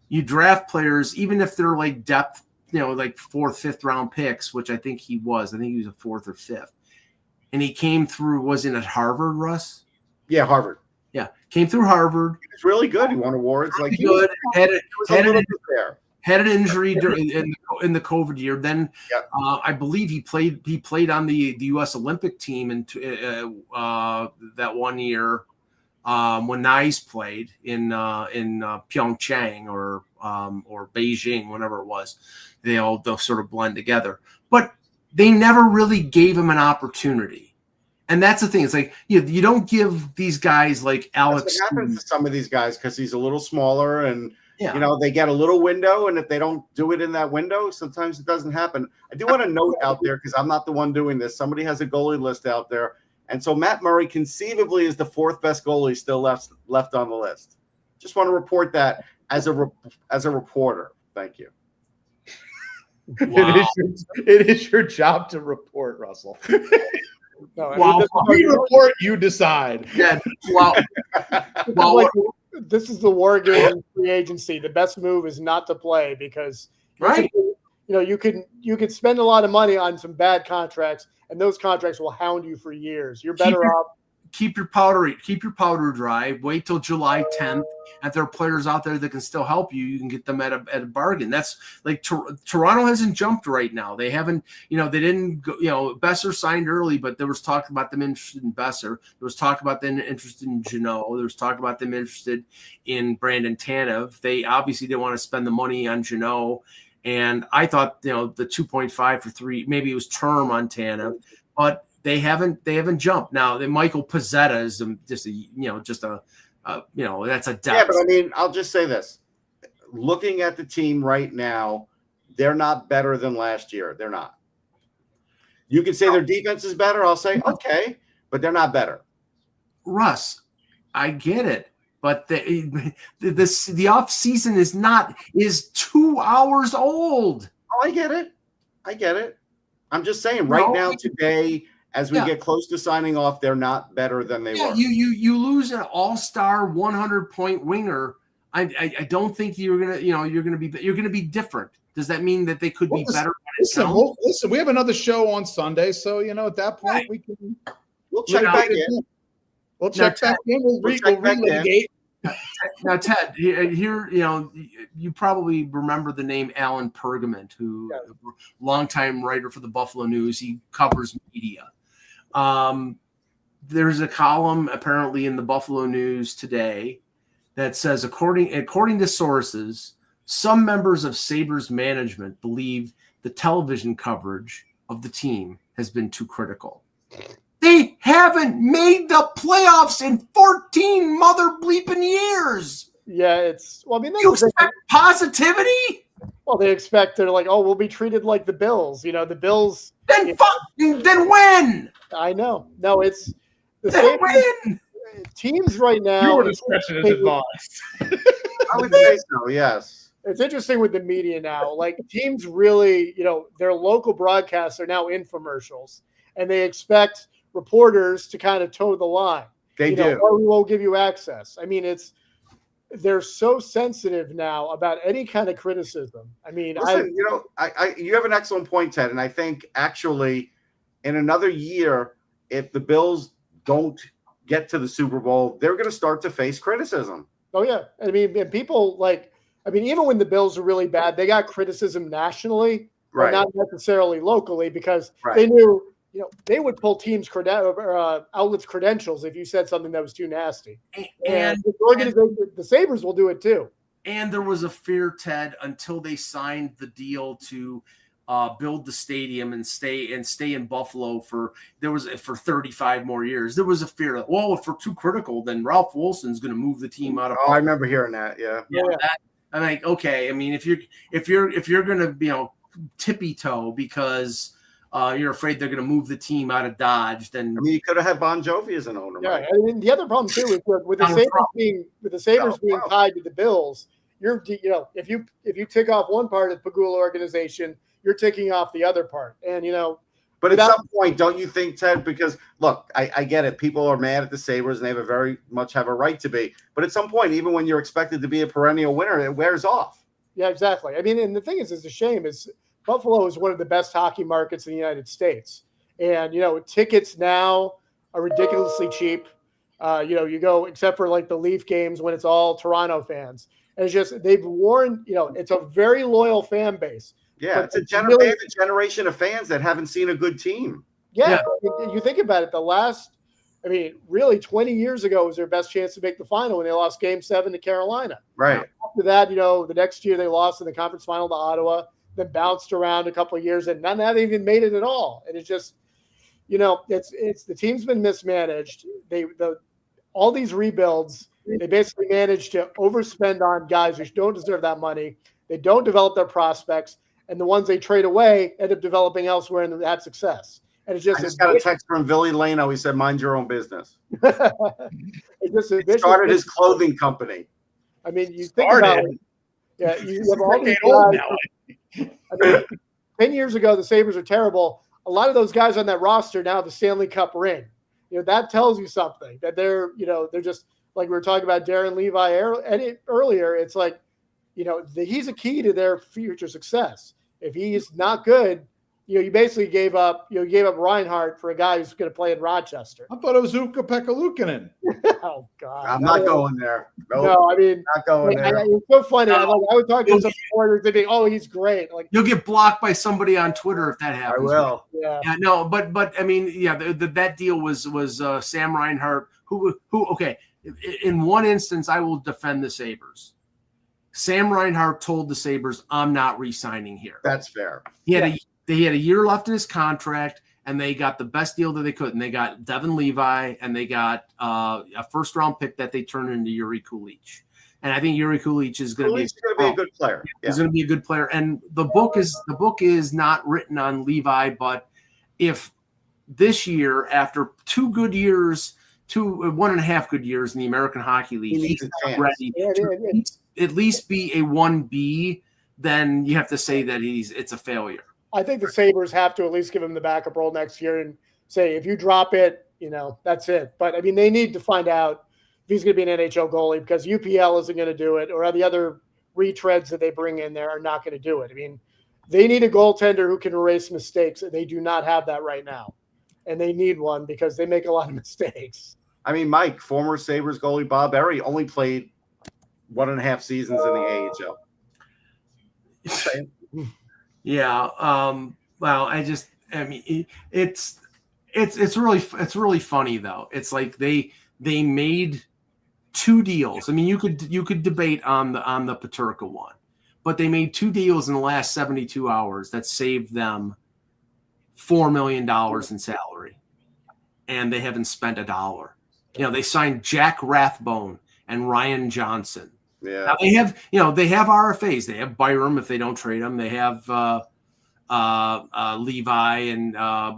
you draft players even if they're like depth, like 4th, 5th round picks, which I think he was. I think he was a 4th or 5th. And he came through, was it at Harvard, Russ? Yeah, Harvard. Yeah, came through Harvard. He was really good. He won awards. Really good. Had an injury in the COVID year. Then I believe he played on the U.S. Olympic team in that one year when Nice played in Pyeongchang or Beijing, whatever it was. They'll sort of blend together, but they never really gave him an opportunity. And that's the thing. It's like you don't give these guys like Alex. That's what happens to some of these guys because he's a little smaller and they get a little window. And if they don't do it in that window, sometimes it doesn't happen. I do want to note out there, because I'm not the one doing this. Somebody has a goalie list out there. And so Matt Murray conceivably is the 4th best goalie still left on the list. Just want to report that as a reporter. Thank you. Wow. It is your job to report, Russell. No, we report, you decide. Yeah. Well, this is the war game free agency. The best move is not to play because you could spend a lot of money on some bad contracts, and those contracts will hound you for years. You're better off. Keep your powder dry. Wait till July 10th. If there are players out there that can still help you, you can get them at a bargain. That's like Toronto hasn't jumped right now. They haven't, they didn't go, Besser signed early, but there was talk about them interested in Besser. There was talk about them interested in Jeannot. There was talk about them interested in Brandon Tanev. They obviously didn't want to spend the money on Jeannot. And I thought, the 2.5 for 3, maybe it was term on Tanev, but they haven't jumped. Now, Michael Pezzetta is that's a depth. Yeah, but I mean, I'll just say this. Looking at the team right now, they're not better than last year. They're not. You can say their defense is better. I'll say, okay, but they're not better. Russ, I get it. But the off season is 2 hours old. Oh, I get it. I'm just saying right now, today, as we get close to signing off, they're not better than they were. You lose an all-star 100-point winger. I don't think you're gonna be different. Does that mean that they could be better? Listen, we have another show on Sunday, so at that point we'll check back in. We'll check back in. We'll relitigate. Now, Ted, here, you probably remember the name Alan Pergament, who longtime writer for the Buffalo News. He covers media. There's a column apparently in the Buffalo News today that says, according to sources, some members of Sabres management believe the television coverage of the team has been too critical. They haven't made the playoffs in 14 mother bleeping years. Yeah, you expect positivity? Well, they expect they're like, we'll be treated like the Bills. The Bills. Then when? I know. No, it's the then same. When? Teams right now. Your discretion is advised. I would say so. Yes. It's interesting with the media now. Like teams really, their local broadcasts are now infomercials, and they expect reporters to kind of toe the line. They do. Or we won't give you access. I mean, they're so sensitive now about any kind of criticism. I mean, listen, you have an excellent point, Ted, and I think actually in another year, if the Bills don't get to the Super Bowl, they're going to start to face criticism. Oh yeah, I mean, and people even when the Bills are really bad, they got criticism nationally, but not necessarily locally, because they knew, they would pull teams' outlets' credentials if you said something that was too nasty. And the organization, the Sabres will do it too. And there was a fear, Ted, until they signed the deal to build the stadium and stay in Buffalo for 35 more years. There was a fear that, if we're too critical, then Ralph Wilson's going to move the team out of. I remember hearing that. Yeah. I'm like, okay. I mean, if you're going to tippy toe because you're afraid they're going to move the team out of Dodge, then you could have had Bon Jovi as an owner. Yeah, right? and the other problem too is with the Sabres being tied to the Bills, if you tick off one part of the Pagula organization, you're ticking off the other part, and But at some point, don't you think, Ted? Because look, I get it. People are mad at the Sabres, and they very much have a right to be. But at some point, even when you're expected to be a perennial winner, it wears off. Yeah, exactly. I mean, and the thing is a shame is Buffalo is one of the best hockey markets in the United States, and tickets now are ridiculously cheap. You go except for like the Leaf games when it's all Toronto fans, and it's just they've worn. It's a very loyal fan base. Yeah, it's a generation of fans that haven't seen a good team. Yeah. You think about it. Really 20 years ago was their best chance to make the final when they lost Game 7 to Carolina. Right. After that, the next year they lost in the conference final to Ottawa, then bounced around a couple of years, and none of that even made it at all. And it's just, it's the team's been mismanaged. All these rebuilds, they basically managed to overspend on guys who don't deserve that money. They don't develop their prospects. And the ones they trade away end up developing elsewhere and have success. And it's just I just got a text from Billy Lano. He said, "Mind your own business." He started his clothing company. I mean, you think about it. Yeah, you have all these guys. 10 years ago, the Sabres are terrible. A lot of those guys on that roster now have the Stanley Cup ring. That tells you something, that they're just like we were talking about Darren Levi earlier. It's like, he's a key to their future success. If he's not good, you basically gave up Reinhardt for a guy who's going to play in Rochester. I thought it was Ukko Pekka-Luukkonen. Oh God, I'm not going there. No, I mean, not going there. It's so funny. I would talk to some supporters. They'd be, "Oh, he's great." Like you'll get blocked by somebody on Twitter if that happens. I will. Yeah. No, but I mean, that deal was Sam Reinhart. Who? Okay, in one instance, I will defend the Sabres. Sam Reinhart told the Sabres, "I'm not re-signing here." That's fair. He had a year left in his contract, and they got the best deal that they could. And they got Devin Levi, and they got a first-round pick that they turned into Yuri Kulich. And I think Yuri Kulich is going to be a good player. Yeah. He's going to be a good player. And the book is not written on Levi, but if this year, after 2 good years, 1.5 good years in the American Hockey League, he's not ready to at least be a 1B, then you have to say that it's a failure. I think the Sabres have to at least give him the backup role next year and say, if you drop it, that's it. But I mean, they need to find out if he's going to be an NHL goalie, because UPL isn't going to do it, or the other retreads that they bring in there are not going to do it. I mean, they need a goaltender who can erase mistakes, and they do not have that right now. And they need one because they make a lot of mistakes. I mean, Mike, former Sabres goalie Bob Errey only played 1.5 seasons in the AHL. Yeah. Well, it's really funny though. It's like they made 2 deals. I mean, you could debate on the Peterka one, but they made 2 deals in the last 72 hours that saved them $4 million in salary, and they haven't spent a dollar. They signed Jack Rathbone and Ryan Johnson. Yeah. Now they have RFAs. They have Byram if they don't trade him. They have Levi and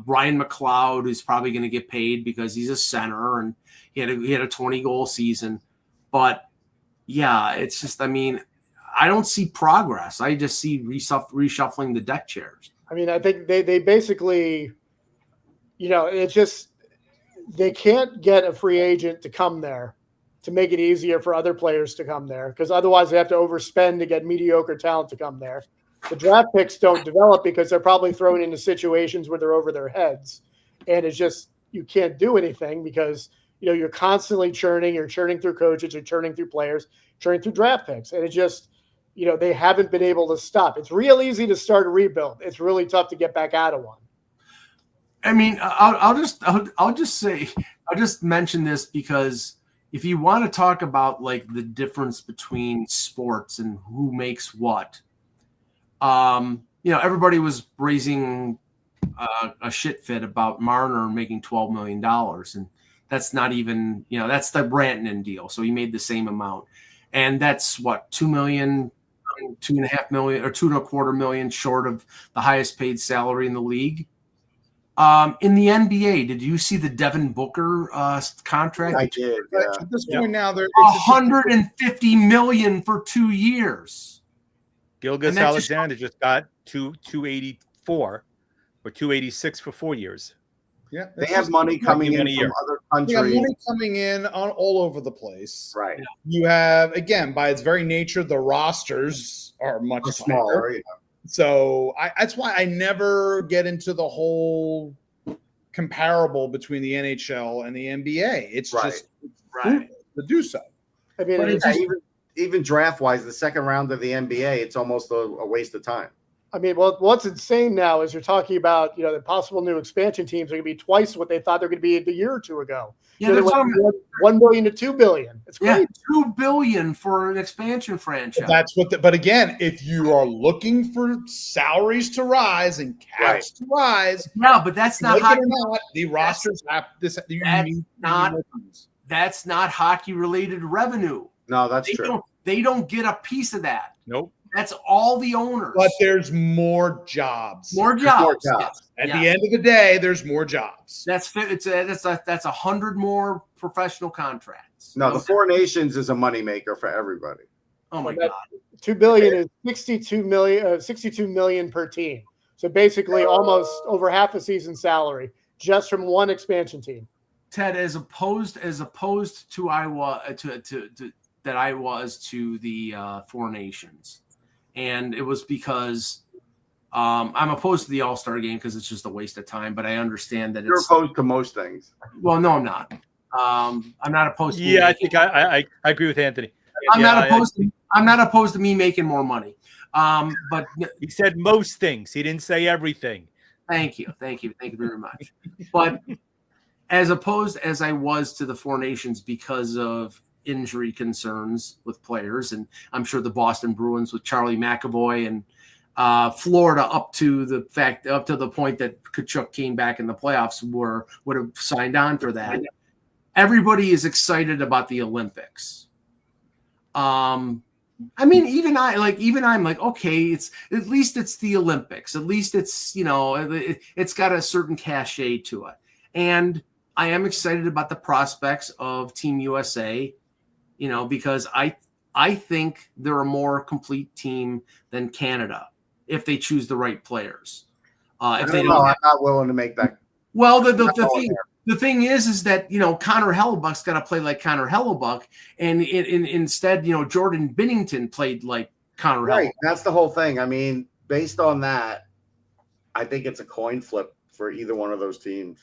Brian McLeod, who's probably going to get paid because he's a center and he had a 20-goal season. But yeah, it's just, I mean, I don't see progress. I just see reshuffling the deck chairs. I mean, I think they basically, it's just they can't get a free agent to come there to make it easier for other players to come there, because otherwise they have to overspend to get mediocre talent to come there. The draft picks don't develop because they're probably thrown into situations where they're over their heads. And it's just, you can't do anything because, you're constantly churning. You're churning through coaches, you're churning through players, churning through draft picks, and it just, they haven't been able to stop. It's real easy to start a rebuild. It's really tough to get back out of one. I mean, I'll just mention this because if you want to talk about like the difference between sports and who makes what, everybody was raising a shit fit about Marner making $12 million, and that's not even, that's the Brantanen deal. So he made the same amount, and that's what, $2 million, $2.5 million, or $2.25 million short of the highest paid salary in the league. In the NBA, did you see the Devin Booker contract? I did. At this point now, they're $150 million for 2 years. Gilgeous Alexander just got 284 or 286 for 4 years. Yeah, they have money coming in from other countries. They have money coming in all over the place. Right. You have, again, by its very nature, the rosters are much smaller. So that's why I never get into the whole comparable between the NHL and the NBA. It's just to do so. I mean, even draft-wise, the second round of the NBA, it's almost a waste of time. I mean, well, what's insane now is you're talking about, the possible new expansion teams are going to be twice what they thought they're going to be a year or two ago. Yeah, they're talking $1 billion to $2 billion. It's crazy. Yeah, $2 billion for an expansion franchise. That's but again, if you are looking for salaries to rise and caps to rise, no, but that's not hockey. The rosters have this. That's not hockey related revenue. No, that's true. They don't get a piece of that. Nope. That's all the owners. But there's more jobs. More jobs. Yes. At the end of the day, there's more jobs. That's 100 more professional contracts. No, the Four Nations is a moneymaker for everybody. Oh my God. $2 billion is $62 million per team. So basically almost over half a season salary just from one expansion team. Ted, as opposed to Iowa that I was to the Four Nations. And it was because I'm opposed to the All-Star game because it's just a waste of time. But I understand that you're opposed to most things. Well, no, I'm not. I'm not opposed to. Yeah, I think I agree with Anthony. I'm not opposed to me making more money. But he said most things. He didn't say everything. Thank you very much. But as opposed as I was to the Four Nations because of injury concerns with players, and I'm sure the Boston Bruins with Charlie McAvoy and Florida up to the point that Tkachuk came back in the playoffs would have signed on for that. Everybody is excited about the Olympics. I mean, even I'm like, okay, it's at least it's the Olympics. At least it's, it's got a certain cachet to it. And I am excited about the prospects of Team USA, because I think they're a more complete team than Canada if they choose the right players. I'm not willing to make that. Well, the thing is that, Connor Hellebuck's got to play like Connor Hellebuck, and instead, Jordan Binnington played like Connor Hellebuck. That's the whole thing. I mean, based on that, I think it's a coin flip for either one of those teams.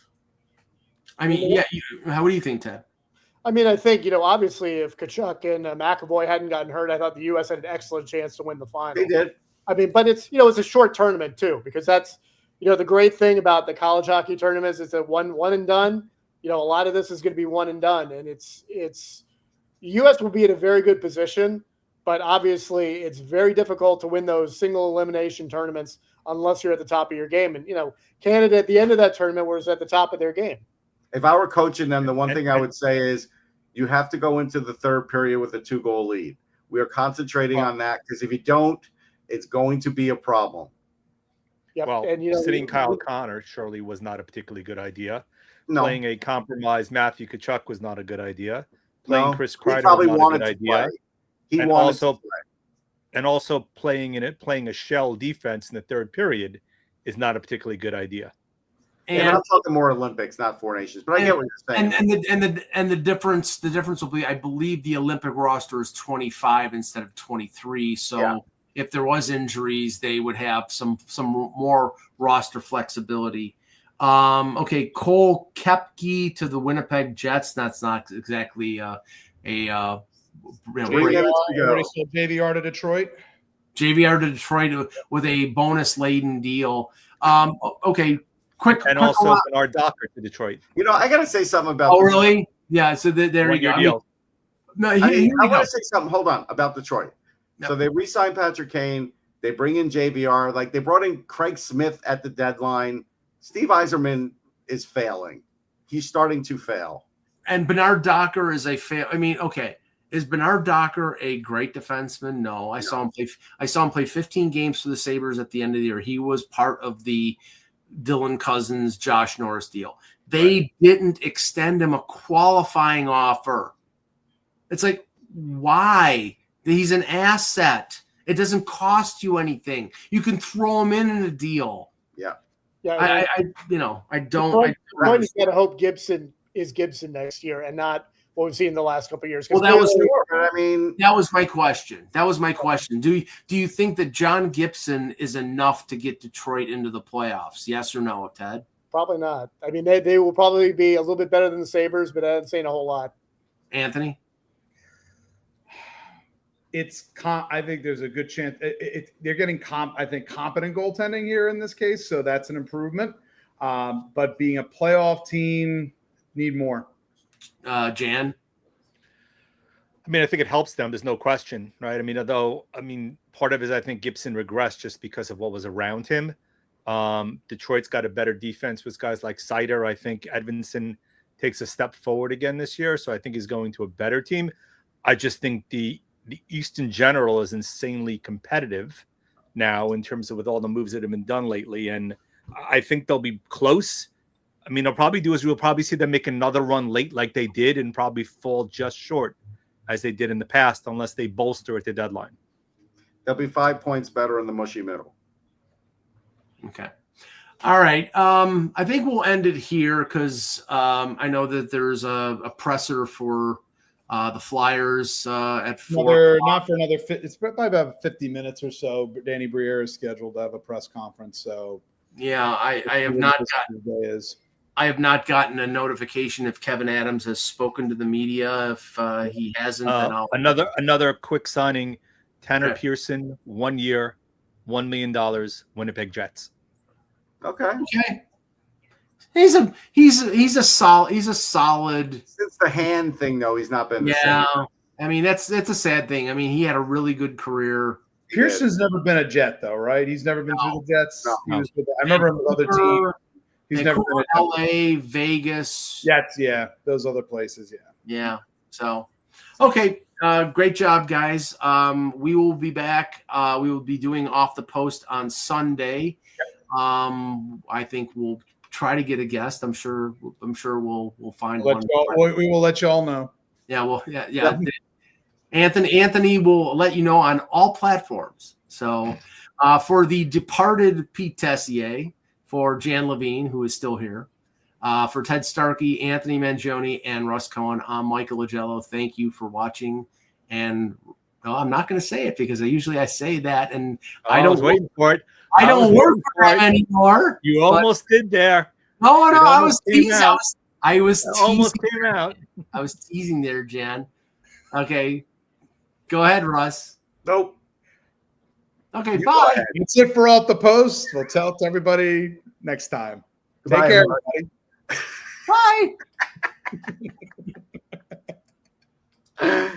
I mean, yeah. What do you think, Ted? I mean, I think, obviously if Tkachuk and McAvoy hadn't gotten hurt, I thought the U.S. had an excellent chance to win the final. They did. I mean, but it's, it's a short tournament too, because that's, the great thing about the college hockey tournaments is that one and done. A lot of this is going to be one and done, and it's the U.S. will be in a very good position, but obviously it's very difficult to win those single elimination tournaments unless you're at the top of your game. And Canada at the end of that tournament was at the top of their game. If I were coaching them, the one thing I would say is you have to go into the third period with a 2-goal lead. We are concentrating on that because if you don't, it's going to be a problem. Yep. Well, and, sitting Kyle Connor surely was not a particularly good idea. No. Playing a compromised Matthew Tkachuk was not a good idea. Playing Chris Kreider probably was not a good idea. And also playing a shell defense in the third period is not a particularly good idea. And I'm talking more Olympics, not Four Nations. But I get what you're saying. And the difference will be, I believe the Olympic roster is 25 instead of 23. So if there was injuries, they would have some more roster flexibility. Okay, Cole Koepke to the Winnipeg Jets. That's not exactly Bring them to go. Everybody saw JVR to Detroit. JVR to Detroit with a bonus-laden deal. Okay, quick. also Bernard Docker to Detroit. I got to say something about. Oh, really? Yeah. So there you go. I want to say something. Hold on about Detroit. Yep. So they re-signed Patrick Kane. They bring in JVR. Like they brought in Craig Smith at the deadline. Steve Yzerman is failing. He's starting to fail. And Bernard Docker is a fail. I mean, okay. Is Bernard Docker a great defenseman? No. I saw him play 15 games for the Sabres at the end of the year. He was part of the Dylan Cousins, Josh Norris deal. They didn't extend him a qualifying offer. It's like, why? He's an asset. It doesn't cost you anything. You can throw him in a deal. Yeah. Yeah. I don't. The point is got to hope Gibson is Gibson next year and not what we've seen in the last couple of years. Well, that was my question. Do you think that John Gibson is enough to get Detroit into the playoffs? Yes or no, Ted? Probably not. I mean, they will probably be a little bit better than the Sabres, but that's saying a whole lot. Anthony? I think there's a good chance they're getting competent goaltending here in this case, so that's an improvement. But being a playoff team, need more. Jan? I mean, I think it helps them. There's no question, right? I mean, part of it is I think Gibson regressed just because of what was around him. Detroit's got a better defense with guys like Seider. I think Edvinson takes a step forward again this year, so I think he's going to a better team. I just think the East in general is insanely competitive now in terms of with all the moves that have been done lately, and I think they'll be close. I mean, we'll probably see them make another run late like they did and probably fall just short as they did in the past unless they bolster at the deadline. They'll be 5 points better in the mushy middle. Okay. All right. I think we'll end it here because I know that there's a presser for the Flyers at 4 not for another. It's probably about 50 minutes or so. But Danny Briere is scheduled to have a press conference. So yeah, I have not gotten a notification if Kevin Adams has spoken to the media. If he hasn't, then I'll... another quick signing: Tanner Pearson, 1 year, $1 million, Winnipeg Jets. Okay. He's a solid. Since the hand thing, though, he's not been. Yeah, I mean that's a sad thing. I mean, he had a really good career. Pearson's never been a Jet, though, right? He's never been through the Jets. No. I remember him with other teams. He's never been LA, Vegas. Yeah, those other places. Yeah. So, okay, great job, guys. We will be back. We will be doing Off the Post on Sunday. I think we'll try to get a guest. I'm sure we'll find one. We will let you all know. Yeah. Well. Yeah. Anthony will let you know on all platforms. So, for the departed Pete Tessier, for Jan Levine, who is still here, for Ted Starkey, Anthony Mangione, and Russ Cohen, I'm Michael Agello. Thank you for watching. And I'm not going to say it because I say that, and I was waiting for it. I don't work for him anymore. You almost did there. No, I was teasing. I was teasing. Almost came out. I was teasing there, Jan. Okay. Go ahead, Russ. Nope. Okay, bye. That's it for Off the Post. We'll tell it to everybody next time. Take care, everybody. Bye.